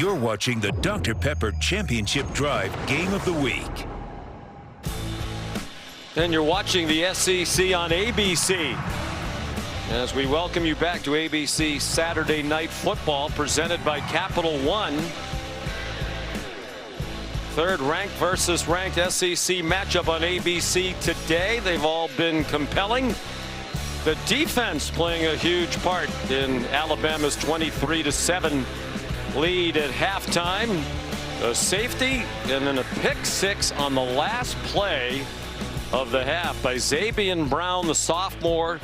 You're watching the Dr. Pepper Championship Drive Game of the Week. And you're watching the SEC on ABC. As we welcome you back to ABC Saturday Night Football, presented by Capital One. Third ranked versus ranked SEC matchup on ABC today. They've all been compelling. The defense playing a huge part in Alabama's 23-7 lead at halftime. A safety and then a pick six on the last play of the half by Zabian Brown, the sophomore.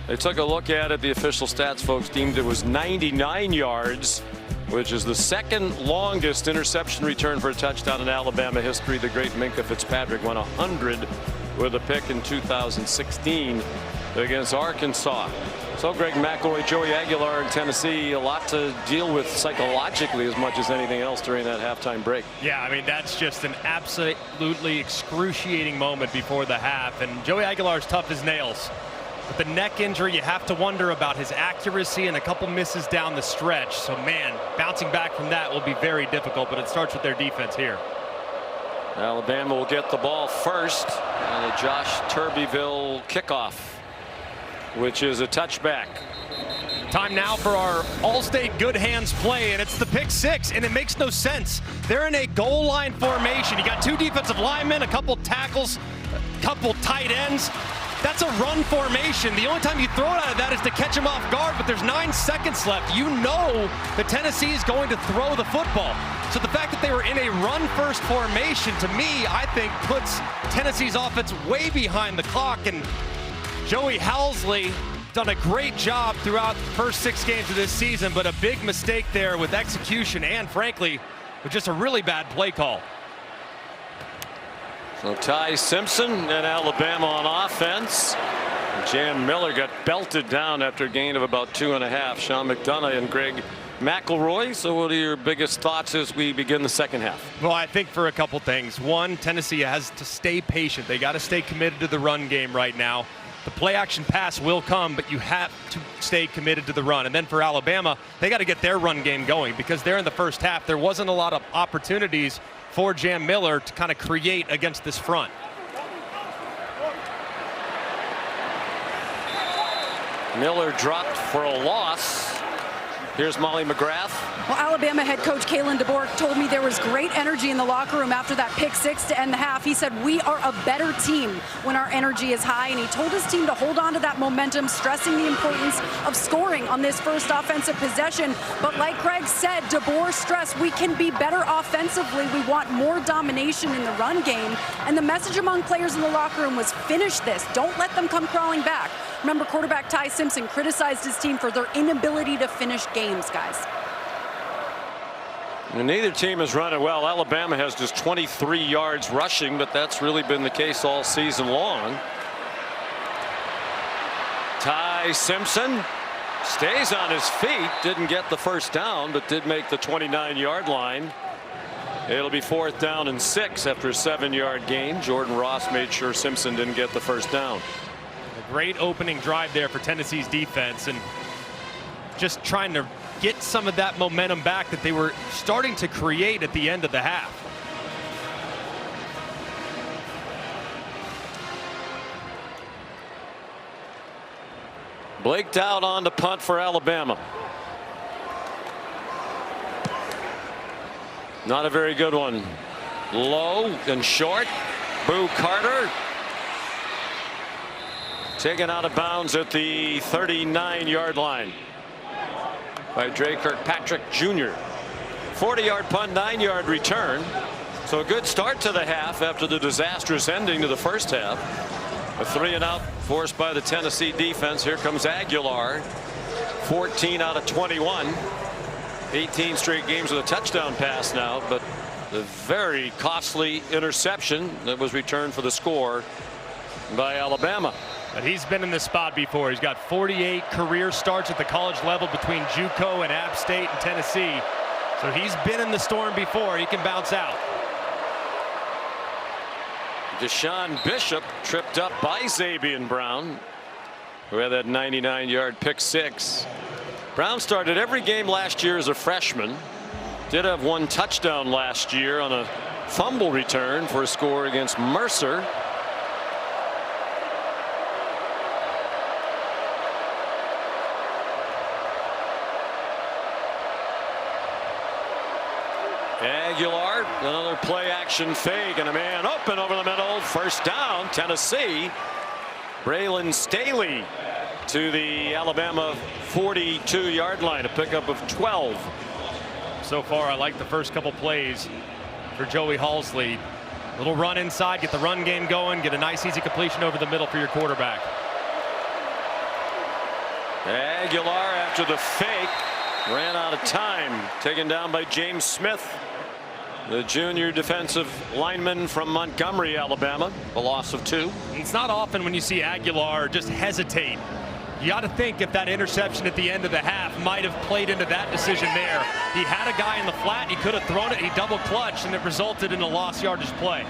They took a look at it. The official stats folks deemed it was 99 yards, which is the second longest interception return for a touchdown in Alabama history. The great Minka Fitzpatrick went 100 with a pick in 2016 against Arkansas. So Greg McElroy, Joey Aguilar in Tennessee, a lot to deal with psychologically as much as anything else during that halftime break. Yeah, I mean, that's just an absolutely excruciating moment before the half. And Joey Aguilar's tough as nails. With the neck injury, you have to wonder about his accuracy and a couple misses down the stretch. So, man, bouncing back from that will be very difficult, but it starts with their defense here. Alabama will get the ball first on a Josh Turbeville kickoff, which is a touchback. Time now for our All-State good hands play, and it's the pick six, and it makes no sense. They're in a goal line formation. You got two defensive linemen, a couple tackles, a couple tight ends. That's a run formation. The only time you throw it out of that is to catch them off guard, but there's 9 seconds left. You know that Tennessee is going to throw the football. So the fact that they were in a run-first formation, to me, I think puts Tennessee's offense way behind the clock. And Joey Housley done a great job throughout the first 6 games of this season, but a big mistake there with execution and, frankly, with just a really bad play call. So Ty Simpson and Alabama on offense. Jam Miller got belted down after a gain of about 2.5. Sean McDonough and Greg McElroy. So what are your biggest thoughts as we begin the second half? Well, I think for a couple things. One, Tennessee has to stay patient. They got to stay committed to the run game right now. The play action pass will come, but you have to stay committed to the run. And then for Alabama, they got to get their run game going because they're in the first half. There wasn't a lot of opportunities for Jam Miller to kind of create against this front. Miller dropped for a loss. Here's Molly McGrath. Well, Alabama head coach Kalen DeBoer told me there was great energy in the locker room after that pick six to end the half. He said, we are a better team when our energy is high, and he told his team to hold on to that momentum, stressing the importance of scoring on this first offensive possession. But like Greg said, DeBoer stressed we can be better offensively. We want more domination in the run game. And the message among players in the locker room was finish this. Don't let them come crawling back. Remember, quarterback Ty Simpson criticized his team for their inability to finish games, guys. And neither team has run it well. Alabama has just 23 yards rushing, but that's really been the case all season long. Ty Simpson stays on his feet. Didn't get the first down, but did make the 29-yard line. It'll be 4th down and 6 after a 7-yard gain. Jordan Ross made sure Simpson didn't get the first down. A great opening drive there for Tennessee's defense, and just trying to get some of that momentum back that they were starting to create at the end of the half. Blake Dowd on to punt for Alabama. Not a very good one. Low and short. Boo Carter taken out of bounds at the 39-yard line by Dre Kirkpatrick Jr. 40-yard punt, 9-yard return. So a good start to the half after the disastrous ending to the first half. A 3-and-out forced by the Tennessee defense. Here comes Aguilar. 14 out of 21. 18 straight games with a touchdown pass now, but the very costly interception that was returned for the score by Alabama. But he's been in this spot before. He's got 48 career starts at the college level between JUCO and App State and Tennessee. So he's been in the storm before. He can bounce out. Deshaun Bishop tripped up by Zabian Brown, who had that 99-yard pick six. Brown started every game last year as a freshman. Did have one touchdown last year on a fumble return for a score against Mercer. Aguilar, another play action fake, and a man open over the middle. First down, Tennessee. Braylon Staley to the Alabama 42-yard line, a pickup of 12. So far, I like the first couple plays for Joey Halsley. Little run inside, get the run game going, get a nice easy completion over the middle for your quarterback. Aguilar after the fake ran out of time, taken down by James Smith, the junior defensive lineman from Montgomery, Alabama. A loss of 2. It's not often when you see Aguilar just hesitate. You got to think if that interception at the end of the half might have played into that decision there. He had a guy in the flat, he could have thrown it, he double clutched, and it resulted in a lost yardage play.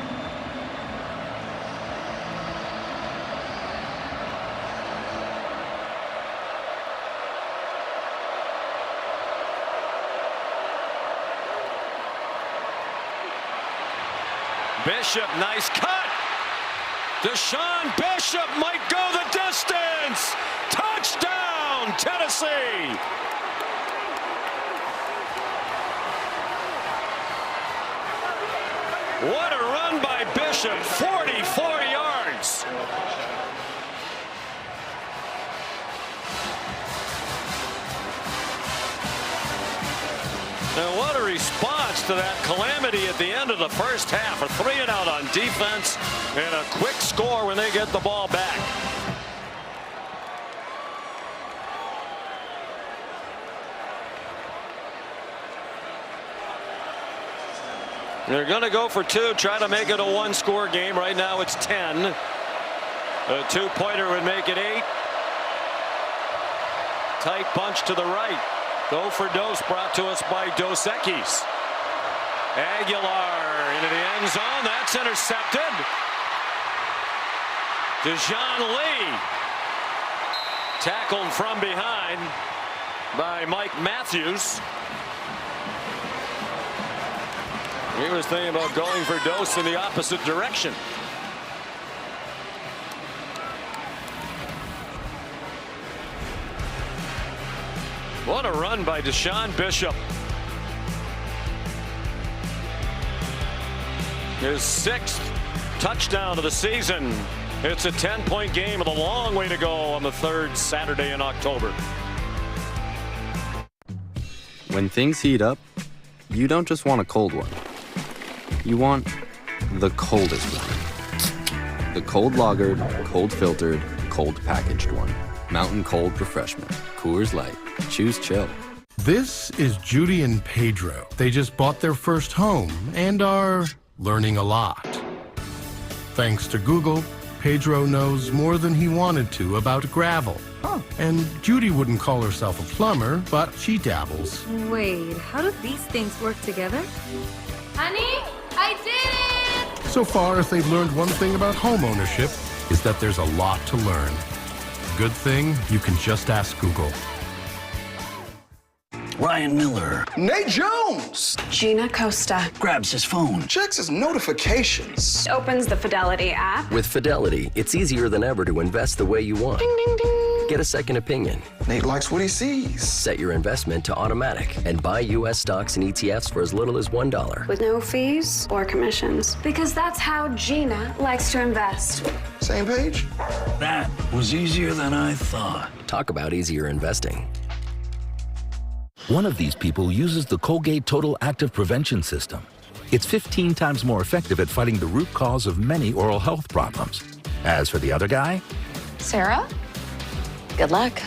Bishop, nice cut. Deshaun Bishop might go the distance. Touchdown, Tennessee. What a run by Bishop, 44 yards. And what a response to that calamity at the end of the first half. A 3-and-out on defense and a quick score when they get the ball back. They're going to go for 2, try to make it a 1-score game. Right now it's 10. A 2-pointer would make it 8. Tight bunch to the right. Go for Dose, brought to us by Dos Equis. Aguilar into the end zone. That's intercepted. Dejon Lee tackled from behind by Mike Matthews. He was thinking about going for Dose in the opposite direction. What a run by Deshaun Bishop. His 6th touchdown of the season. It's a 10-point game with a long way to go on the 3rd Saturday in October. When things heat up, you don't just want a cold one. You want the coldest one. The cold lagered, cold filtered, cold packaged one. Mountain Cold Refreshment. Coors Light. Choose chill. This is Judy and Pedro. They just bought their first home and are learning a lot. Thanks to Google, Pedro knows more than he wanted to about gravel. Oh. And Judy wouldn't call herself a plumber, but she dabbles. Wait, how do these things work together? Honey, I did it! So far, if they've learned one thing about home ownership, is that there's a lot to learn. Good thing you can just ask Google. Ryan Miller. Nate Jones. Gina Costa. Grabs his phone. Checks his notifications. Opens the Fidelity app. With Fidelity, it's easier than ever to invest the way you want. Ding, ding, ding. Get a second opinion. Nate likes what he sees. Set your investment to automatic and buy U.S. stocks and ETFs for as little as $1. With no fees or commissions. Because that's how Gina likes to invest. Same page? That was easier than I thought. Talk about easier investing. One of these people uses the Colgate Total Active Prevention System. It's 15 times more effective at fighting the root cause of many oral health problems. As for the other guy, Sarah? Good luck.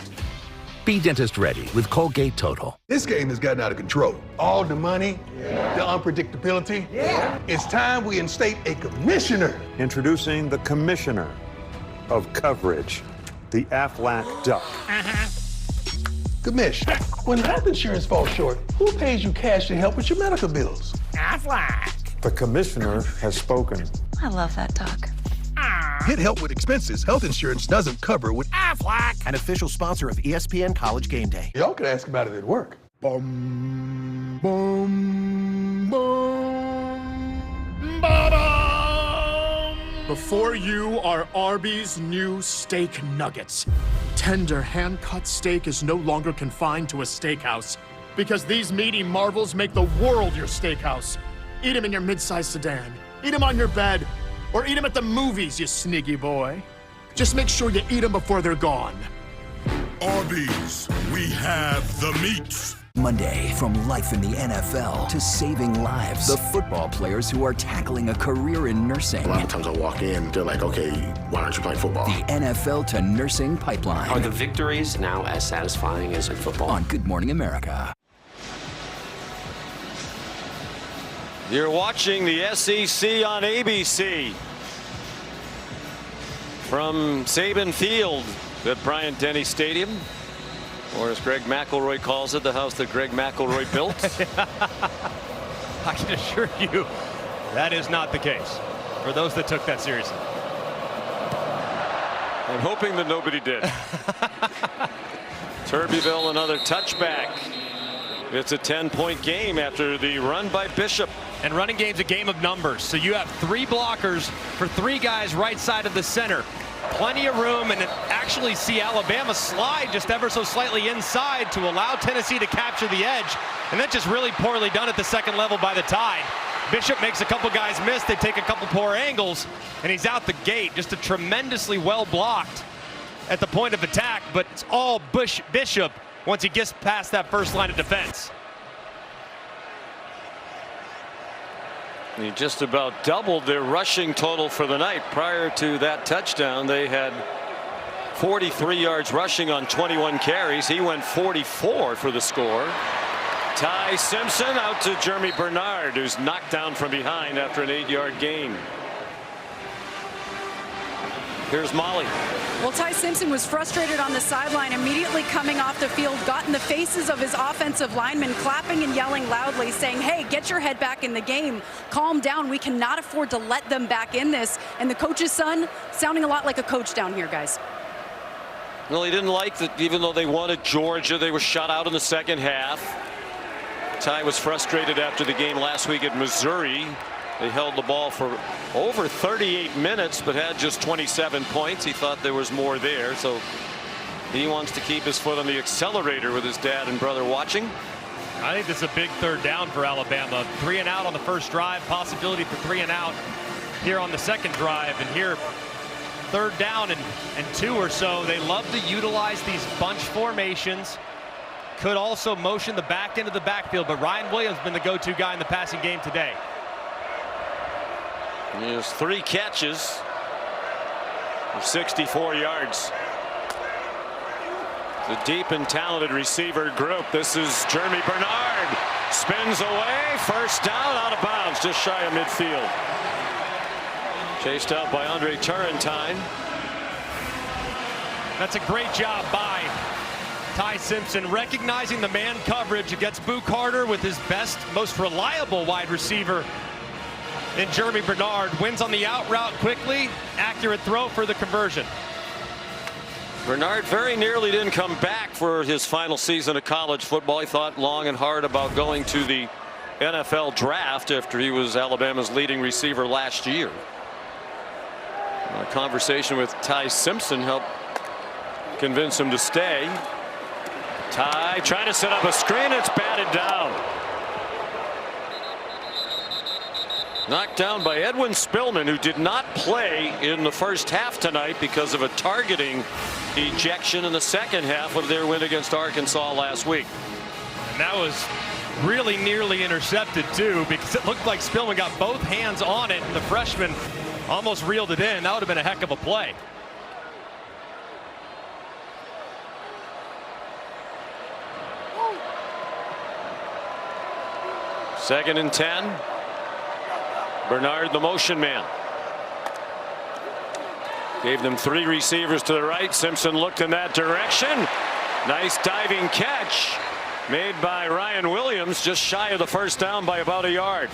be dentist ready with Colgate Total. This game has gotten out of control. All the money, the unpredictability. It's time we instate a commissioner. Introducing the commissioner of coverage, the Aflac Duck. Commish, when health insurance falls short, who pays you cash to help with your medical bills? Aflac. The commissioner has spoken. I love that duck. Get help with expenses health insurance doesn't cover with Aflac, an official sponsor of ESPN College Game Day. Y'all could ask about it at work. Boom, boom, boom. Ba-dum! Before you are Arby's new steak nuggets. Tender hand-cut steak is no longer confined to a steakhouse because these meaty marvels make the world your steakhouse. Eat them in your mid-sized sedan, eat them on your bed, or eat them at the movies, you sniggy boy. Just make sure you eat them before they're gone. Arby's, we have the meats. Monday, from life in the NFL to saving lives. The football players who are tackling a career in nursing. A lot of times I walk in, they're like, okay, why aren't you playing football? The NFL to nursing pipeline. Are the victories now as satisfying as in football? On Good Morning America. You're watching the SEC on ABC. From Saban Field at Bryant-Denny Stadium. Or as Greg McElroy calls it, the house that Greg McElroy built. I can assure you that is not the case for those that took that seriously. I'm hoping that nobody did. Turbyville, another touchback. It's a 10-point game after the run by Bishop. And running game's a game of numbers. So you have 3 blockers for 3 guys right side of the center. Plenty of room, and actually see Alabama slide just ever so slightly inside to allow Tennessee to capture the edge. And that's just really poorly done at the second level by the Tide. Bishop makes a couple guys miss. They take a couple poor angles, and he's out the gate. Just a tremendously well blocked at the point of attack, but it's all Bishop once he gets past that first line of defense. He just about doubled their rushing total for the night. Prior to that touchdown, they had 43 yards rushing on 21 carries. He went 44 for the score. Ty Simpson out to Jeremy Bernard, who's knocked down from behind after an 8-yard gain. Here's Molly. Well, Ty Simpson was frustrated on the sideline, immediately coming off the field, got in the faces of his offensive linemen, clapping and yelling loudly, saying, hey, get your head back in the game. Calm down. We cannot afford to let them back in this. And the coach's son sounding a lot like a coach down here, guys. Well, he didn't like that even though they wanted Georgia, they were shut out in the second half. Ty was frustrated after the game last week at Missouri. They held the ball for over 38 minutes, but had just 27 points. He thought there was more there, so he wants to keep his foot on the accelerator with his dad and brother watching. I think this is a big third down for Alabama. 3 and out on the first drive, possibility for 3 and out here on the second drive, and here third down and 2 or so. They love to utilize these bunch formations. Could also motion the back end of the backfield, but Ryan Williams has been the go-to guy in the passing game today. He has 3 catches for 64 yards. The deep and talented receiver group. This is Jeremy Bernard. Spins away. First down, out of bounds, just shy of midfield. Chased out by Andre Turrentine. That's a great job by Ty Simpson, recognizing the man coverage against Boo Carter with his best, most reliable wide receiver in Jeremy Bernard. Wins on the out route quickly. Accurate throw for the conversion. Bernard very nearly didn't come back for his final season of college football. He thought long and hard about going to the NFL draft after he was Alabama's leading receiver last year. A conversation with Ty Simpson helped convince him to stay. Ty trying to set up a screen. It's batted down. Knocked down by Edwin Spillman, who did not play in the first half tonight because of a targeting ejection in the second half of their win against Arkansas last week. And that was really nearly intercepted too, because it looked like Spillman got both hands on it and the freshman almost reeled it in. That would have been a heck of a play. Second and 10. Bernard, the motion man. Gave them 3 receivers to the right. Simpson looked in that direction. Nice diving catch made by Ryan Williams, just shy of the first down by about a yard.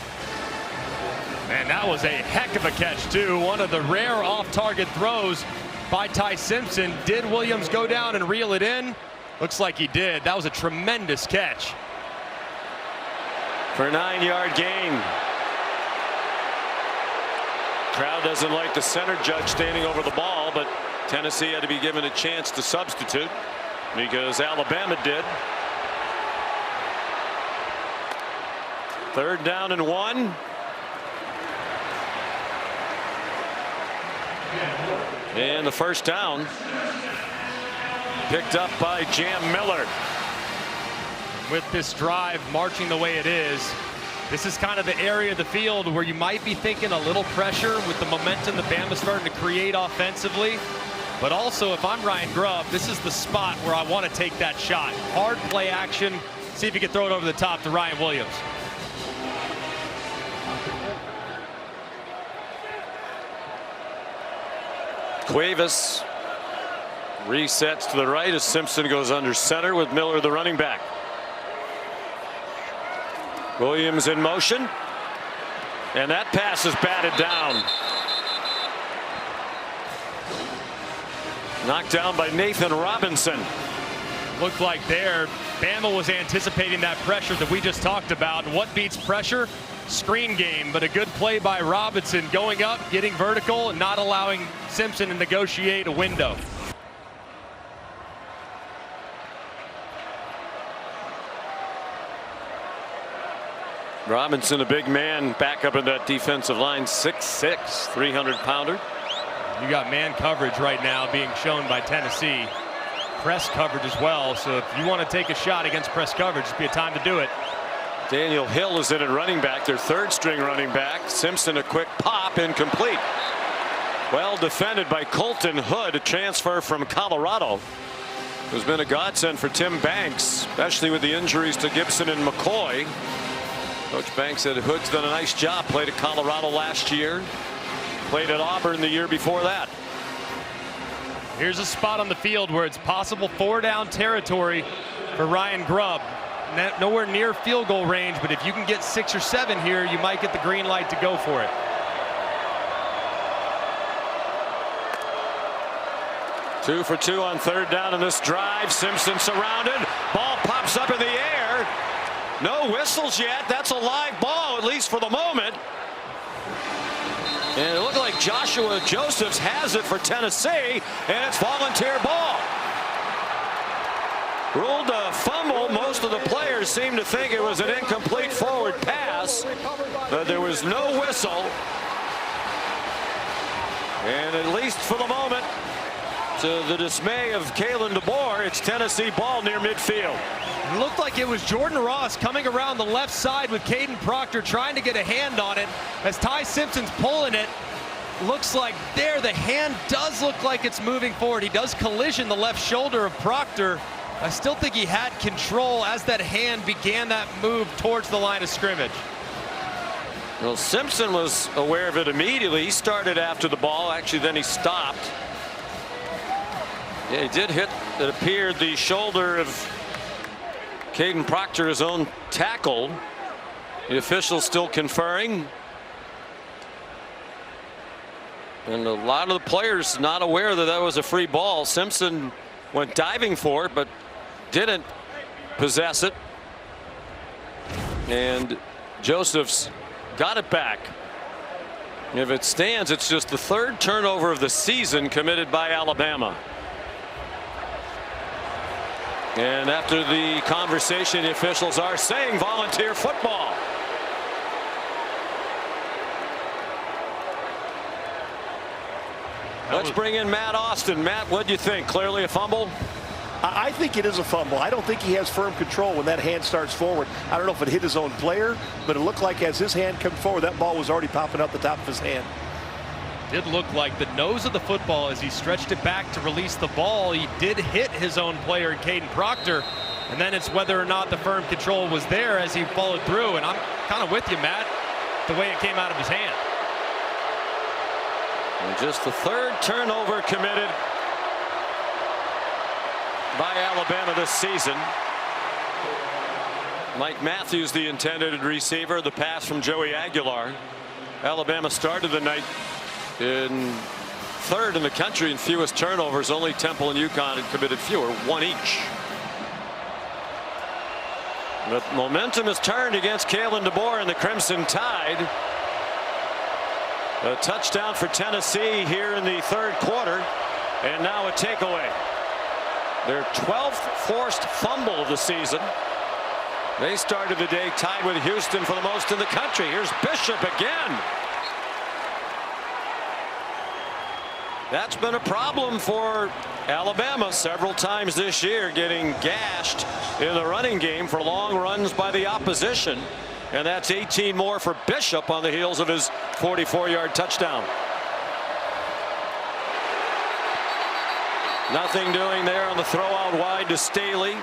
And that was a heck of a catch too. One of the rare off-target throws by Ty Simpson. Did Williams go down and reel it in? Looks like he did. That was a tremendous catch. for a 9-yard gain. Crowd doesn't like the center judge standing over the ball, but Tennessee had to be given a chance to substitute because Alabama did. 3rd down and 1. And the first down picked up by Jam Miller. With this drive marching the way it is, this is kind of the area of the field where you might be thinking a little pressure with the momentum that Bama's starting to create offensively. But also, if I'm Ryan Grubb, this is the spot where I want to take that shot. Hard play action. See if you can throw it over the top to Ryan Williams. Cuevas resets to the right as Simpson goes under center with Miller the running back. Williams in motion, and that pass is batted down. Knocked down by Nathan Robinson. Looked like there, Bama was anticipating that pressure that we just talked about. And what beats pressure? Screen game, but a good play by Robinson, going up, getting vertical, and not allowing Simpson to negotiate a window. Robinson, a big man, back up in that defensive line, 6'6", 300-pounder. You got man coverage right now being shown by Tennessee. Press coverage as well, so if you want to take a shot against press coverage, it'd be a time to do it. Daniel Hill is in at running back, their 3rd-string running back. Simpson, a quick pop, incomplete. Well defended by Colton Hood, a transfer from Colorado, who's been a godsend for Tim Banks, especially with the injuries to Gibson and McCoy. Coach Banks said Hood's done a nice job. Played at Colorado last year, played at Auburn the year before that. Here's a spot on the field where it's possible 4-down territory for Ryan Grubb. Nowhere near field goal range, but if you can get 6 or 7 here, you might get the green light to go for it. Two for 2 on 3rd down in this drive. Simpson surrounded. Ball pops up in the air. No whistles yet. That's a live ball, at least for the moment. And it looked like Joshua Josephs has it for Tennessee, and it's volunteer ball. Ruled a fumble. Most of the players seem to think it was an incomplete forward pass, but there was no whistle. And at least for the moment, to the dismay of Kalen DeBoer, it's Tennessee ball near midfield. It looked like it was Jordan Ross coming around the left side with Caden Proctor trying to get a hand on it. As Ty Simpson's pulling it, looks like there the hand does look like it's moving forward. He does collision the left shoulder of Proctor. I still think he had control as that hand began that move towards the line of scrimmage. Well, Simpson was aware of it immediately. He started after the ball. Actually, then he stopped. Yeah, he did hit, it appeared, the shoulder of Caden Proctor, his own tackle. The officials still conferring. And a lot of the players not aware that that was a free ball. Simpson went diving for it, but didn't possess it. And Josephs got it back. If it stands, it's just the 3rd turnover of the season committed by Alabama. And after the conversation, the officials are saying volunteer football. Let's bring in Matt Austin. Matt, what do you think? Clearly a fumble? I think it is a fumble. I don't think he has firm control when that hand starts forward. I don't know if it hit his own player, but it looked like as his hand came forward, that ball was already popping up the top of his hand. Did look like the nose of the football as he stretched it back to release the ball. He did hit his own player, Caden Proctor, and then it's whether or not the firm control was there as he followed through. And I'm kind of with you, Matt, the way it came out of his hand. And just the 3rd turnover committed by Alabama this season. Mike Matthews, the intended receiver. The pass from Joey Aguilar. Alabama started the night in 3rd in the country in fewest turnovers. Only Temple and UConn had committed fewer, 1 each. The momentum is turned against Kalen DeBoer and the Crimson Tide. A touchdown for Tennessee here in the third quarter, and now a takeaway. Their 12th forced fumble of the season. They started the day tied with Houston for the most in the country. Here's Bishop again. That's been a problem for Alabama several times this year, getting gashed in the running game for long runs by the opposition. And that's 18 more for Bishop on the heels of his 44-yard touchdown. Nothing doing there on the throw out wide to Staley.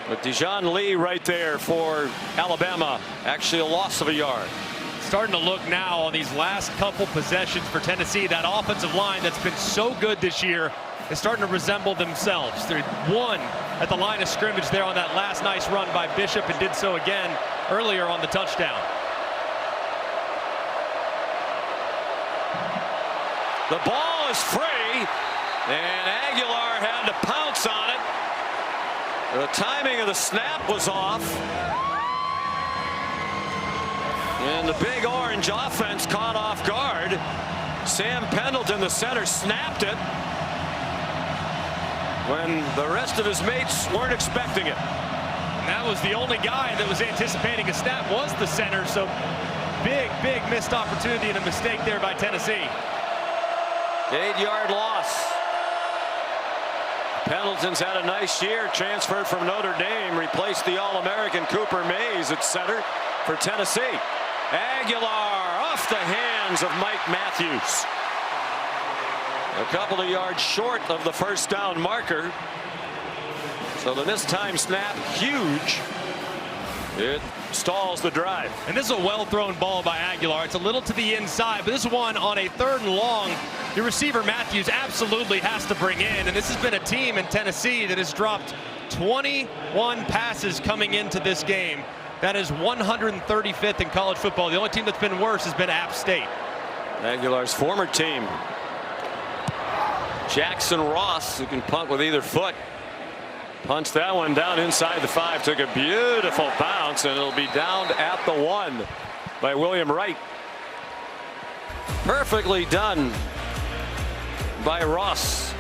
But Dijon Lee right there for Alabama. Actually a loss of a yard. Starting to look now on these last couple possessions for Tennessee. That offensive line that's been so good this year is starting to resemble themselves. They're one at the line of scrimmage there on that last nice run by Bishop, and did so again earlier on the touchdown. The ball is free, and Aguilar had to pounce on it. The timing of the snap was off. And the Big Orange offense caught off guard. Sam Pendleton, the center, snapped it when the rest of his mates weren't expecting it. And that was the only guy that was anticipating a snap, was the center. So big missed opportunity and a mistake there by Tennessee. 8-yard loss. Pendleton's had a nice year, transferred from Notre Dame, replaced the All-American Cooper Mays at center for Tennessee. Aguilar off the hands of Mike Matthews. A couple of yards short of the first down marker. So the missed time snap, huge. It stalls the drive. And this is a well-thrown ball by Aguilar. It's a little to the inside, but this one on a 3rd and long, your receiver Matthews absolutely has to bring in. And this has been a team in Tennessee that has dropped 21 passes coming into this game. That is 135th in college football. The only team that's been worse has been App State. Aguilar's former team. Jackson Ross, who can punt with either foot, punts that one down inside the 5. Took a beautiful bounce, and it'll be down at the 1 by William Wright. Perfectly done by Ross.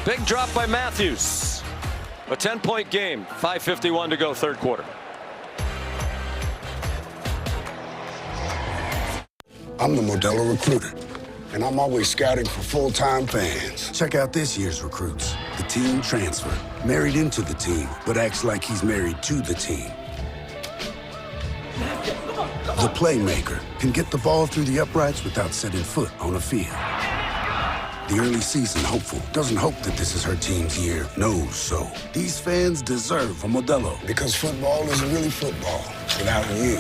Big drop by Matthews. A 10-point game. 5:51 to go, third quarter. I'm the Modelo Recruiter, and I'm always scouting for full-time fans. Check out this year's recruits. The teen transfer, married into the team, but acts like he's married to the team. The playmaker can get the ball through the uprights without setting foot on a field. The early season hopeful doesn't hope that this is her team's year, knows so. These fans deserve a Modelo, because football isn't really football without you.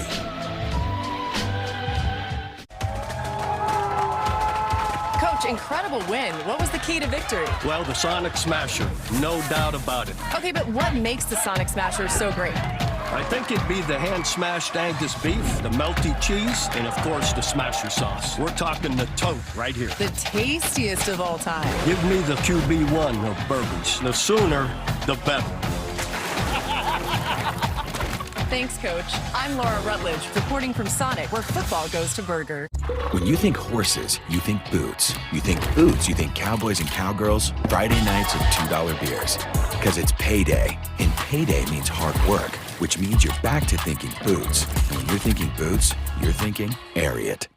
Incredible win. What was the key to victory? Well, the Sonic Smasher, no doubt about it. Okay, but what makes the Sonic Smasher so great? I think it'd be the hand-smashed Angus beef, the melty cheese, and of course the Smasher sauce. We're talking the tote right here. The tastiest of all time. Give me the QB1 of burgers. The sooner, the better. Thanks, Coach. I'm Laura Rutledge, reporting from Sonic, where football goes to burger. When you think horses, you think boots. You think boots, you think cowboys and cowgirls, Friday nights and $2 beers. Because it's payday, and payday means hard work, which means you're back to thinking boots. And when you're thinking boots, you're thinking Ariat.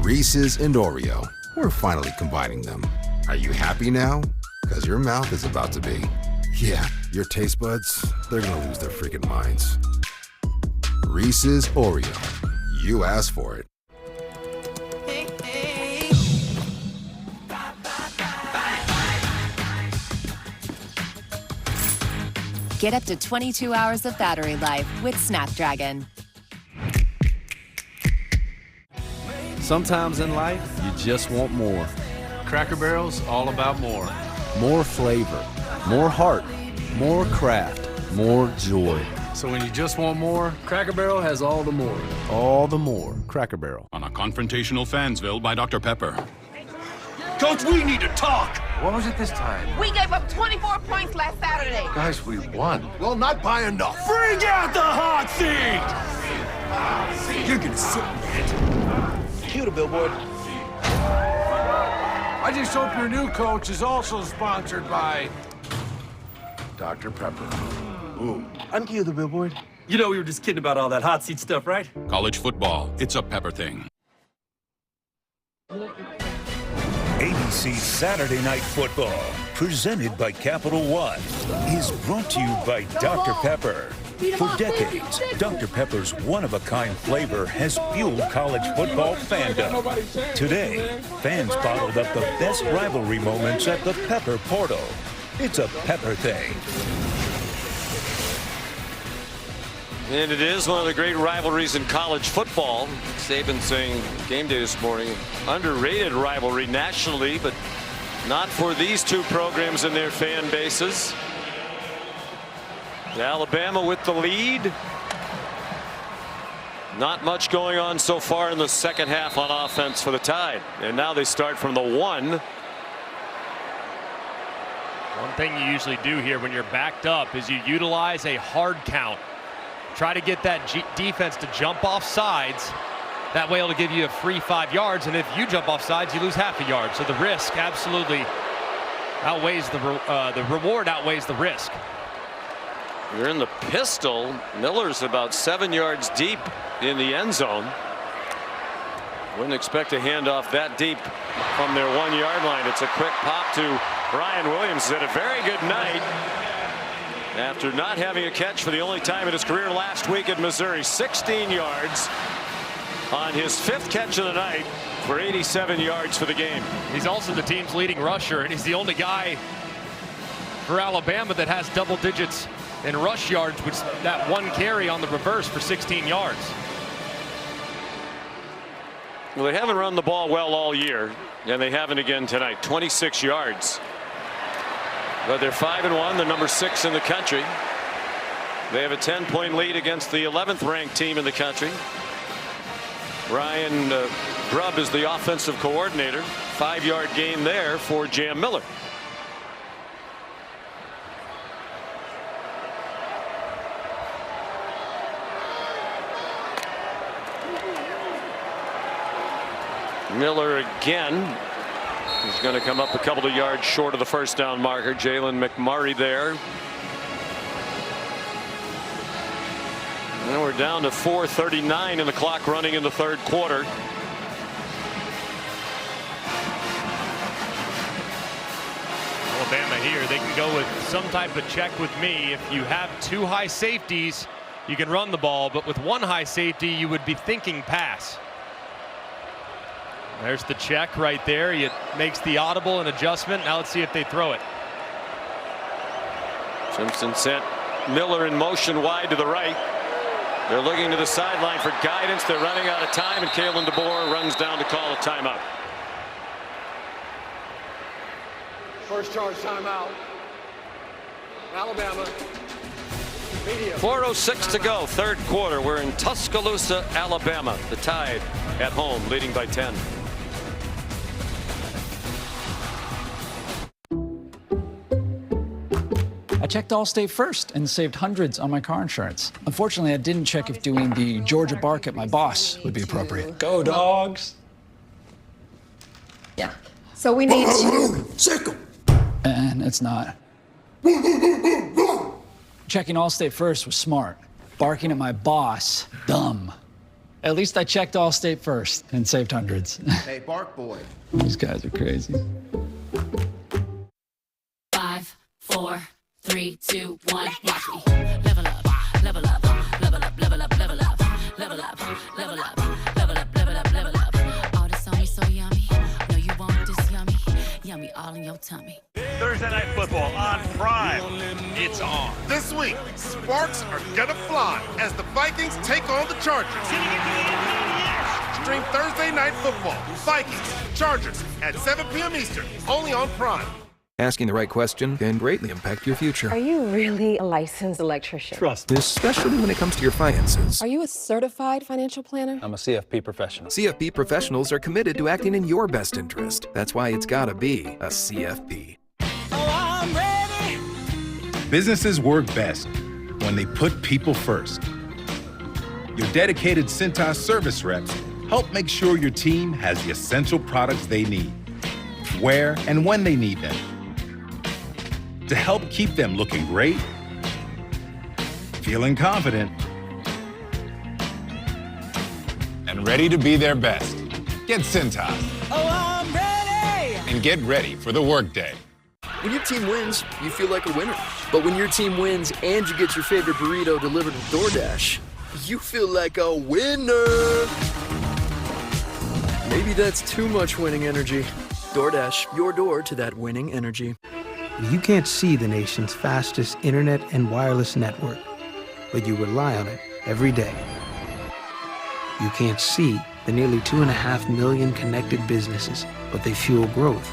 Reese's and Oreo. We're finally combining them. Are you happy now? Because your mouth is about to be. Yeah, your taste buds, they're gonna lose their freaking minds. Reese's Oreo. You asked for it. Get up to 22 hours of battery life with Snapdragon. Sometimes in life, you just want more. Cracker Barrel's all about more. More flavor, more heart, more craft, more joy. So when you just want more, Cracker Barrel has all the more. All the more. Cracker Barrel. On a confrontational Fansville by Dr. Pepper. Coach, we need to talk. What was it this time? We gave up 24 points last Saturday. Guys, we won. Well, not by enough. Bring out the hot seat! You're gonna sit in that. Cue the billboard. I just hope your new coach is also sponsored by Dr. Pepper. Ooh. Uncue the billboard. You know we were just kidding about all that hot seat stuff, right? College football, it's a Pepper thing. ABC's Saturday Night Football, presented by Capital One, is brought to you by Dr. Pepper. For decades, Dr. Pepper's one-of-a-kind flavor has fueled college football fandom. Today, fans bottled up the best rivalry moments at the Pepper Portal. It's a Pepper thing. And it is one of the great rivalries in college football. Saban saying game day this morning, underrated rivalry nationally, but not for these two programs and their fan bases. Alabama with the lead. Not much going on so far in the second half on offense for the Tide. And now they start from the 1. One thing you usually do here when you're backed up is you utilize a hard count. Try to get that defense to jump off sides. That way it'll give you a free 5 yards. And if you jump off sides, you lose half a yard. So the risk absolutely outweighs the reward outweighs the risk. You're in the pistol. Miller's about 7 yards deep in the end zone. Wouldn't expect a handoff that deep from their 1 yard line. It's a quick pop to Ryan Williams. Had a very good night after not having a catch for the only time in his career last week at Missouri. 16 yards on his 5th catch of the night for 87 yards for the game. He's also the team's leading rusher, and he's the only guy for Alabama that has double digits in rush yards, which that 1 carry on the reverse for 16 yards. Well, they haven't run the ball well all year, and they haven't again tonight. 26 yards. But they're 5-1. They're number 6 in the country. They have a 10-point lead against the 11th ranked team in the country. Ryan Grubb is the offensive coordinator. 5-yard gain there for Jam Miller. Miller again. He's going to come up a couple of yards short of the first down marker. Jalen McMurray there. And we're down to 4:39 in the clock running in the third quarter. Alabama here, they can go with some type of check with me. If you have 2 high safeties, you can run the ball, but with 1 high safety, you would be thinking pass. There's the check right there. It makes the audible and adjustment. Now let's see if they throw it. Simpson sent Miller in motion wide to the right. They're looking to the sideline for guidance. They're running out of time, and Kalen DeBoer runs down to call a timeout. first charge timeout. Alabama. 4:06 to go, third quarter. We're in Tuscaloosa, Alabama. The Tide at home, leading by 10. I checked Allstate first and saved hundreds on my car insurance. Unfortunately, I didn't check if doing the Georgia bark at my boss would be appropriate. Go, dogs! Yeah. So we need to... Sick 'em. And it's not. Checking Allstate first was smart. Barking at my boss, dumb. At least I checked Allstate first and saved hundreds. Hey, Bark Boy. These guys are crazy. 5, 4, 3, 2, 1, watch me. Level up, level up, level up, level up, level up, level up, level up, level up, level up, level up. All this on me so yummy. No, you want this yummy, yummy all in your tummy. Thursday Night Football on Prime. It's on. This week, sparks are gonna fly as the Vikings take on the Chargers. Stream Thursday Night Football, Vikings, Chargers at 7 p.m. Eastern, only on Prime. Asking the right question can greatly impact your future. Are you really a licensed electrician? Trust. Especially when it comes to your finances. Are you a certified financial planner? I'm a CFP professional. CFP professionals are committed to acting in your best interest. That's why it's gotta be a CFP. Oh, I'm ready Businesses work best when they put people first. Your dedicated Cintas service reps help make sure your team has the essential products they need, where and when they need them, to help keep them looking great, feeling confident, and ready to be their best. Get Cintas. Oh, I'm ready! And get ready for the workday. When your team wins, you feel like a winner. But when your team wins and you get your favorite burrito delivered with DoorDash, you feel like a winner. Maybe that's too much winning energy. DoorDash, your door to that winning energy. You can't see the nation's fastest internet and wireless network, but you rely on it every day. You can't see the nearly 2.5 million connected businesses, but they fuel growth.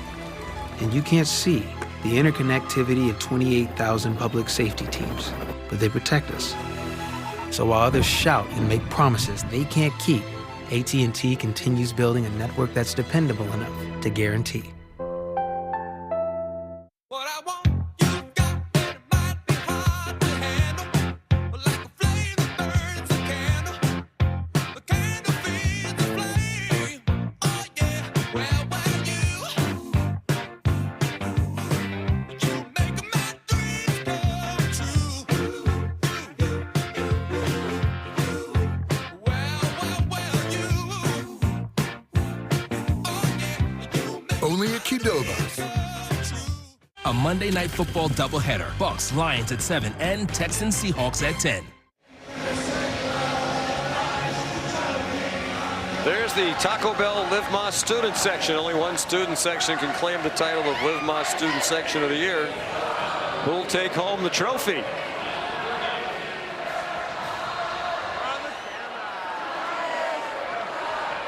And you can't see the interconnectivity of 28,000 public safety teams, but they protect us. So while others shout and make promises they can't keep, AT&T continues building a network that's dependable enough to guarantee. Only at Qdoba. A Monday Night Football doubleheader. Bucks, Lions at 7 and Texans, Seahawks at 10. There's the Taco Bell Live Más student section. Only one student section can claim the title of Live Más student section of the year. Who'll take home the trophy?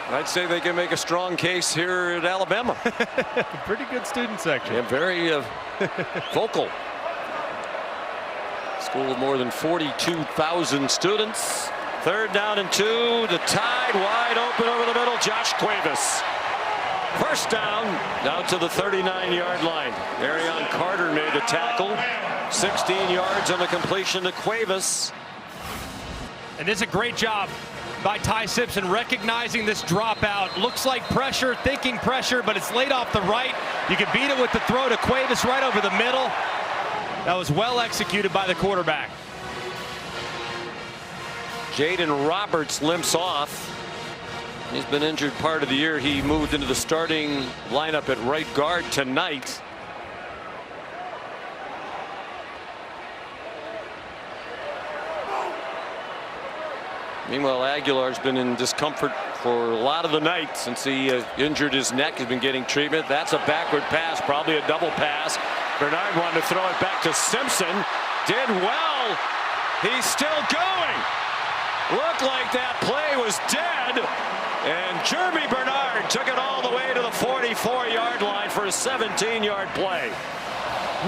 I'd say they can make a strong case here at Alabama. Pretty good student section. Yeah, very vocal. School of more than 42,000 students. 3rd down and 2. The Tide wide open over the middle. Josh Cuevas. 1st down out to the 39-yard line. Arion Carter made the tackle. 16 yards on the completion to Cuevas. And this is a great job by Ty Simpson recognizing this dropout. Looks like pressure, thinking pressure, but it's laid off the right. You can beat it with the throw to Cuevas right over the middle. That was well executed by the quarterback. Jaden Roberts limps off. He's been injured part of the year. He moved into the starting lineup at right guard tonight. Meanwhile, Aguilar's been in discomfort for a lot of the night since he injured his neck. He's been getting treatment. That's a backward pass, probably a double pass. Bernard wanted to throw it back to Simpson. Did well. He's still going. Looked like that play was dead. And Jeremy Bernard took it all the way to the 44-yard line for a 17-yard play.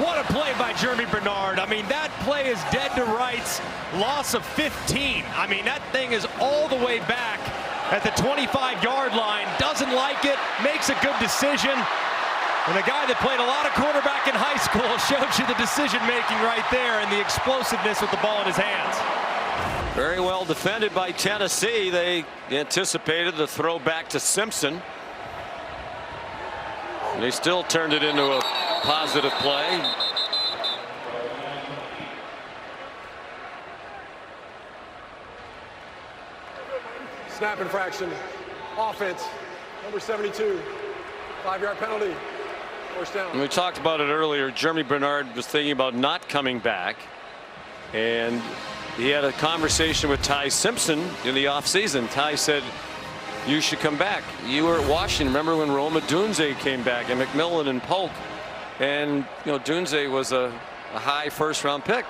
What a play by Jeremy Bernard. I mean, that play is dead to rights. Loss of 15. I mean, that thing is all the way back at the 25-yard line. Doesn't like it. Makes a good decision. And a guy that played a lot of quarterback in high school shows you the decision-making right there and the explosiveness with the ball in his hands. Very well defended by Tennessee. They anticipated the throw back to Simpson. And they still turned it into a positive play. Snap infraction. Offense. Number 72. 5-yard penalty. 1st down. And we talked about it earlier. Jeremy Bernard was thinking about not coming back. And he had a conversation with Ty Simpson in the offseason. Ty said, you should come back. You were at Washington. Remember when Roma Dunze came back and McMillan and Polk? And, you know, Dunze was a high 1st-round pick.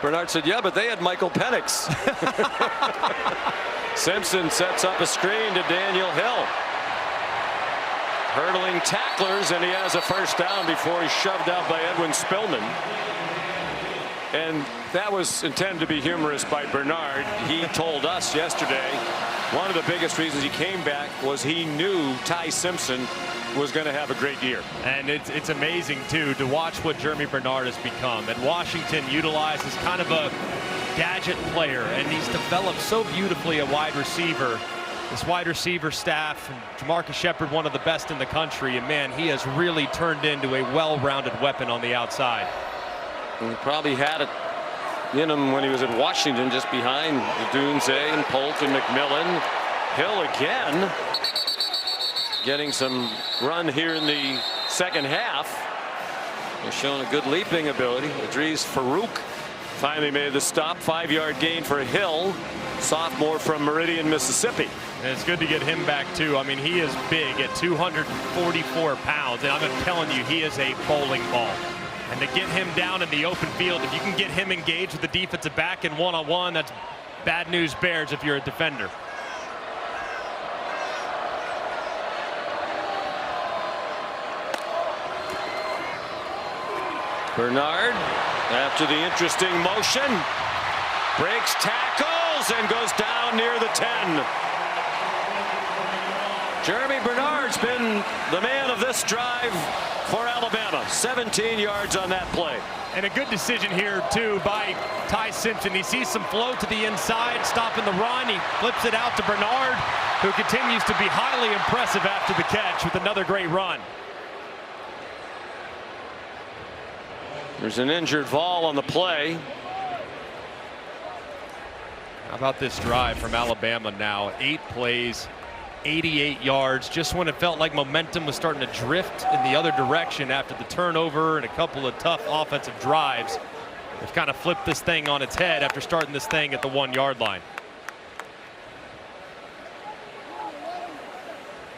Bernard said, yeah, but they had Michael Penix. Simpson sets up a screen to Daniel Hill. Hurdling tacklers, and he has a 1st down before he's shoved out by Edwin Spillman. And that was intended to be humorous by Bernard. He told us yesterday one of the biggest reasons he came back was he knew Ty Simpson was going to have a great year. And it's amazing, too, to watch what Jeremy Bernard has become. And Washington utilizes kind of a gadget player, and he's developed so beautifully a wide receiver. This wide receiver staff, Jamarcus Shepard, one of the best in the country, and man, he has really turned into a well-rounded weapon on the outside. And he probably had it in him when he was at Washington, just behind Dunze and Polk and McMillan. Hill again, getting some run here in the second half. He's showing a good leaping ability. Idris Farouk finally made the stop. 5-yard gain for Hill, sophomore from Meridian, Mississippi. And it's good to get him back, too. I mean, he is big at 244 pounds, and I'm telling you, he is a bowling ball. And to get him down in the open field, if you can get him engaged with the defensive back in one-on-one, that's bad news Bears if you're a defender. Bernard, after the interesting motion, breaks tackles and goes down near the 10. Jeremy Bernard's been the man of this drive for Alabama. 17 yards on that play. And a good decision here, too, by Ty Simpson. He sees some flow to the inside, stopping the run. He flips it out to Bernard, who continues to be highly impressive after the catch with another great run. There's an injured Vol on the play. How about this drive from Alabama now? 8 plays, 88 yards, just when it felt like momentum was starting to drift in the other direction after the turnover and a couple of tough offensive drives. They've kind of flipped this thing on its head after starting this thing at the 1-yard line.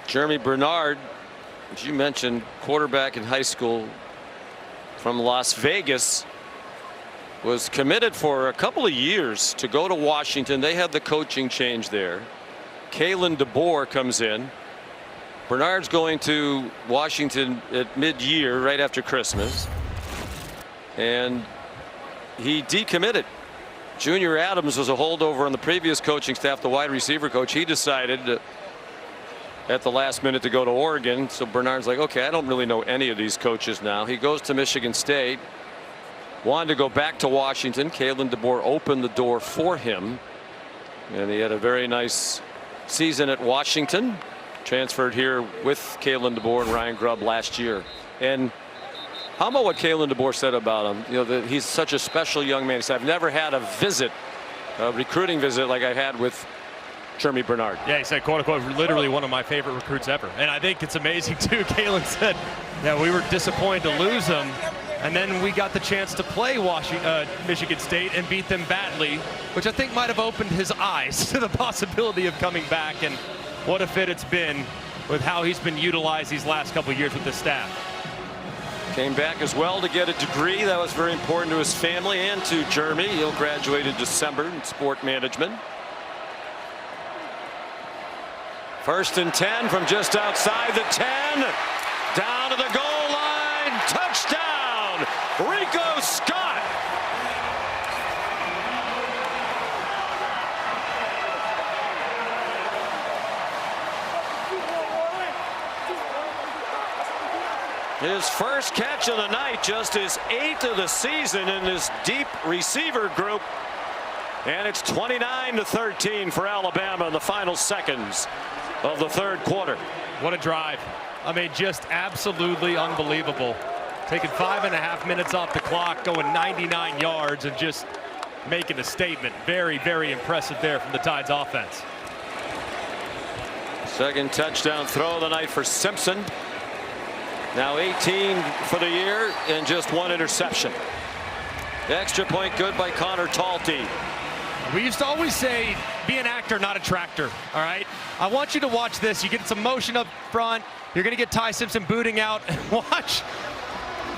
Jeremy Bernard, as you mentioned, quarterback in high school from Las Vegas, was committed for a couple of years to go to Washington. They had the coaching change there. Kalen DeBoer comes in. Bernard's going to Washington at mid-year, right after Christmas, and he decommitted. Junior Adams was a holdover on the previous coaching staff, the wide receiver coach. He decided at the last minute to go to Oregon. So Bernard's like, okay, I don't really know any of these coaches now. He goes to Michigan State. Wanted to go back to Washington. Kalen DeBoer opened the door for him, and he had a very nice season at Washington. Transferred here with Kalen DeBoer and Ryan Grubb last year. And how about what Kalen DeBoer said about him? You know, that he's such a special young man. He said, I've never had a visit, a recruiting visit like I had with Jeremy Bernard. Yeah, he said, quote unquote, literally one of my favorite recruits ever. And I think it's amazing, too. Kalen said, yeah, we were disappointed to lose him. And then we got the chance to play Michigan State and beat them badly, which I think might have opened his eyes to the possibility of coming back. And what a fit it's been with how he's been utilized these last couple of years with the staff. Came back as well to get a degree. That was very important to his family and to Jeremy. He'll graduate in December in sport management. 1st and 10 from just outside the 10. Down to the goal line. Touchdown, Rico Scott. His first catch of the night, just his 8th of the season in this deep receiver group. And it's 29-13 for Alabama in the final seconds of the 3rd quarter. What a drive. I mean, just absolutely unbelievable. Taking 5.5 minutes off the clock, going 99 yards, and just making a statement. Very, very impressive there from the Tide's offense. Second touchdown throw of the night for Simpson. Now 18 for the year and just 1 interception. The extra point good by Connor Talty. We used to always say, be an actor, not a tractor. All right. I want you to watch this. You get some motion up front. You're going to get Ty Simpson booting out. Watch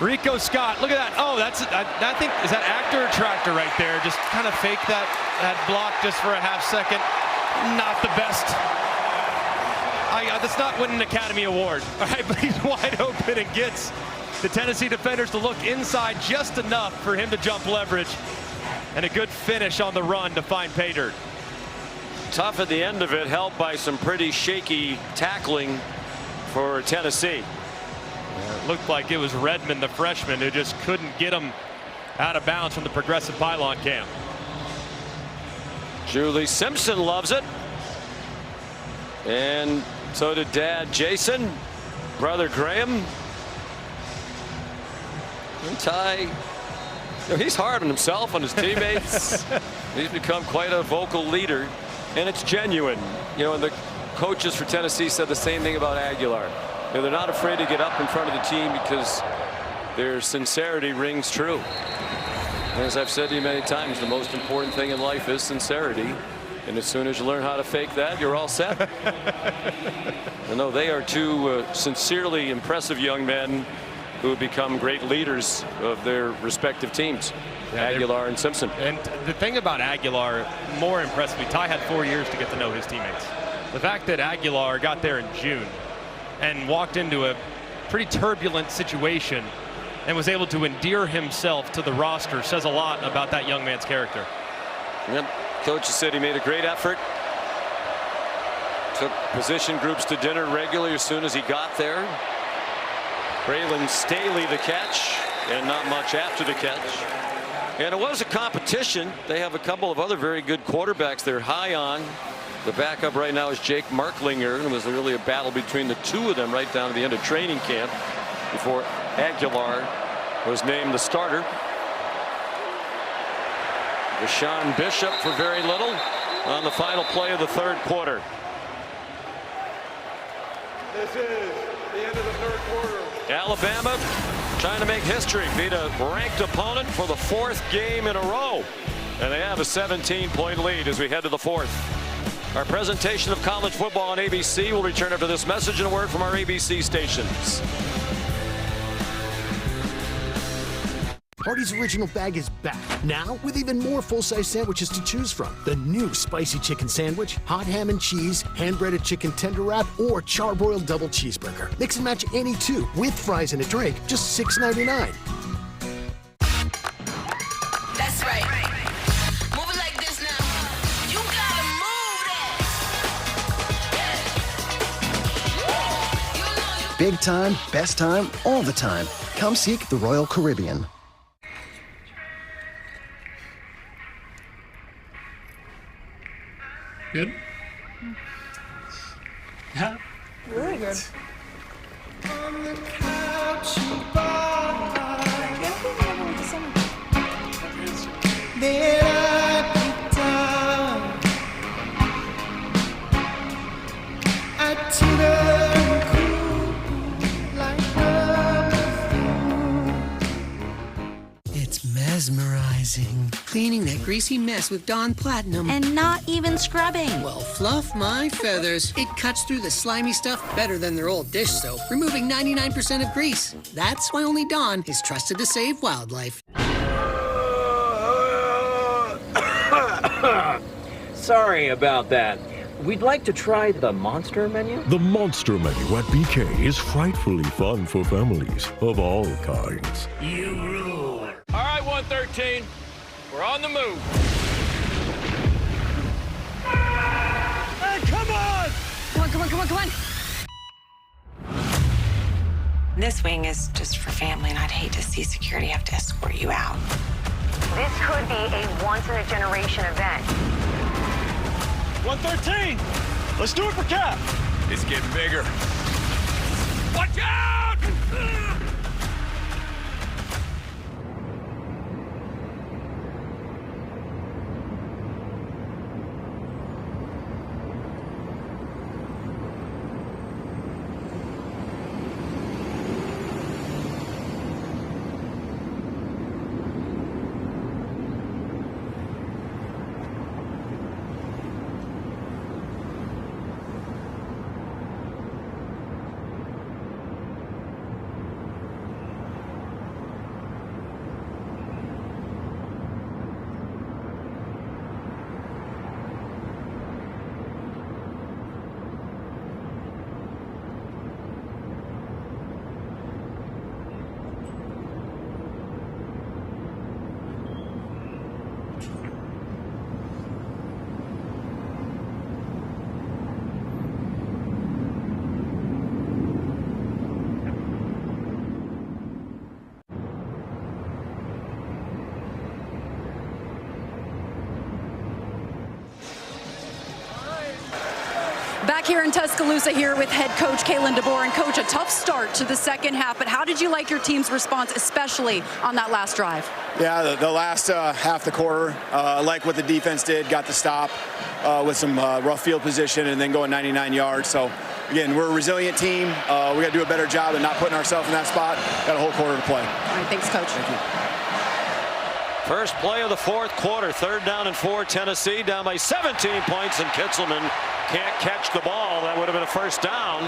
Rico Scott. Look at that. Oh, that's, I think, is that actor or tractor right there? Just kind of fake that block just for a half second. Not the best. That's not winning an Academy Award. All right, but he's wide open and gets the Tennessee defenders to look inside just enough for him to jump leverage. And a good finish on the run to find pay dirt. Tough at the end of it, helped by some pretty shaky tackling for Tennessee. It looked like it was Redmond, the freshman, who just couldn't get him out of bounds from the progressive pylon cam. Julie Simpson loves it. And so did Dad Jason, brother Graham. And Ty, he's hard on himself, on his teammates. He's become quite a vocal leader, and it's genuine. And the coaches for Tennessee said the same thing about Aguilar. They're not afraid to get up in front of the team because their sincerity rings true. And as I've said to you many times, the most important thing in life is sincerity. And as soon as you learn how to fake that, you're all set. I know they are two sincerely impressive young men who have become great leaders of their respective teams. Yeah, Aguilar and Simpson. And the thing about Aguilar, more impressed me, Ty had 4 years to get to know his teammates. The fact that Aguilar got there in June and walked into a pretty turbulent situation and was able to endear himself to the roster says a lot about that young man's character. Yep. Coach said he made a great effort. Took position groups to dinner regularly as soon as he got there. Braylon Staley the catch, and not much after the catch. And it was a competition. They have a couple of other very good quarterbacks they're high on. The backup right now is Jake Marklinger, and it was really a battle between the two of them right down to the end of training camp before Aguilar was named the starter. Rashawn Bishop for very little on the final play of the third quarter. This is the end of the third quarter. Alabama trying to make history, beat a ranked opponent for the 4th game in a row. And they have a 17-point lead as we head to the 4th. Our presentation of college football on ABC will return after this message and a word from our ABC stations. Hardee's Original Bag is back, now with even more full-size sandwiches to choose from. The new spicy chicken sandwich, hot ham and cheese, hand-breaded chicken tender wrap, or charbroiled double cheeseburger. Mix and match any two with fries and a drink, just $6.99. That's right. Move it like this now. You gotta move that. Big time, best time, all the time. Come seek the Royal Caribbean. Good? Yeah. Really good. It's mesmerizing. Cleaning that greasy mess with Dawn Platinum. And not even scrubbing. Well, fluff my feathers. It cuts through the slimy stuff better than their old dish soap, removing 99% of grease. That's why only Dawn is trusted to save wildlife. Sorry about that. We'd like to try the Monster menu. The Monster menu at BK is frightfully fun for families of all kinds. You rule. All right, 113. We're on the move. Hey, come on! Come on, come on, come on, come on. This wing is just for family, and I'd hate to see security have to escort you out. This could be a once-in-a-generation event. 113! Let's do it for Cap! It's getting bigger. Watch out! Back here in Tuscaloosa here with head coach Kalen DeBoer. And coach, a tough start to the second half, but how did you like your team's response, especially on that last drive? Yeah, the last half the quarter, like what the defense did, got the stop with some rough field position and then going 99 yards. So again, we're a resilient team. We got to do a better job at not putting ourselves in that spot. Got a whole quarter to play. All right, thanks, coach. Thank you. First play of the fourth quarter, 3rd down and 4, Tennessee down by 17 points, and Kitzelman can't catch the ball. That would have been a first down.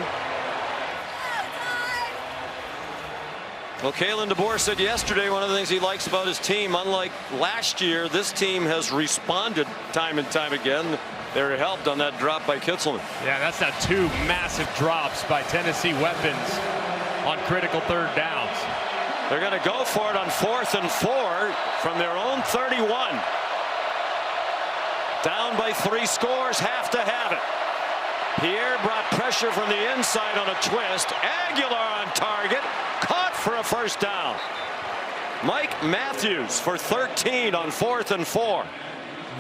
Well, Kalen DeBoer said yesterday one of the things he likes about his team, unlike last year, this team has responded time and time again. They were helped on that drop by Kitzelman. Yeah, that's not 2 massive drops by Tennessee weapons on critical 3rd downs. They're going to go for it on 4th and 4 from their own 31. Down by 3 scores, have to have it. Pierre brought pressure from the inside on a twist. Aguilar on target, caught for a first down. Mike Matthews for 13 on 4th and 4.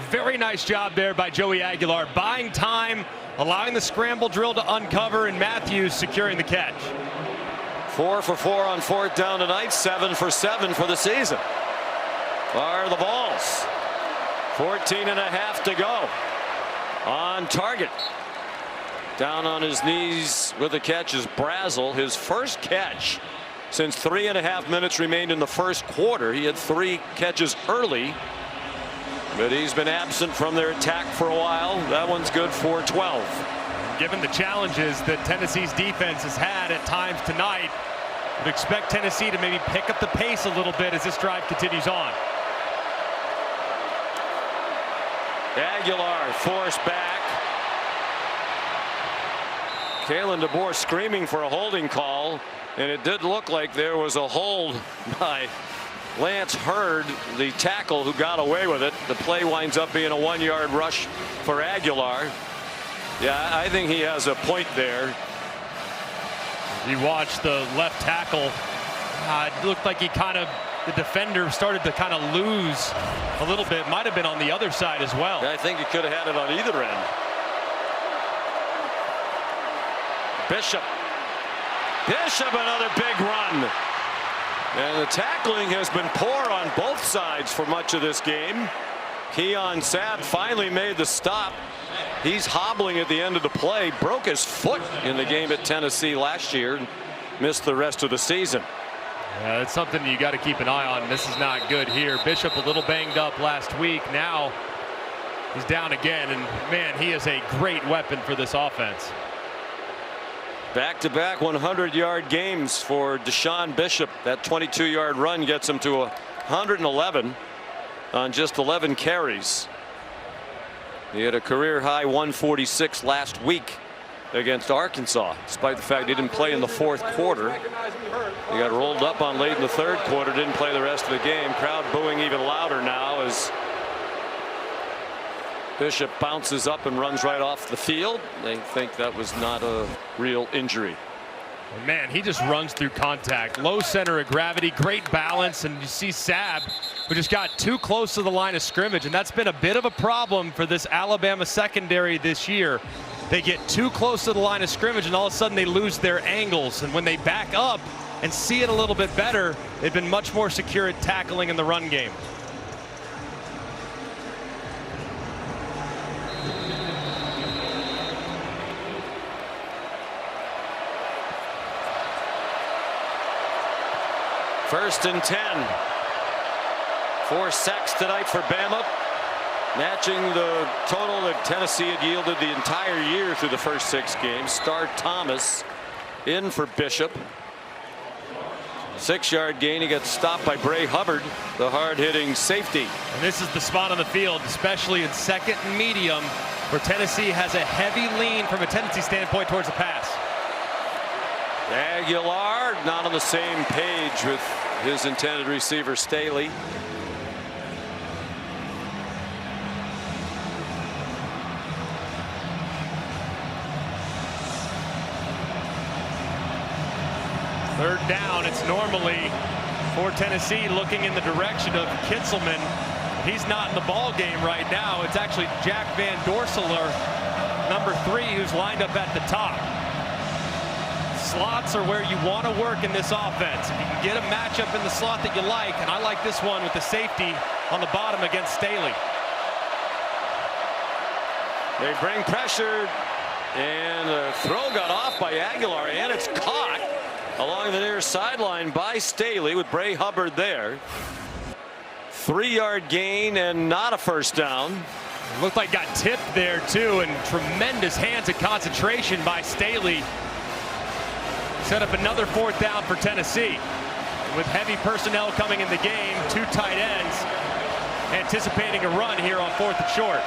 Very nice job there by Joey Aguilar, buying time, allowing the scramble drill to uncover, and Matthews securing the catch. 4 for 4 on 4th down tonight, 7 for 7 for the season. Are the balls. 14 and a half to go. On target. Down on his knees with the catch is Brazel, his first catch since 3.5 minutes remained in the first quarter. He had 3 catches early, but he's been absent from their attack for a while. That one's good for 12. Given the challenges that Tennessee's defense has had at times tonight, would expect Tennessee to maybe pick up the pace a little bit as this drive continues on. Aguilar forced back. Kalen DeBoer screaming for a holding call, and it did look like there was a hold by Lance Hurd, the tackle, who got away with it. The play winds up being a 1-yard rush for Aguilar. Yeah, I think he has a point there. You watch the left tackle. It looked like the defender started to kind of lose a little bit. Might have been on the other side as well. Yeah, I think he could have had it on either end. Bishop, another big run. And the tackling has been poor on both sides for much of this game. Keon Sabb finally made the stop. He's hobbling at the end of the play. Broke his foot in the game at Tennessee last year. Missed the rest of the season. Yeah, that's something you got to keep an eye on. This is not good here. Bishop a little banged up last week. Now he's down again. And man, he is a great weapon for this offense. Back-to-back 100-yard games for Deshaun Bishop. That 22-yard run gets him to 111 on just 11 carries. He had a career-high 146 last week against Arkansas, despite the fact he didn't play in the fourth quarter. He got rolled up on late in the third quarter, didn't play the rest of the game. Crowd booing even louder now as Bishop bounces up and runs right off the field. They think that was not a real injury. Man, he just runs through contact. Low center of gravity, great balance, and you see Sabb, who just got too close to the line of scrimmage, and that's been a bit of a problem for this Alabama secondary this year. They get too close to the line of scrimmage, and all of a sudden they lose their angles, and when they back up and see it a little bit better, they've been much more secure at tackling in the run game. First and 10. 4 sacks tonight for Bama, matching the total that Tennessee had yielded the entire year through the first 6 games. Star Thomas in for Bishop. 6-yard gain. He gets stopped by Bray Hubbard, the hard-hitting safety. And this is the spot on the field, especially in second and medium, where Tennessee has a heavy lean from a tendency standpoint towards the pass. Aguilar not on the same page with his intended receiver Staley. Third down. It's normally for Tennessee looking in the direction of Kitzelman. He's not in the ball game right now. It's actually Jack Van Dorselaar number 3, who's lined up at the top. Slots are where you want to work in this offense. If you can get a matchup in the slot that you like, and I like this one with the safety on the bottom against Staley. They bring pressure, and the throw got off by Aguilar, and it's caught along the near sideline by Staley with Bray Hubbard there. 3-yard gain and not a first down. It looked like got tipped there too, and tremendous hands of concentration by Staley. Set up another 4th down for Tennessee. With heavy personnel coming in the game, 2 tight ends anticipating a run here on 4th and short.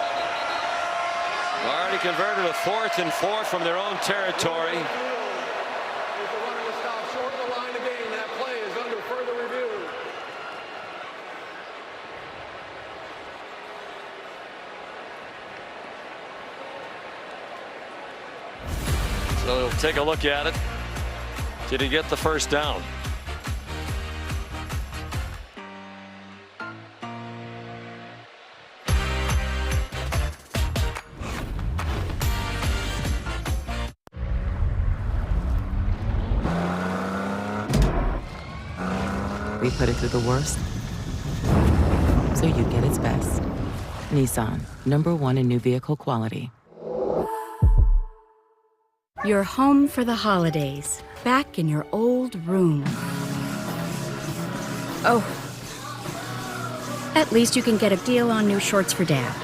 Already converted a 4th and 4 from their own territory. So he'll take a look at it. Did he get the first down? We put it through the worst, so you get its best. Nissan, #1 in new vehicle quality. You're home for the holidays, back in your old room. Oh, at least you can get a deal on new shorts for Dad.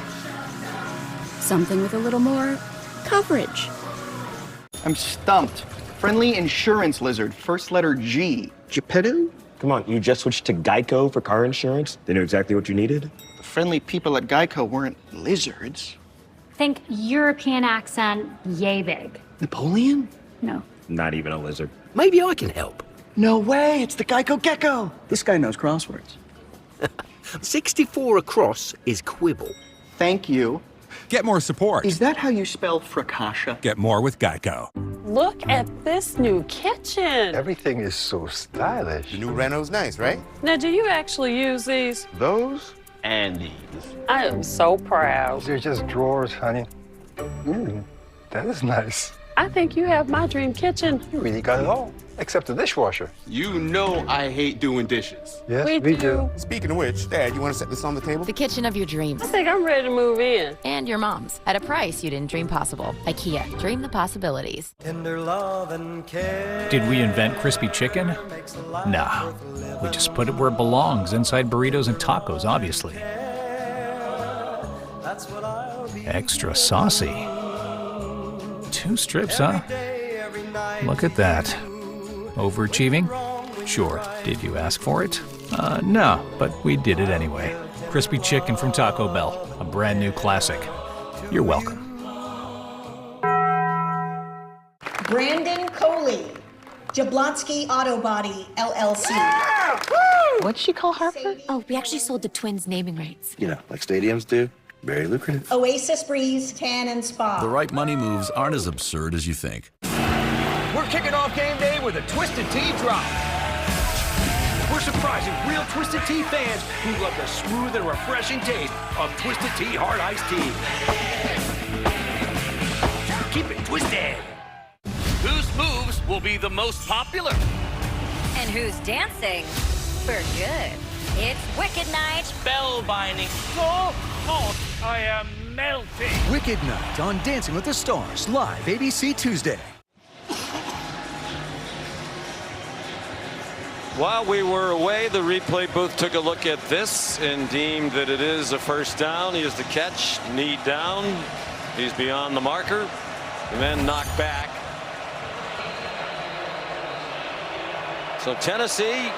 Something with a little more coverage. I'm stumped. Friendly insurance lizard, first letter G. Geppetto? Come on, you just switched to Geico for car insurance? They knew exactly what you needed? The friendly people at Geico weren't lizards. Think European accent, yay big. Napoleon? No. Not even a lizard. Maybe I can help. No way, it's the Geico Gecko. This guy knows crosswords. 64 across is quibble. Thank you. Get more support. Is that how you spell fracascia? Get more with Geico. Look at this new kitchen. Everything is so stylish. The new reno's nice, right? Now, do you actually use these? Those and these. I am so proud. They're just drawers, honey. That is nice. I think you have my dream kitchen. You really got it all, except the dishwasher. You know I hate doing dishes. Yes, we do. Speaking of which, Dad, you want to set this on the table? The kitchen of your dreams. I think I'm ready to move in. And your mom's. At a price you didn't dream possible. IKEA. Dream the possibilities. Tender love and care. Did we invent crispy chicken? Nah. We just put it where it belongs, inside burritos and tacos, obviously. Extra saucy. 2 strips, huh? Look at that. Overachieving? Sure. Did you ask for it? No, but we did it anyway. Crispy chicken from Taco Bell. A brand new classic. You're welcome. Brandon Coley, Jablonski Auto Body, LLC. What'd she call Harper? Oh, we actually sold the Twins naming rights. You know, like stadiums do. Very lucrative. Oasis Breeze Tan and Spa. The right money moves aren't as absurd as you think. We're kicking off game day with a Twisted Tea drop. We're surprising real Twisted Tea fans who love the smooth and refreshing taste of Twisted Tea Hard Iced Tea. Keep it twisted. Whose moves will be the most popular? And who's dancing for good? It's Wicked Night. Spellbinding. So hot, I am melting. Wicked Night on Dancing with the Stars, live ABC Tuesday. While we were away, the replay booth took a look at this and deemed that it is a first down. He is the catch, knee down. He's beyond the marker, and then knocked back. So Tennessee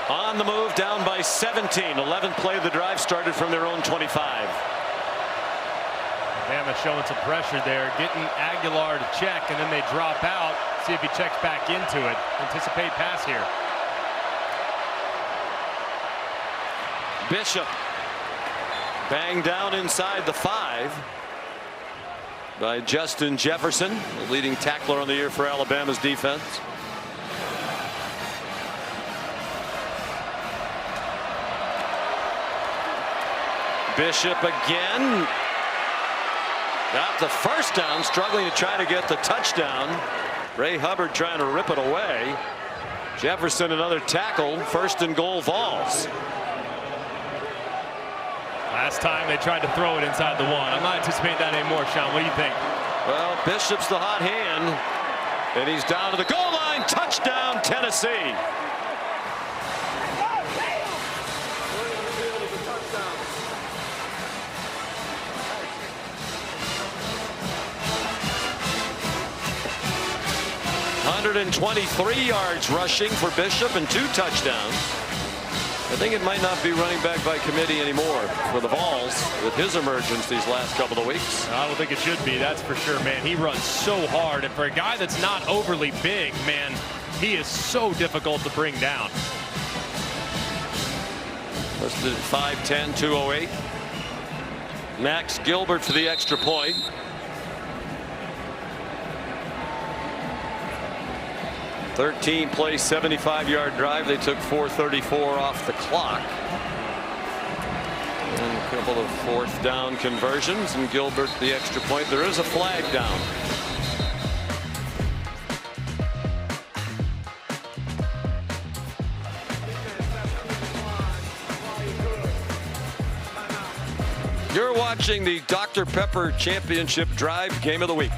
on the move, down by 17. 11th play of the drive started from their own 25. Bama showing some pressure there, getting Aguilar to check, and then they drop out. See if he checks back into it. Anticipate pass here. Bishop banged down inside the 5 by Justin Jefferson, the leading tackler on the year for Alabama's defense. Bishop again. Got the first down, struggling to try to get the touchdown. Ray Hubbard trying to rip it away. Jefferson another tackle. First and goal, Vols. Last time they tried to throw it inside the 1. I'm not anticipating that anymore, Sean. What do you think? Well, Bishop's the hot hand, and he's down to the goal line. Touchdown, Tennessee. ...123 yards rushing for Bishop and 2 touchdowns. I think it might not be running back by committee anymore for the Vols with his emergence these last couple of weeks. I don't think it should be, that's for sure, man. He runs so hard, and for a guy that's not overly big, man, he is so difficult to bring down. Listed at 5'10", 208. Max Gilbert for the extra point. ...13-play, 75-yard drive. They took 4:34 off the clock. And a couple of fourth down conversions, and Gilbert the extra point. There is a flag down. You're watching the Dr. Pepper Championship Drive Game of the Week.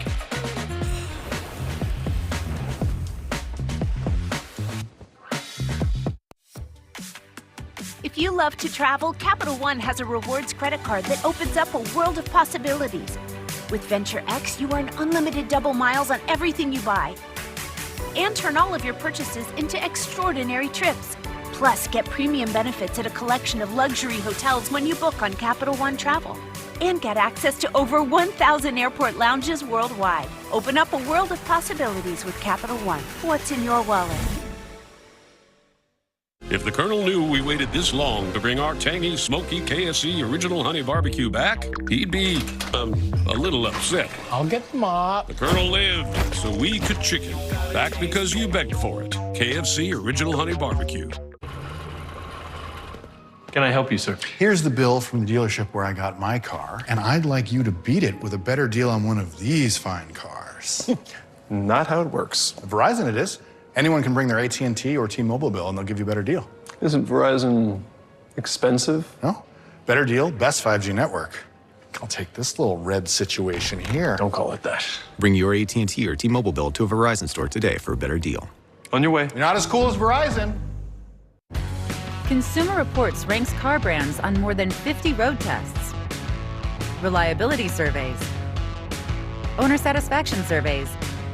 If you love to travel, Capital One has a rewards credit card that opens up a world of possibilities. With Venture X, you earn unlimited double miles on everything you buy. And turn all of your purchases into extraordinary trips. Plus, get premium benefits at a collection of luxury hotels when you book on Capital One Travel. And get access to over 1,000 airport lounges worldwide. Open up a world of possibilities with Capital One. What's in your wallet? If the Colonel knew we waited this long to bring our tangy, smoky KFC Original Honey Barbecue back, he'd be, a little upset. I'll get the mop. The Colonel lived so we could chicken. Back because you begged for it. KFC Original Honey Barbecue. Can I help you, sir? Here's the bill from the dealership where I got my car, and I'd like you to beat it with a better deal on one of these fine cars. Not how it works. Verizon it is. Anyone can bring their AT&T or T-Mobile bill, and they'll give you a better deal. Isn't Verizon expensive? No. Better deal, best 5G network. I'll take this little red situation here. Don't call it that. Bring your AT&T or T-Mobile bill to a Verizon store today for a better deal. On your way. You're not as cool as Verizon. Consumer Reports ranks car brands on more than 50 road tests, reliability surveys, owner satisfaction surveys,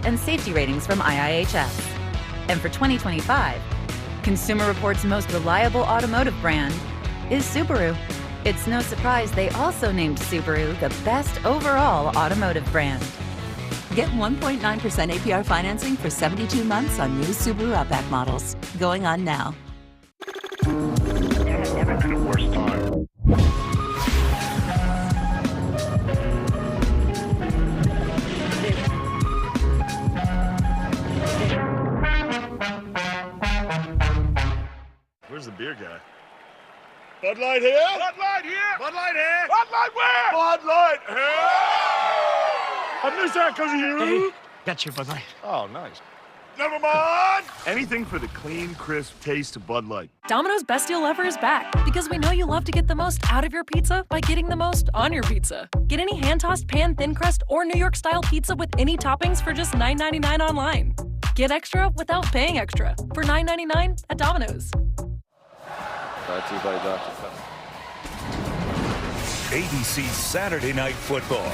and safety ratings from IIHS. And for 2025, Consumer Reports' most reliable automotive brand is Subaru. It's no surprise they also named Subaru the best overall automotive brand. Get 1.9% APR financing for 72 months on new Subaru Outback models. Going on now. Never been a worse time. Where's the beer guy? Bud Light here? Bud Light here? Bud Light here? Bud Light where? Bud Light here? I missed that because of you. Hey, got your Bud Light. Oh, nice. Never mind. Anything for the clean, crisp taste of Bud Light. Domino's Best Deal Ever is back because we know you love to get the most out of your pizza by getting the most on your pizza. Get any hand-tossed pan, thin crust, or New York-style pizza with any toppings for just $9.99 online. Get extra without paying extra for $9.99 at Domino's. Brought to you by Dr. Pepper. ABC Saturday Night Football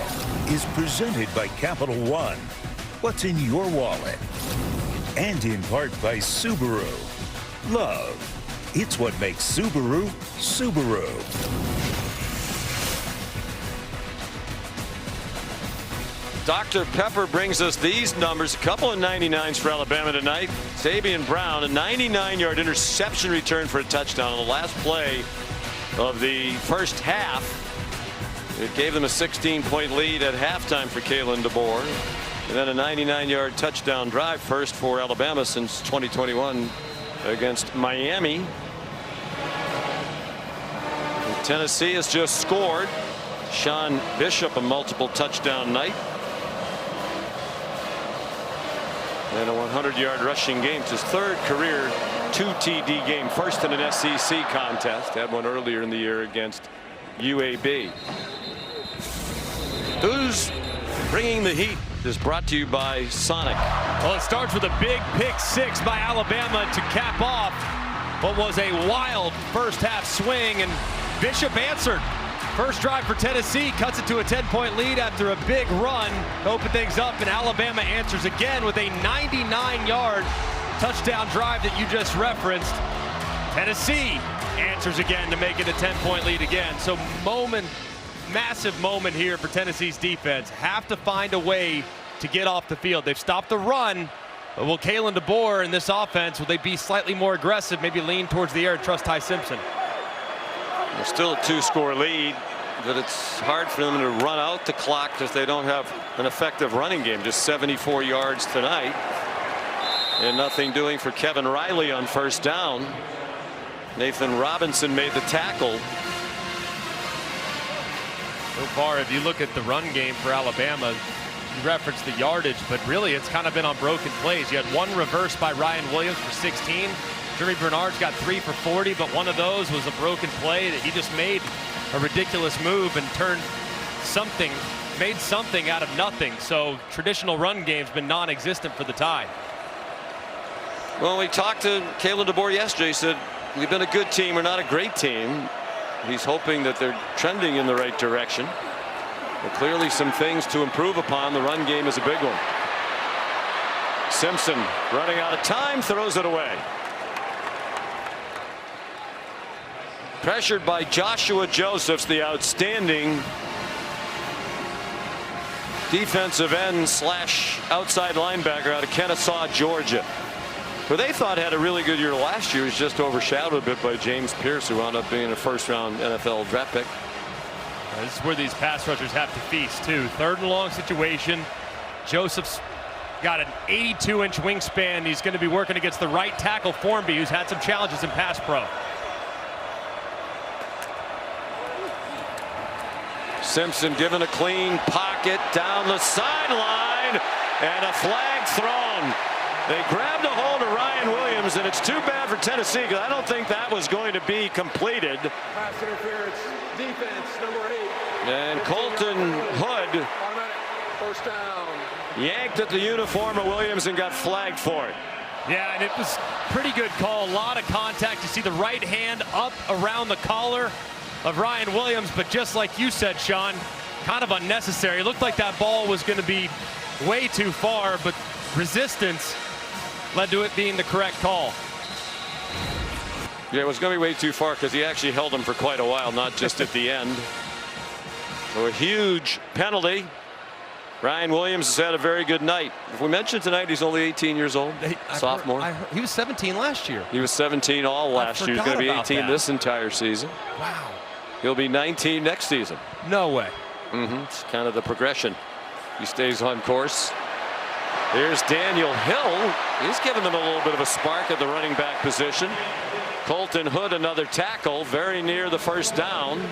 is presented by Capital One. What's in your wallet? And in part by Subaru. Love. It's what makes Subaru, Subaru. Dr. Pepper brings us these numbers. A couple of 99s for Alabama tonight. Sabian Brown, a 99-yard interception return for a touchdown on the last play of the first half. It gave them a 16-point lead at halftime for Kalen DeBoer. And then a 99-yard touchdown drive, first for Alabama since 2021 against Miami. And Tennessee has just scored. Sean Bishop a multiple touchdown night. And a 100-yard rushing game. It's his third career 2 TD game. First in an SEC contest. Had one earlier in the year against UAB. Who's bringing the heat is brought to you by Sonic. Well, it starts with a big pick six by Alabama to cap off what was a wild first half swing, and Bishop answered. First drive for Tennessee, cuts it to a 10-point lead after a big run to open things up, and Alabama answers again with a 99-yard touchdown drive that you just referenced. Tennessee answers again to make it a 10-point lead again. So massive moment here for Tennessee's defense. Have to find a way to get off the field. They've stopped the run, but will Kalen DeBoer in this offense, will they be slightly more aggressive, maybe lean towards the air and trust Ty Simpson? There's still a 2-score lead, but it's hard for them to run out the clock if they don't have an effective running game. Just 74 yards tonight. And nothing doing for Kevin Riley on first down. Nathan Robinson made the tackle. So far, if you look at the run game for Alabama, you referenced the yardage, but really it's kind of been on broken plays. You had one reverse by Ryan Williams for 16. Jeremy Bernard's got 3 for 40, but one of those was a broken play that he just made a ridiculous move and made something out of nothing. So traditional run game's been non-existent for the Tide. Well, we talked to Kalen DeBoer yesterday. He said, we've been a good team, we're not a great team. He's hoping that they're trending in the right direction. But clearly some things to improve upon. The run game is a big one. Simpson running out of time, throws it away. Pressured by Joshua Josephs, the outstanding defensive end / outside linebacker out of Kennesaw, Georgia, who they thought had a really good year last year. Was just overshadowed a bit by James Pierce, who wound up being a first-round NFL draft pick. This is where these pass rushers have to feast too. 3rd and long situation. Joseph's got an 82-inch wingspan. He's going to be working against the right tackle Formby, who's had some challenges in pass pro. Simpson given a clean pocket down the sideline, and a flag thrown. They grabbed a hold of Ryan Williams, and it's too bad for Tennessee because I don't think that was going to be completed. Pass interference, defense, number 8. And Colton Hood first down. Yanked at the uniform of Williams and got flagged for it. Yeah, and it was pretty good call. A lot of contact. You see the right hand up around the collar of Ryan Williams, but just like you said, Sean, kind of unnecessary. It looked like that ball was going to be way too far, but resistance led to it being the correct call. Yeah, it was going to be way too far because he actually held him for quite a while, not just at the end. So a huge penalty. Ryan Williams has had a very good night. If we mentioned tonight, he's only 18 years old, sophomore. He was 17 last year. He was 17 all last year. He's going to be 18 this entire season. Wow. He'll be 19 next season. No way. It's kind of the progression. He stays on course. Here's Daniel Hill. He's given them a little bit of a spark at the running back position. Colton Hood, another tackle, very near the first down.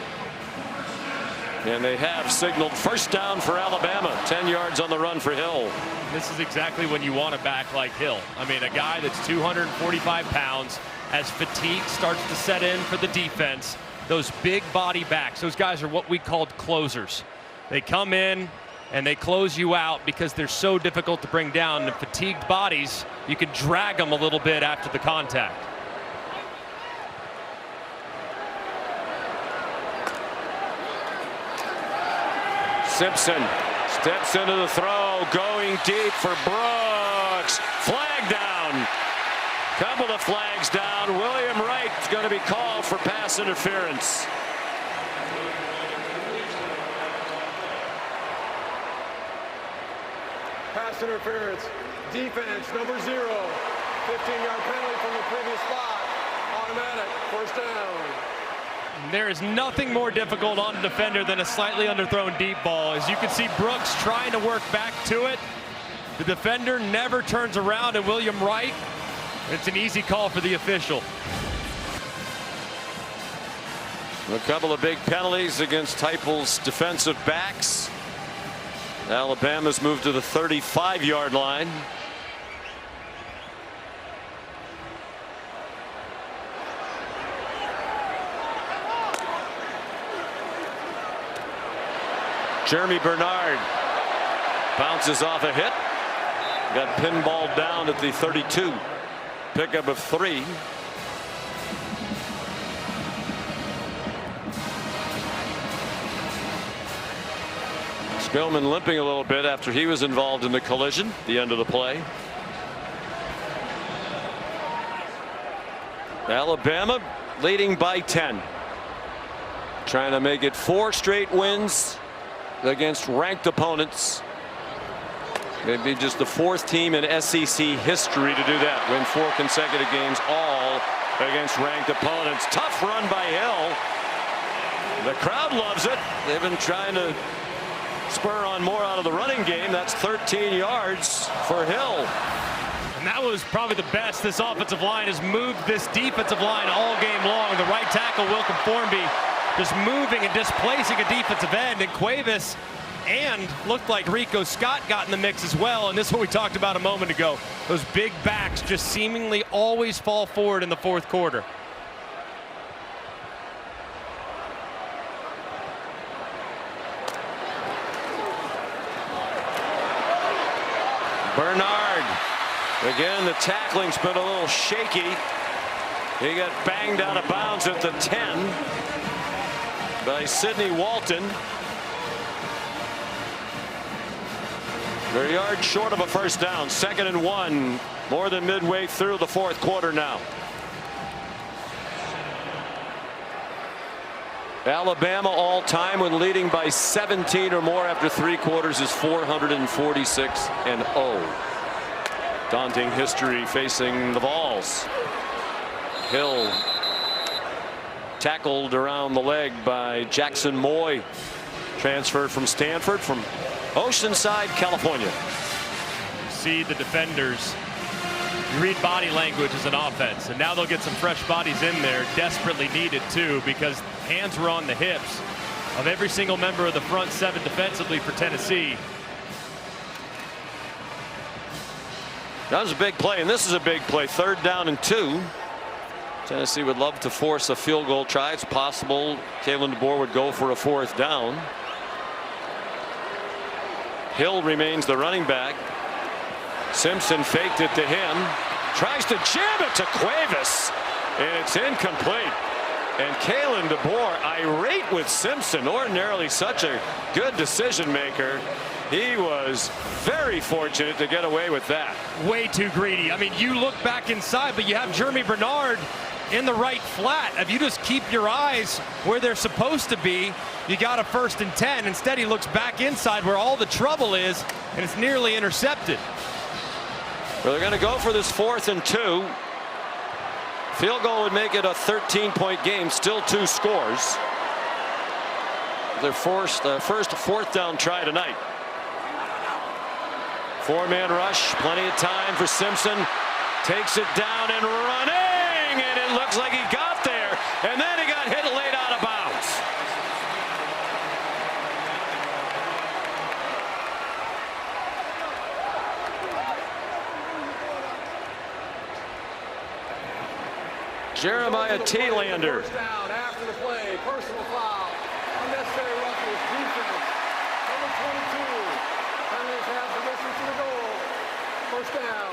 And they have signaled first down for Alabama. 10 yards on the run for Hill. This is exactly when you want a back like Hill. I mean, a guy that's 245 pounds, as fatigue starts to set in for the defense. Those big body backs, those guys are what we called closers. They come in and they close you out because they're so difficult to bring down. And fatigued bodies, you can drag them a little bit after the contact. Simpson steps into the throw, going deep for Brooks. Flag down. Couple of flags down. William Wright is going to be called for pass interference. Pass interference, defense, number 0. 15-yard penalty from the previous spot. Automatic, first down. There is nothing more difficult on a defender than a slightly underthrown deep ball. As you can see, Brooks trying to work back to it. The defender never turns around, and William Wright, it's an easy call for the official. A couple of big penalties against Heupel's defensive backs. Alabama's moved to the 35-yard line. Jeremy Bernard bounces off a hit. Got pinballed down at the 32. Pickup of 3. Spillman limping a little bit after he was involved in the collision at the end of the play. Alabama leading by 10. Trying to make it 4 straight wins against ranked opponents. It'd be just the 4th team in SEC history to do that. Win 4 consecutive games, all against ranked opponents. Tough run by Hill. The crowd loves it. They've been trying to spur on more out of the running game. That's 13 yards for Hill. And that was probably the best this offensive line has moved this defensive line all game long. The right tackle, Wilcom Formby, just moving and displacing a defensive end. And Cuevas and looked like Rico Scott got in the mix as well. And this is what we talked about a moment ago. Those big backs just seemingly always fall forward in the 4th quarter. Bernard. Again, the tackling's been a little shaky. He got banged out of bounds at the 10 by Sidney Walton. They're a yard short of a first down. 2nd and 1. More than midway through the 4th quarter now. Alabama all time when leading by 17 or more after 3 quarters is 446-0. Daunting history facing the Vols. Hill tackled around the leg by Jackson Moy, transferred from Stanford from Oceanside, California. You see the defenders. You read body language as an offense, and now they'll get some fresh bodies in there, desperately needed too, because hands were on the hips of every single member of the front 7 defensively for Tennessee. That was a big play, and this is a big play. 3rd down and 2. Tennessee would love to force a field goal try. It's possible Kalen DeBoer would go for a 4th down. Hill remains the running back. Simpson faked it to him. Tries to jam it to Cuevas, and it's incomplete. And Kalen DeBoer irate with Simpson, ordinarily such a good decision maker. He was very fortunate to get away with that. Way too greedy. I mean, you look back inside, but you have Jeremy Bernard in the right flat. If you just keep your eyes where they're supposed to be, you got a 1st and 10. Instead, he looks back inside where all the trouble is, and it's nearly intercepted. Well, they're going to go for this 4th and 2. Field goal would make it a 13-point game. Still 2 scores. Their first 4th down try tonight. 4-man rush. Plenty of time for Simpson. Takes it down and running. And it looks like he got there. And then he got hit late out of bounds. Jeremiah Thielander. First down after the play. Personal foul. Unnecessary roughness. Defense. Number 22. Penalties have permission to the goal. First down.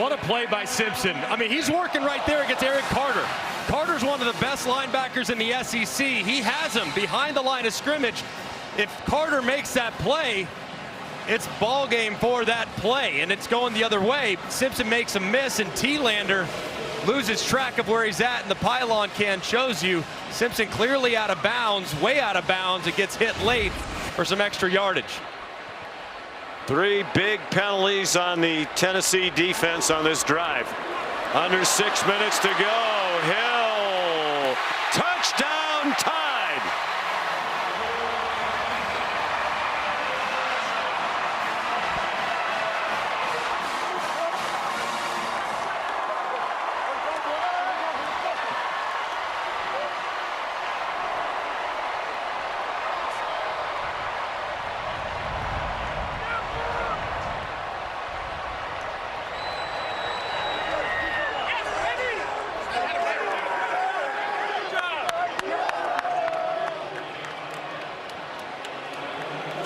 What a play by Simpson. I mean, he's working right there against Eric Carter. Carter's one of the best linebackers in the SEC. He has him behind the line of scrimmage. If Carter makes that play, it's ball game for that play, and it's going the other way. Simpson makes a miss, and Thielander loses track of where he's at, and the pylon can shows you Simpson clearly out of bounds, way out of bounds. It gets hit late for some extra yardage. 3 big penalties on the Tennessee defense on this drive. Under 6 minutes to go. Hill, touchdown, Tide.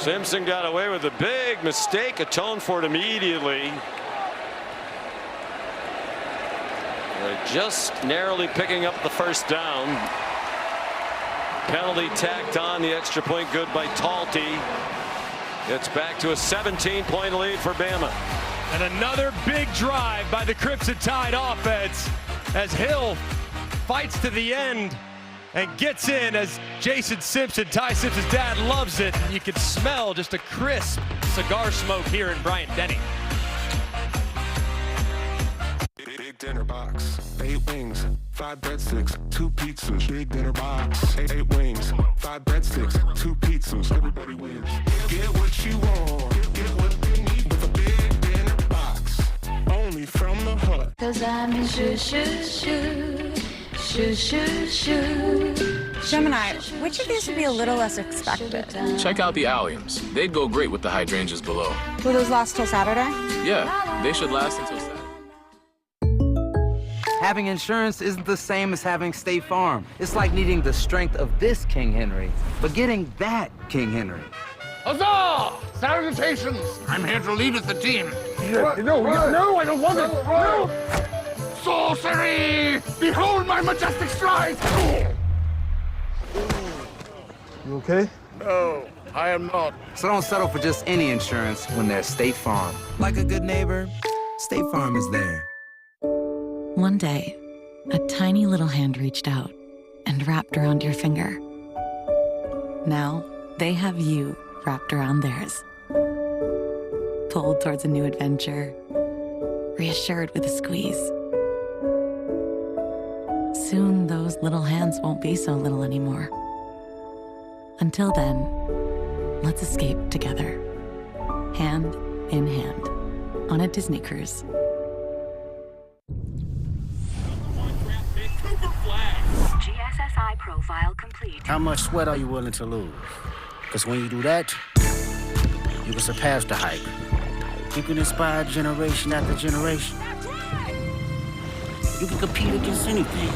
Simpson got away with a big mistake, atoned for it immediately. Just narrowly picking up the first down. Penalty tacked on, the extra point good by Talty. It's back to a 17-point lead for Bama. And another big drive by the Crimson Tide offense as Hill fights to the end and gets in as Jason Simpson, Ty Simpson's dad, loves it. You can smell just a crisp cigar smoke here in Bryant-Denny. Big dinner box, 8 wings, 5 breadsticks, 2 pizzas. Big dinner box, 8 wings, 5 breadsticks, 2 pizzas. Everybody wins. Get what you want, get what you need with a big dinner box. Only from the Hut. 'Cause I'm in shoo shoo shoo, shoo shoo shoo. Gemini, which of these would be a little less expected? Check out the alliums. They'd go great with the hydrangeas below. Will those last till Saturday? Yeah, they should last until Saturday. Having insurance isn't the same as having State Farm. It's like needing the strength of this King Henry, but getting that King Henry. Huzzah! Salutations! I'm here to lead with the team. No, I don't want it! No! Sorcery! Behold my majestic stride! You okay? No, I am not. So don't settle for just any insurance when there's State Farm. Like a good neighbor, State Farm is there. One day, a tiny little hand reached out and wrapped around your finger. Now, they have you wrapped around theirs. Pulled towards a new adventure, reassured with a squeeze. Soon, those little hands won't be so little anymore. Until then, let's escape together, hand in hand, on a Disney cruise. GSSI profile complete. How much sweat are you willing to lose? Because when you do that, you can surpass the hype. You can inspire generation after generation. You can compete against anything.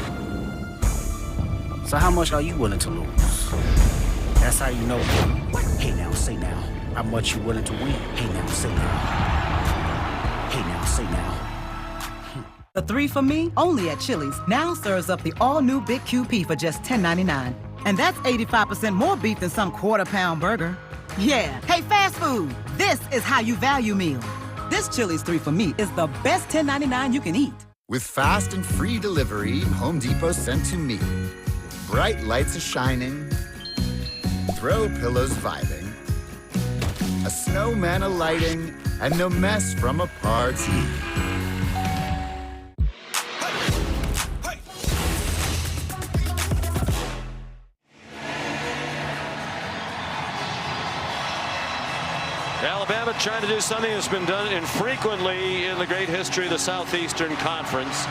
So how much are you willing to lose? That's how you know. Hey now, say now. How much you willing to win? Hey now, say now. Hey now, say now. The 3 for Me, only at Chili's, now serves up the all-new Big QP for just $10.99. And that's 85% more beef than some quarter-pound burger. Yeah, hey, fast food, this is how you value meal. This Chili's 3 for Me is the best $10.99 you can eat. With fast and free delivery, Home Depot sent to me. Bright lights are shining, throw pillows vibing, a snowman alighting, and no mess from a party. Alabama trying to do something that's been done infrequently in the great history of the Southeastern Conference.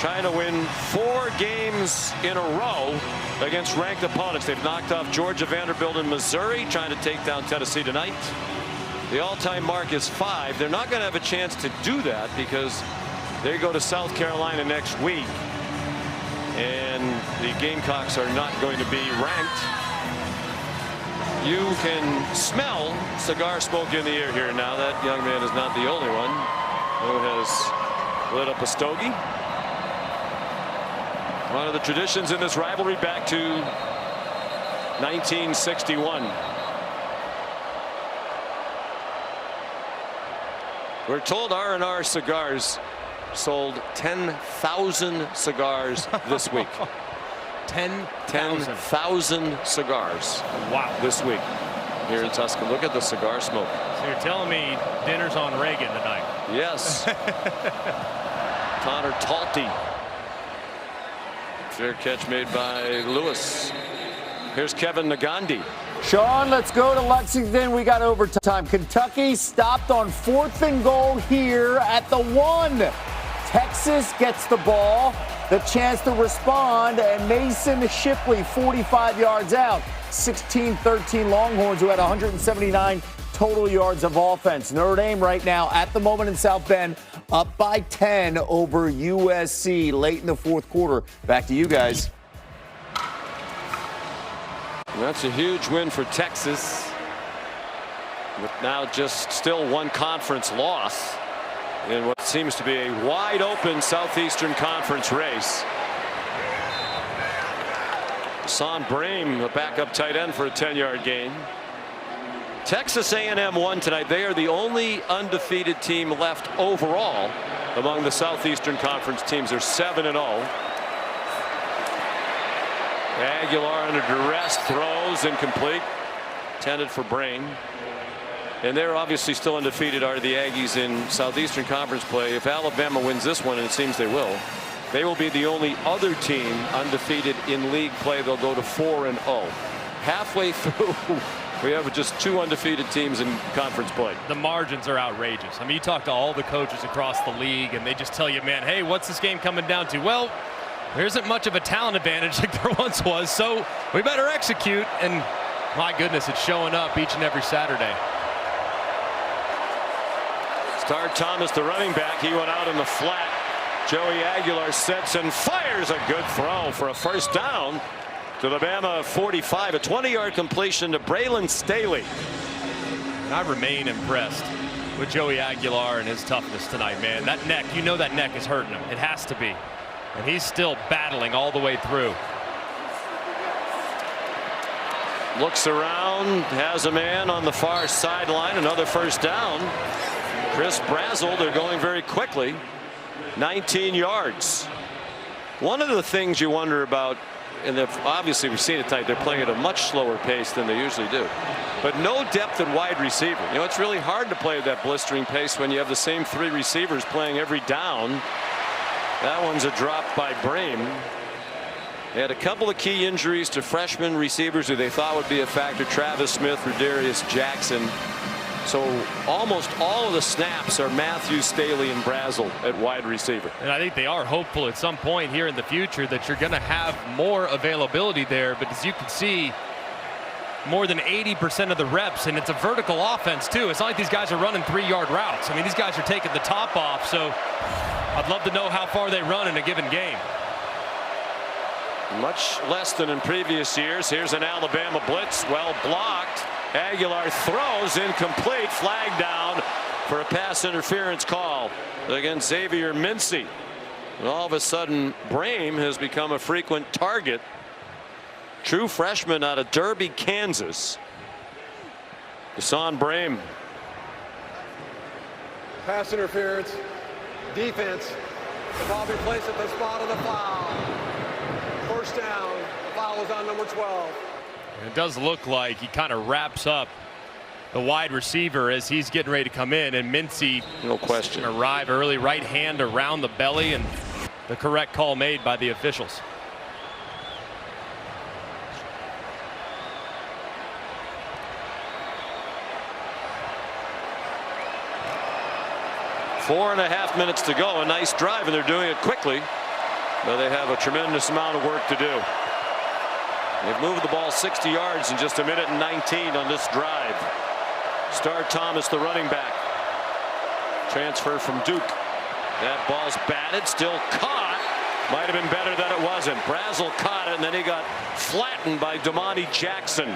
Trying to win 4 games in a row against ranked opponents. They've knocked off Georgia, Vanderbilt, and Missouri, trying to take down Tennessee tonight. The all-time mark is 5. They're not going to have a chance to do that because they go to South Carolina next week. And the Gamecocks are not going to be ranked. You can smell cigar smoke in the air here now. That young man is not the only one who has lit up a stogie. One of the traditions in this rivalry back to 1961. We're told R&R Cigars sold 10,000 cigars this week. 10,000 cigars. Wow. This week here in Tuscaloosa. Look at the cigar smoke. So you're telling me dinner's on Reagan tonight? Yes. Connor Talty. Fair catch made by Lewis. Here's Kevin Nagandi. Sean, let's go to Lexington. We got overtime. Kentucky stopped on 4th and goal here at the 1. Texas gets the ball, the chance to respond, and Mason Shipley 45 yards out. 16-13 Longhorns, who had 179 total yards of offense. Notre Dame right now at the moment in South Bend up by 10 over USC late in the 4th quarter. Back to you guys. That's a huge win for Texas. But now just still one conference loss in what seems to be a wide open Southeastern Conference race. Son Brame, a backup tight end for a 10-yard gain. Texas A&M won tonight. They are the only undefeated team left overall among the Southeastern Conference teams. They're 7-0. Aguilar under duress, throws incomplete, intended for Brame. And they're obviously still undefeated, are the Aggies in Southeastern Conference play. If Alabama wins this one, and it seems they will be the only other team undefeated in league play. They'll go to 4-0. Halfway through, we have just 2 undefeated teams in conference play. The margins are outrageous. I mean, you talk to all the coaches across the league, and they just tell you, man, hey, what's this game coming down to? Well, there isn't much of a talent advantage like there once was, so we better execute. And my goodness, it's showing up each and every Saturday. Star Thomas, the running back, he went out in the flat. Joey Aguilar sets and fires a good throw for a first down to the Bama 45. A 20-yard completion to Braylon Staley. And I remain impressed with Joey Aguilar and his toughness tonight, man. That neck, you know that neck is hurting him. It has to be. And he's still battling all the way through. Looks around, has a man on the far sideline. Another first down. Chris Brazel, they're going very quickly. 19 yards. One of the things you wonder about, and obviously we've seen it tonight, they're playing at a much slower pace than they usually do. But no depth at wide receiver. You know, it's really hard to play at that blistering pace when you have the same 3 receivers playing every down. That one's a drop by Brame. They had a couple of key injuries to freshman receivers who they thought would be a factor. Travis Smith, Rodarius Jackson. So almost all of the snaps are Matthews, Staley, and Brazel at wide receiver. And I think they are hopeful at some point here in the future that you're going to have more availability there. But as you can see, more than 80% of the reps, and it's a vertical offense too. It's not like these guys are running 3-yard routes. I mean, these guys are taking the top off. So I'd love to know how far they run in a given game. Much less than in previous years. Here's an Alabama blitz, well blocked. Aguilar throws, incomplete, flag down for a pass interference call against Xavier Mincy. And all of a sudden, Brame has become a frequent target. True freshman out of Derby, Kansas. Son Brame. Pass interference. Defense. The ball be placed at the spot of the foul. First down. The foul is on number 12. It does look like he kind of wraps up the wide receiver as he's getting ready to come in, and Mincy, no question, arrive early, right hand around the belly, and the correct call made by the officials. Four and a half minutes to go. A nice drive, and they're doing it quickly, but they have a tremendous amount of work to do. They've moved the ball 60 yards in just 1:19 on this drive. Star Thomas, the running back. Transfer from Duke. That ball's batted, still caught. Might have been better that it wasn't. Brazel caught it, and then he got flattened by Damani Jackson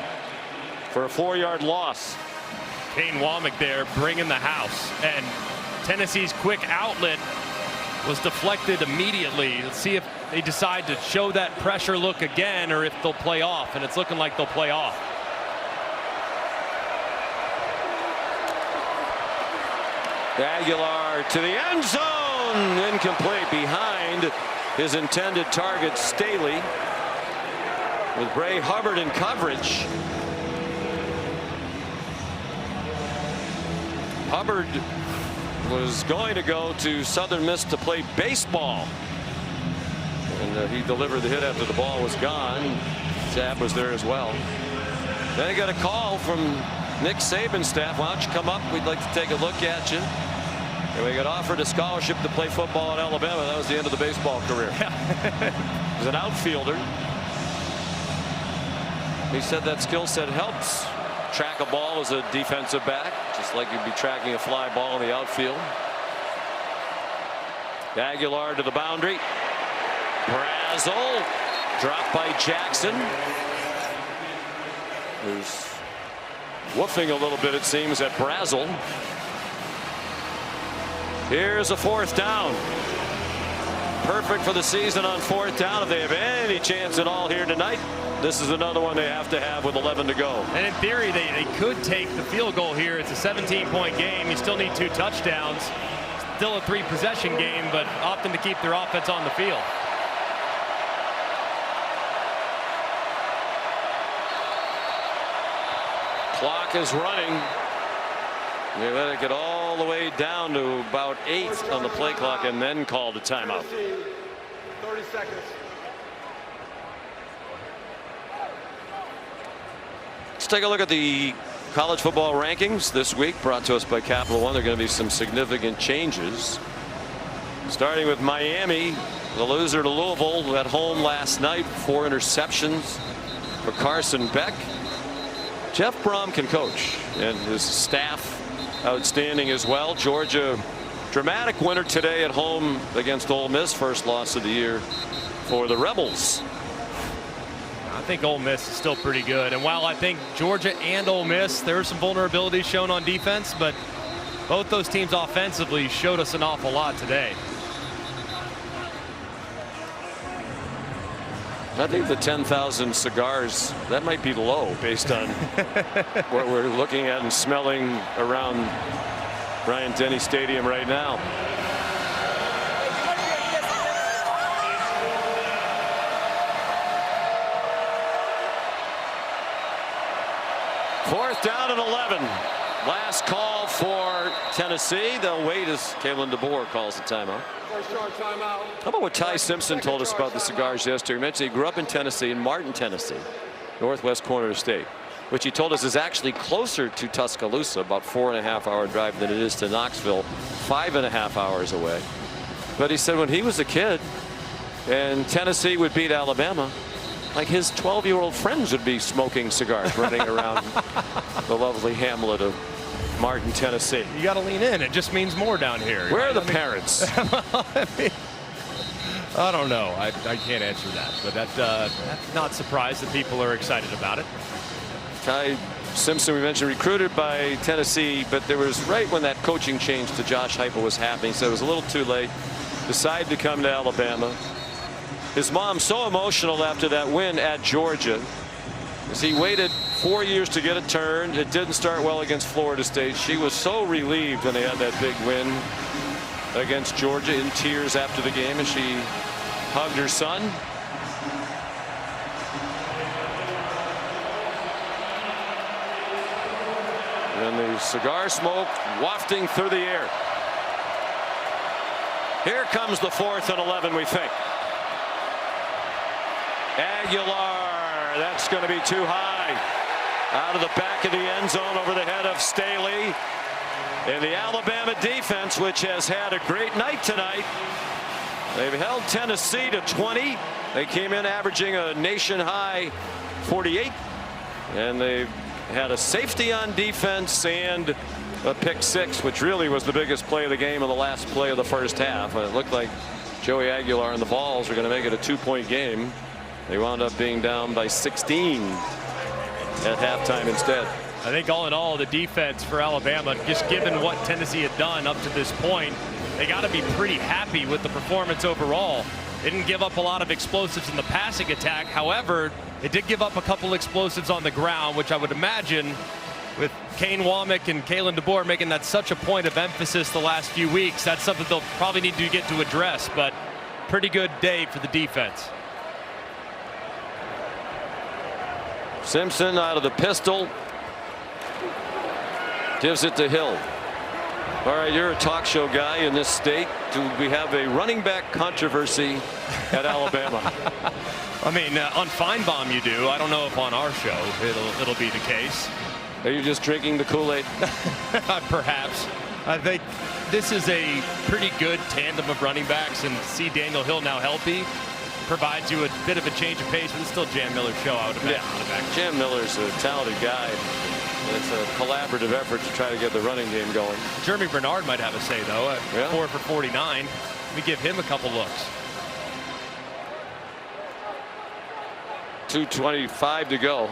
for a 4-yard loss. Kane Womack there bringing the house, and Tennessee's quick outlet was deflected immediately. Let's see if they decide to show that pressure look again or if they'll play off, and it's looking like they'll play off. Aguilar to the end zone, incomplete, behind his intended target Staley, with Bray Hubbard in coverage. Hubbard was going to go to Southern Miss to play baseball, and he delivered the hit after the ball was gone. Zab was there as well. Then he got a call from Nick Saban's staff. Why don't you come up? We'd like to take a look at you. And we got offered a scholarship to play football at Alabama. That was the end of the baseball career. He was an outfielder. He said that skill set helps track a ball as a defensive back, just like you'd be tracking a fly ball in the outfield. Aguilar to the boundary. Brazel dropped by Jackson, who's woofing a little bit, it seems, at Brazel. Here's a 4th down. Perfect for the season on 4th down. If they have any chance at all here tonight, this is another one they have to have with 11 to go. And in theory, they could take the field goal here. It's a 17-point game. You still need 2 touchdowns. Still a 3-possession game, but opting to keep their offense on the field. Clock is running. They let it get all the way down to about 8 on the play clock and then called a timeout. 30 seconds. Let's take a look at the college football rankings this week, brought to us by Capital One. There are going to be some significant changes. Starting with Miami, the loser to Louisville at home last night. 4 interceptions for Carson Beck. Jeff Brom can coach, and his staff outstanding as well. Georgia, dramatic winner today at home against Ole Miss. First loss of the year for the Rebels. I think Ole Miss is still pretty good. And while I think Georgia and Ole Miss, there are some vulnerabilities shown on defense, but both those teams offensively showed us an awful lot today. I think the 10,000 cigars, that might be low based on what we're looking at and smelling around Bryant-Denny Stadium right now. Fourth down and 11. Last call for Tennessee. They'll wait as Kalen DeBoer calls the timeout. First yard timeout. How about what Ty Simpson told us about the cigars yesterday? He mentioned he grew up in Tennessee, in Martin, Tennessee, northwest corner of the state, which he told us is actually closer to Tuscaloosa, about 4.5-hour drive, than it is to Knoxville, 5.5 hours away. But he said when he was a kid and Tennessee would beat Alabama, like his 12-year-old friends would be smoking cigars running around the lovely hamlet of Martin, Tennessee. You got to lean in. It just means more down here. Where are the parents? I don't know. I can't answer that, but that's not surprised that people are excited about it. Ty Simpson, we mentioned, recruited by Tennessee, but there was right when that coaching change to Josh Heupel was happening, so it was a little too late. Decided to come to Alabama. His mom so emotional after that win at Georgia, as he waited 4 years to get it turned. It didn't start well against Florida State. She was so relieved when they had that big win against Georgia, in tears after the game as she hugged her son. And the cigar smoke wafting through the air. Here comes the 4th and 11, we think. Aguilar, that's going to be too high. Out of the back of the end zone over the head of Staley. And the Alabama defense, which has had a great night tonight. They've held Tennessee to 20. They came in averaging a nation high 48. And they've had a safety on defense and a pick 6, which really was the biggest play of the game and the last play of the first half. And it looked like Joey Aguilar and the Vols were going to make it a 2-point game. They wound up being down by 16 at halftime instead. I think all in all, the defense for Alabama, just given what Tennessee had done up to this point, they got to be pretty happy with the performance overall. They didn't give up a lot of explosives in the passing attack. However, it did give up a couple explosives on the ground, which I would imagine with Kane Womack and Kalen DeBoer making that such a point of emphasis the last few weeks, that's something they'll probably need to get to address. But pretty good day for the defense. Simpson out of the pistol. Gives it to Hill. All right, you're a talk show guy in this state. Do we have a running back controversy at Alabama? I mean, on Feinbaum you do. I don't know if on our show it'll be the case. Are you just drinking the Kool-Aid? Perhaps. I think this is a pretty good tandem of running backs, and see Daniel Hill now healthy provides you a bit of a change of pace, but it's still Jam Miller's show, I would imagine. Yeah, Jam Miller's a talented guy. It's a collaborative effort to try to get the running game going. Jeremy Bernard might have a say, though, at 4 for 49. Let me give him a couple looks. 2:25 to go.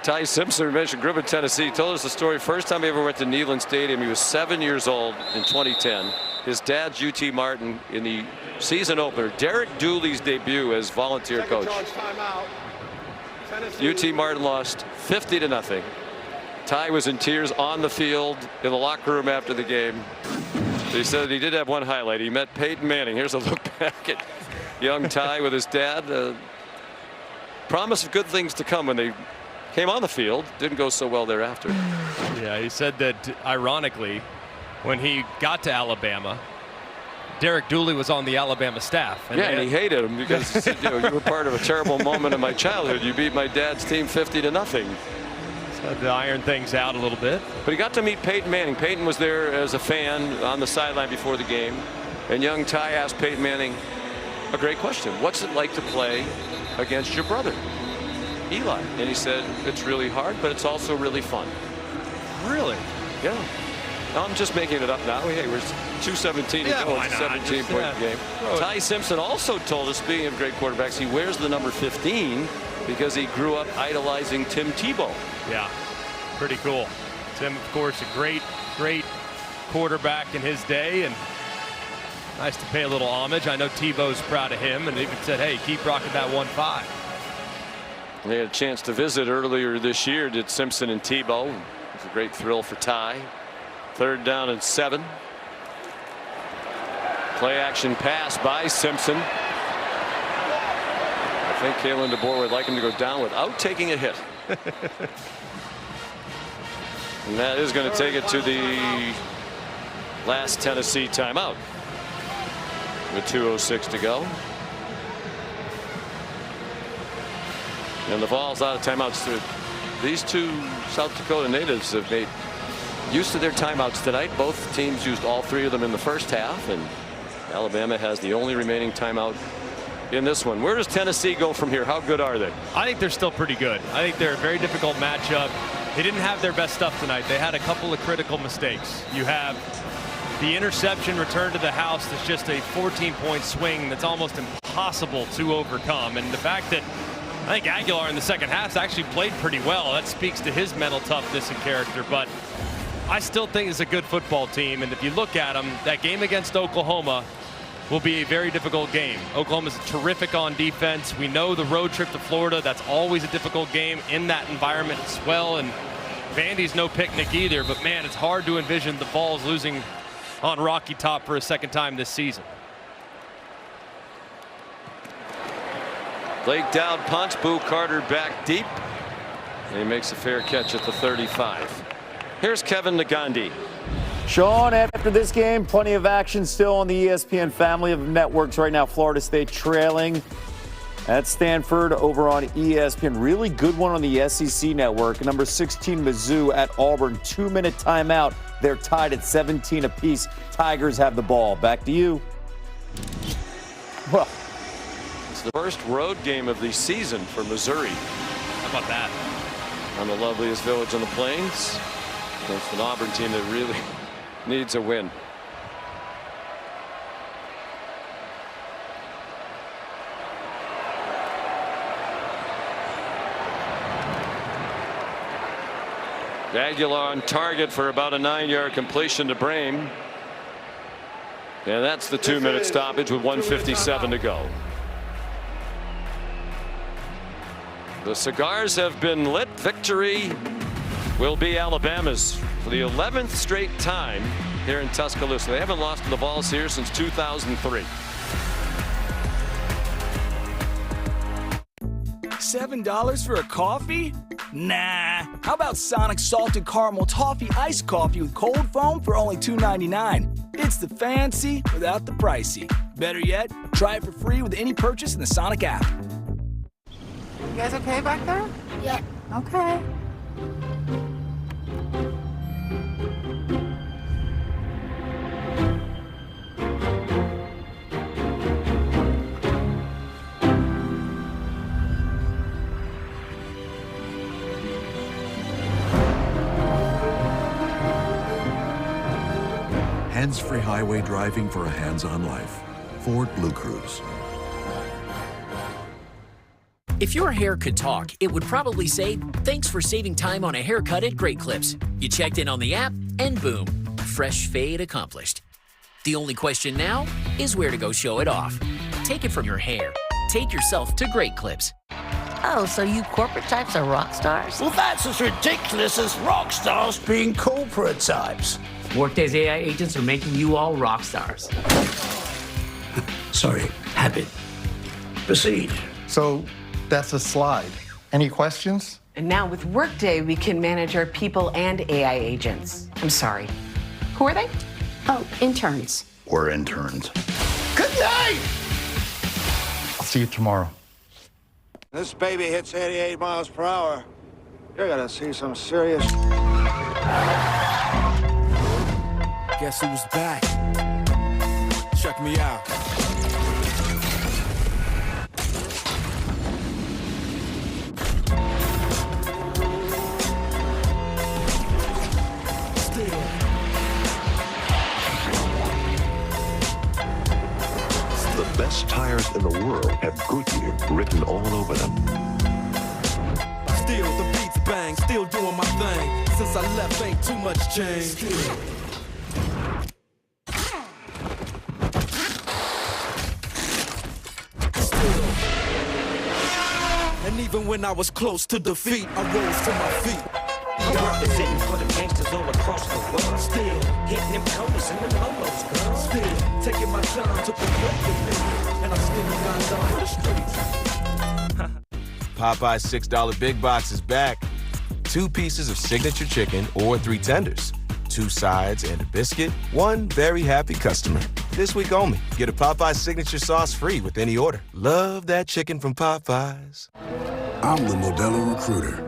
Ty Simpson, we mentioned Griffin, Tennessee. He told us the story. First time he ever went to Neyland Stadium, he was 7 years old in 2010. His dad's UT Martin in the season opener. Derek Dooley's debut as volunteer coach. UT Martin lost 50-0. Ty was in tears on the field in the locker room after the game. He said he did have one highlight. He met Peyton Manning. Here's a look back at young Ty with his dad. Promise of good things to come when they came on the field. Didn't go so well thereafter. Yeah, he said that ironically, when he got to Alabama, Derek Dooley was on the Alabama staff. And he hated him because he said, you were part of a terrible moment in my childhood. You beat my dad's team 50-0. So to iron things out a little bit. But he got to meet Peyton Manning. Peyton was there as a fan on the sideline before the game. And young Ty asked Peyton Manning a great question. What's it like to play against your brother, Eli? And he said, it's really hard, but it's also really fun. Really? Yeah. No, I'm just making it up now. Hey, we're 2:17 to go. It's a 17-point game. Ty Simpson also told us, speaking of great quarterbacks, he wears the number 15 because he grew up idolizing Tim Tebow. Yeah, pretty cool. Tim, of course, a great quarterback in his day, and nice to pay a little homage. I know Tebow's proud of him, and even said, hey, keep rocking that 1-5. They had a chance to visit earlier this year, did Simpson and Tebow. It was a great thrill for Ty. 3rd down and 7. Play action pass by Simpson. I think Kalen DeBoer would like him to go down without taking a hit. And that is going to take it to the last Tennessee timeout with 2:06 to go. And the Vols out of timeouts. These two South Dakota natives have made use of their timeouts tonight. Both teams used all 3 of them in the first half, and Alabama has the only remaining timeout in this one. Where does Tennessee go from here? How good are they? I think they're still pretty good. I think they're a very difficult matchup. They didn't have their best stuff tonight. They had a couple of critical mistakes. You have the interception return to the house that's just a 14-point swing that's almost impossible to overcome. And the fact that I think Aguilar in the second half actually played pretty well, that speaks to his mental toughness and character. But I still think it's a good football team, and if you look at them, that game against Oklahoma will be a very difficult game. Oklahoma's terrific on defense. We know the road trip to Florida, that's always a difficult game in that environment as well, and Vandy's no picnic either, but man, it's hard to envision the Vols losing on Rocky Top for a second time this season. Lake down punch, Boo Carter back deep, and he makes a fair catch at the 35. Here's Kevin Nagandi. Sean, after this game, plenty of action still on the ESPN family of networks right now. Florida State trailing at Stanford over on ESPN. Really good one on the SEC network. Number 16, Mizzou at Auburn. 2-minute timeout. They're tied at 17 apiece. Tigers have the ball. Back to you. Well, it's the first road game of the season for Missouri. How about that? On the loveliest village on the plains. Against an Auburn team that really needs a win. Aguilar on target for about a 9-yard completion to Brame. And that's the 2-minute stoppage with 1:57 to go. The cigars have been lit. Victory will be Alabama's for the 11th straight time here in Tuscaloosa. They haven't lost to the Vols here since 2003. $7 for a coffee? Nah. How about Sonic Salted Caramel Toffee Iced Coffee with cold foam for only $2.99? It's the fancy without the pricey. Better yet, try it for free with any purchase in the Sonic app. You guys okay back there? Yeah. Okay. Hands-free highway driving for a hands-on life. Ford Blue Cruise. If your hair could talk, it would probably say, "Thanks for saving time on a haircut at Great Clips." You checked in on the app, and boom, fresh fade accomplished. The only question now is where to go show it off. Take it from your hair. Take yourself to Great Clips. Oh, so you corporate types are rock stars? Well, that's as ridiculous as rock stars being corporate types. Workday's AI agents are making you all rock stars. Sorry, habit. Proceed. So that's a slide. Any questions? And now with Workday, we can manage our people and AI agents. I'm sorry. Who are they? Oh, interns. We're interns. Good night! I'll see you tomorrow. This baby hits 88 miles per hour. You're gonna see some serious... Guess who's back? Check me out. The best tires in the world have Goodyear written all over them. Still the beats bang, still doing my thing. Since I left, ain't too much change. And even when I was close to defeat, I rose to my feet. Representing for the gangsters all across the world. Still hitting them colors and them polos, girl. Still taking my time to perfect the me, and I'm still got down for the streets. Popeye's $6 Big Box is back. 2 pieces of signature chicken or 3 tenders. 2 sides and a biscuit. 1 very happy customer. This week only, get a Popeye's signature sauce free with any order. Love that chicken from Popeye's. I'm the Modelo Recruiter,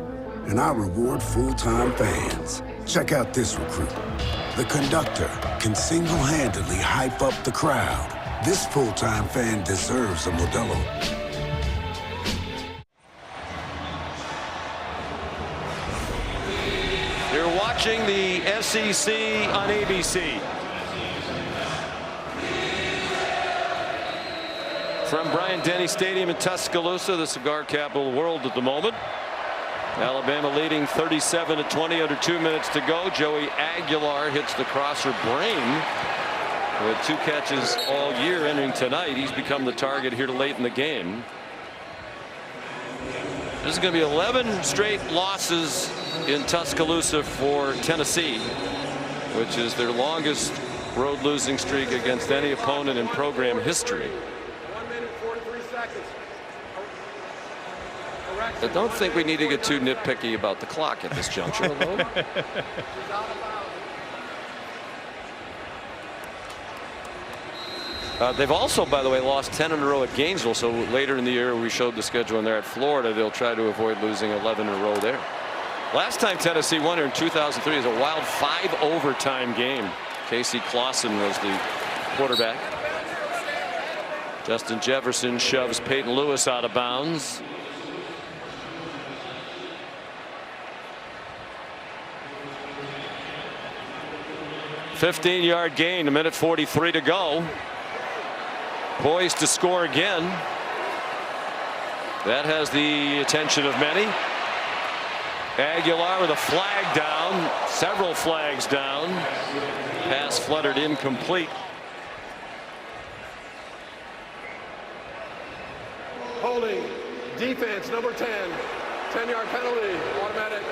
and I reward full-time fans. Check out this recruit. The conductor can single-handedly hype up the crowd. This full-time fan deserves a Modelo. You're watching the SEC on ABC. From Bryant-Denny Stadium in Tuscaloosa, the cigar capital of the world at the moment. Alabama leading 37-20 under 2 minutes to go. Joey Aguilar hits the crosser brain with 2 catches all year entering tonight. He's become the target here late in the game. This is going to be 11 straight losses in Tuscaloosa for Tennessee, which is their longest road losing streak against any opponent in program history. 1 minute 43 seconds. I don't think we need to get too nitpicky about the clock at this juncture. They've also, by the way, lost 10 in a row at Gainesville. So later in the year, we showed the schedule, and they're at Florida. They'll try to avoid losing 11 in a row there. Last time Tennessee won here in 2003 is a wild 5 overtime game. Casey Clausen was the quarterback. Justin Jefferson shoves Peyton Lewis out of bounds. $15-yard gain, 1:43 to go. Poised to score again. That has the attention of many. Aguilar with a flag down, several flags down. Pass fluttered incomplete. Holding defense number 10. 10-yard penalty, automatic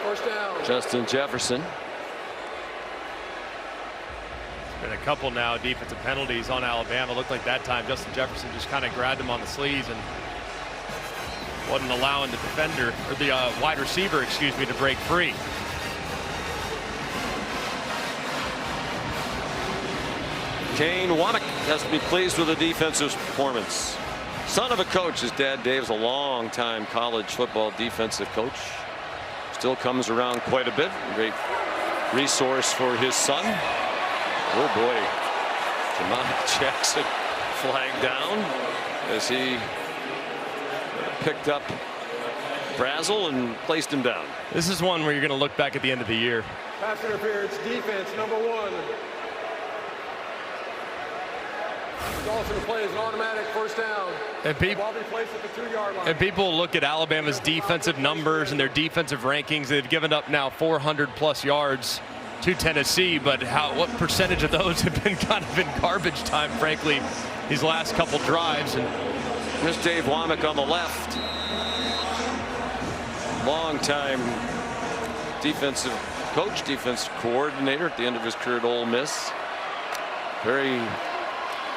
first down. Justin Jefferson. Been a couple now defensive penalties on Alabama. Looked like that time Justin Jefferson just kind of grabbed him on the sleeves and wasn't allowing the defender, or the wide receiver, excuse me, to break free. Kane Wanick has to be pleased with the defensive performance. Son of a coach, his dad Dave's a long-time college football defensive coach. Still comes around quite a bit. Great resource for his son. Oh boy, Jamal Jackson flagged down as he picked up Brazel and placed him down. This is one where you're going to look back at the end of the year. Pass interference, defense number 1. Dawson plays an automatic first down. And Ball be placed at the 2-yard line. And people look at Alabama's defensive numbers and their defensive rankings. They've given up now 400+ yards to Tennessee, but what percentage of those have been kind of in garbage time, frankly, these last couple drives? And here's Dave Womack on the left. Long-time defensive coach, defensive coordinator at the end of his career at Ole Miss. Very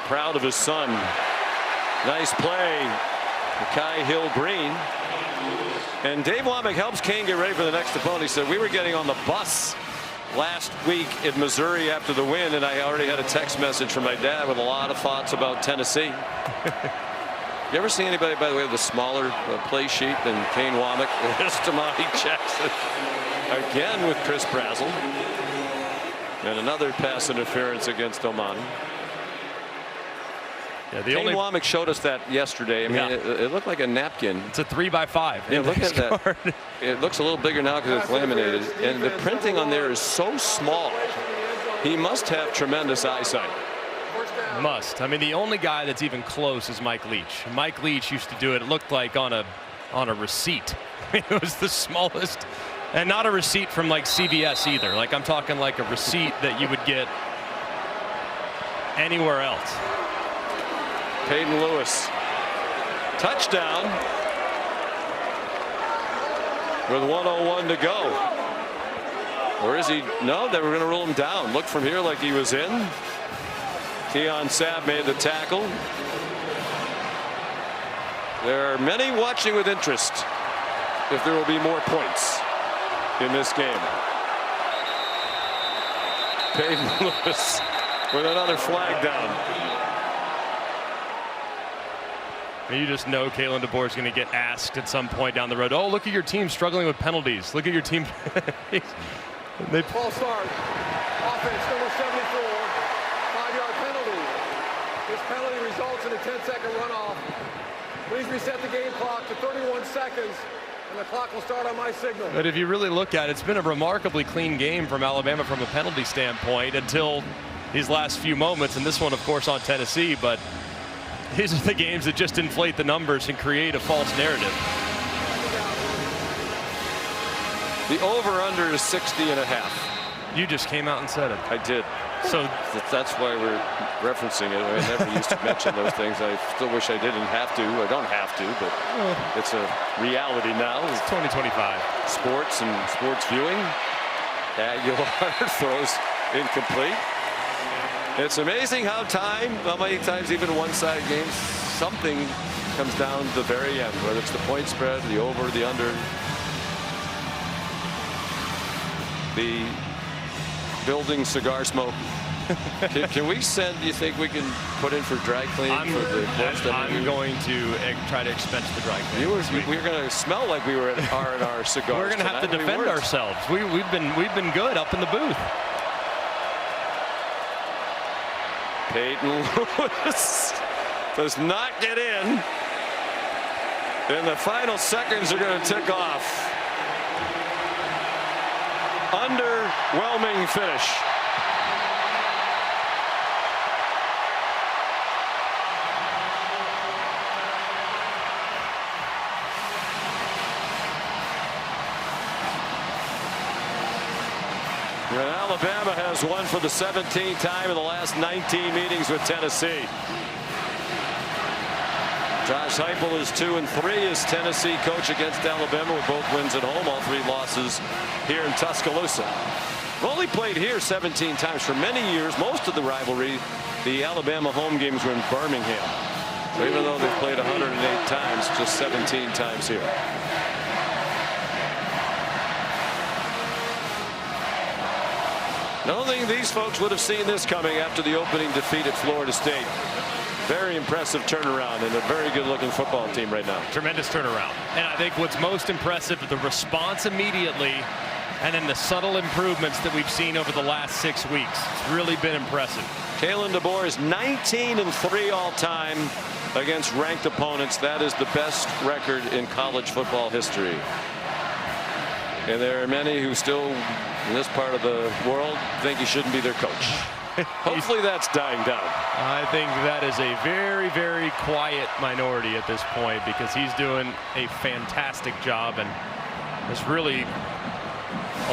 proud of his son. Nice play, Mekhi Hill-Green. And Dave Womack helps Kane get ready for the next opponent. He said, we were getting on the bus last week in Missouri after the win, and I already had a text message from my dad with a lot of thoughts about Tennessee. You ever see anybody, by the way, with a smaller play sheet than Kane Womack? There's Tamati Jackson again with Chris Brazzell. And another pass interference against Omani. Yeah, Kane Womack showed us that yesterday. I mean, it looked like a napkin. It's a 3x5. Yeah, look at that. It looks a little bigger now because it's laminated. And the printing on there is so small. He must have tremendous eyesight. Must. I mean, the only guy that's even close is Mike Leach. Mike Leach used to do it. It looked like on a receipt. It was the smallest. And not a receipt from like CVS either. Like I'm talking like a receipt that you would get anywhere else. Peyton Lewis. Touchdown. With 1:01 to go. Or is he? No, they were going to rule him down. Looked from here like he was in. Keon Sabb made the tackle. There are many watching with interest if there will be more points in this game. Peyton Lewis with another flag down. You just know Kalen DeBoer is going to get asked at some point down the road. Oh, look at your team struggling with penalties. Look at your team. False start. Offense number 74. 5-yard penalty. This penalty results in a 10-second runoff. Please reset the game clock to 31 seconds. And the clock will start on my signal. But if you really look at it, it's been a remarkably clean game from Alabama from a penalty standpoint until these last few moments. And this one, of course, on Tennessee. But these are the games that just inflate the numbers and create a false narrative. The over-under is 60.5. You just came out and said it. I did. So that's why we're referencing it. I never used to mention those things. I still wish I didn't have to. I don't have to, but it's a reality now. It's 2025. Sports and sports viewing. Aguilar throws incomplete. It's amazing how many times even one-sided games, something comes down to the very end, whether it's the point spread, the over, the under. The building cigar smoke. Can we send? Do you think we can put in for dry clean? I'm going to try to expense the dry clean. We're going to smell like we were at R&R Cigars. We're going to have to defend ourselves. We've been good up in the booth. Peyton Lewis does not get in. And the final seconds are going to tick off. Underwhelming finish. And Alabama has won for the 17th time in the last 19 meetings with Tennessee. Josh Heupel is 2-3 as Tennessee coach against Alabama with both wins at home, all 3 losses here in Tuscaloosa. We've only played here 17 times. For many years, most of the rivalry, the Alabama home games were in Birmingham. So even though they've played 108 times, just 17 times here. I don't think these folks would have seen this coming after the opening defeat at Florida State. Very impressive turnaround and a very good-looking football team right now. Tremendous turnaround. And I think what's most impressive is the response immediately and then the subtle improvements that we've seen over the last 6 weeks. It's really been impressive. Kalen DeBoer is 19-3 all-time against ranked opponents. That is the best record in college football history. And there are many who still, in this part of the world, think he shouldn't be their coach. Hopefully that's dying down. I think that is a very, very quiet minority at this point because he's doing a fantastic job and has really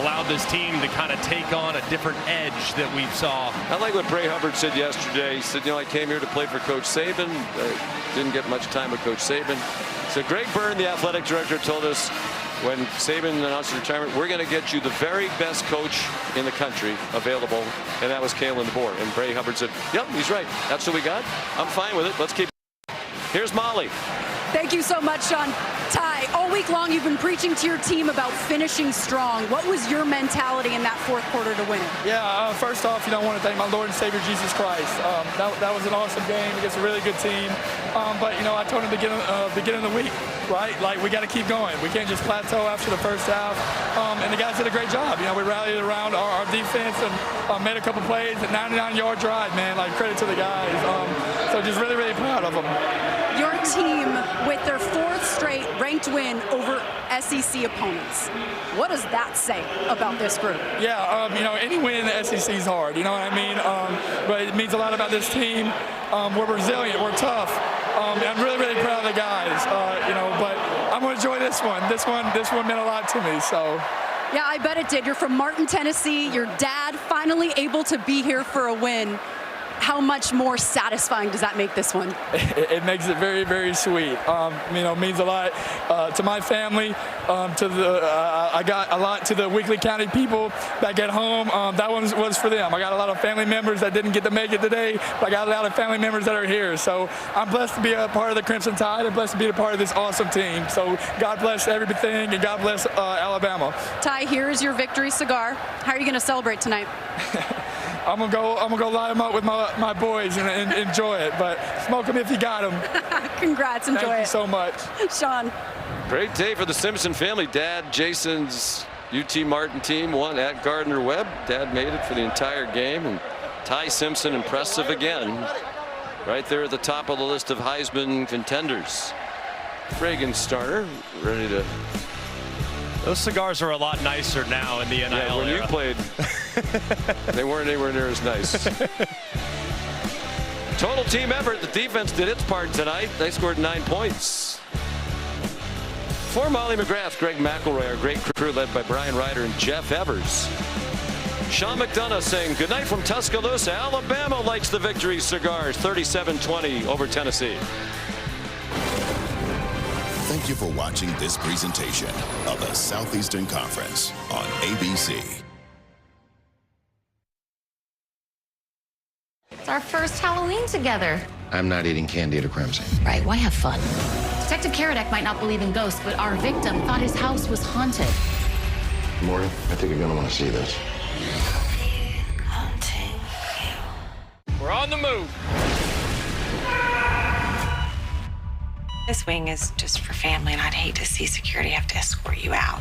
allowed this team to kind of take on a different edge that we saw. I like what Bray Hubbard said yesterday. He said, I came here to play for Coach Saban. Didn't get much time with Coach Saban. So Greg Byrne, the athletic director, told us when Saban announced his retirement, we're going to get you the very best coach in the country available, and that was Kalen DeBoer. And Bray Hubbard said, yep, he's right. That's what we got. I'm fine with it. Let's keep. Here's Molly. Thank you so much, Sean. Ty, all week long you've been preaching to your team about finishing strong. What was your mentality in that fourth quarter to win it? Yeah, first off, I want to thank my Lord and Savior Jesus Christ. That was an awesome game against a really good team. But I told him at the beginning of the week, right? Like, we got to keep going. We can't just plateau after the first half. And the guys did a great job. We rallied around our defense and made a couple plays. A 99-yard drive, man. Like, credit to the guys. So just really, really proud of them. Your team with their fourth straight ranked win over SEC opponents. What does that say about this group? Yeah, any win in the SEC is hard. You know what I mean? But it means a lot about this team. We're resilient. We're tough. I'm really, really proud of the guys. But I'm going to enjoy this one. This one meant a lot to me. So. Yeah, I bet it did. You're from Martin, Tennessee. Your dad finally able to be here for a win. How much more satisfying does that make this one? It makes it very, very sweet. Means a lot to my family. I got a lot to the Weakley County people back at home. That one was for them. I got a lot of family members that didn't get to make it today, but I got a lot of family members that are here. So I'm blessed to be a part of the Crimson Tide and blessed to be a part of this awesome team. So God bless everything and God bless Alabama. Ty, here's your victory cigar. How are you going to celebrate tonight? I'm gonna go light them up with my boys and enjoy it. But smoke them if you got them. Congrats, enjoy it. Thank you so much, Sean. Great day for the Simpson family. Dad, Jason's UT Martin team won at Gardner Webb. Dad made it for the entire game, and Ty Simpson impressive again, right there at the top of the list of Heisman contenders. Reagan Starner ready to. Those cigars are a lot nicer now in the NIL Yeah, when era. you played, they weren't anywhere near as nice. Total team effort. The defense did its part tonight. They scored 9 points. For Molly McGrath, Greg McElroy, our great crew led by Brian Ryder and Jeff Evers. Sean McDonough saying goodnight from Tuscaloosa. Alabama lights the victory cigars 37-20 over Tennessee. Thank you for watching this presentation of the Southeastern Conference on ABC. It's our first Halloween together. I'm not eating candy at a Crimson. Right, why have fun? Detective Karadek might not believe in ghosts, but our victim thought his house was haunted. Morgan, I think you're going to want to see this. We're on the move. This wing is just for family, and I'd hate to see security have to escort you out.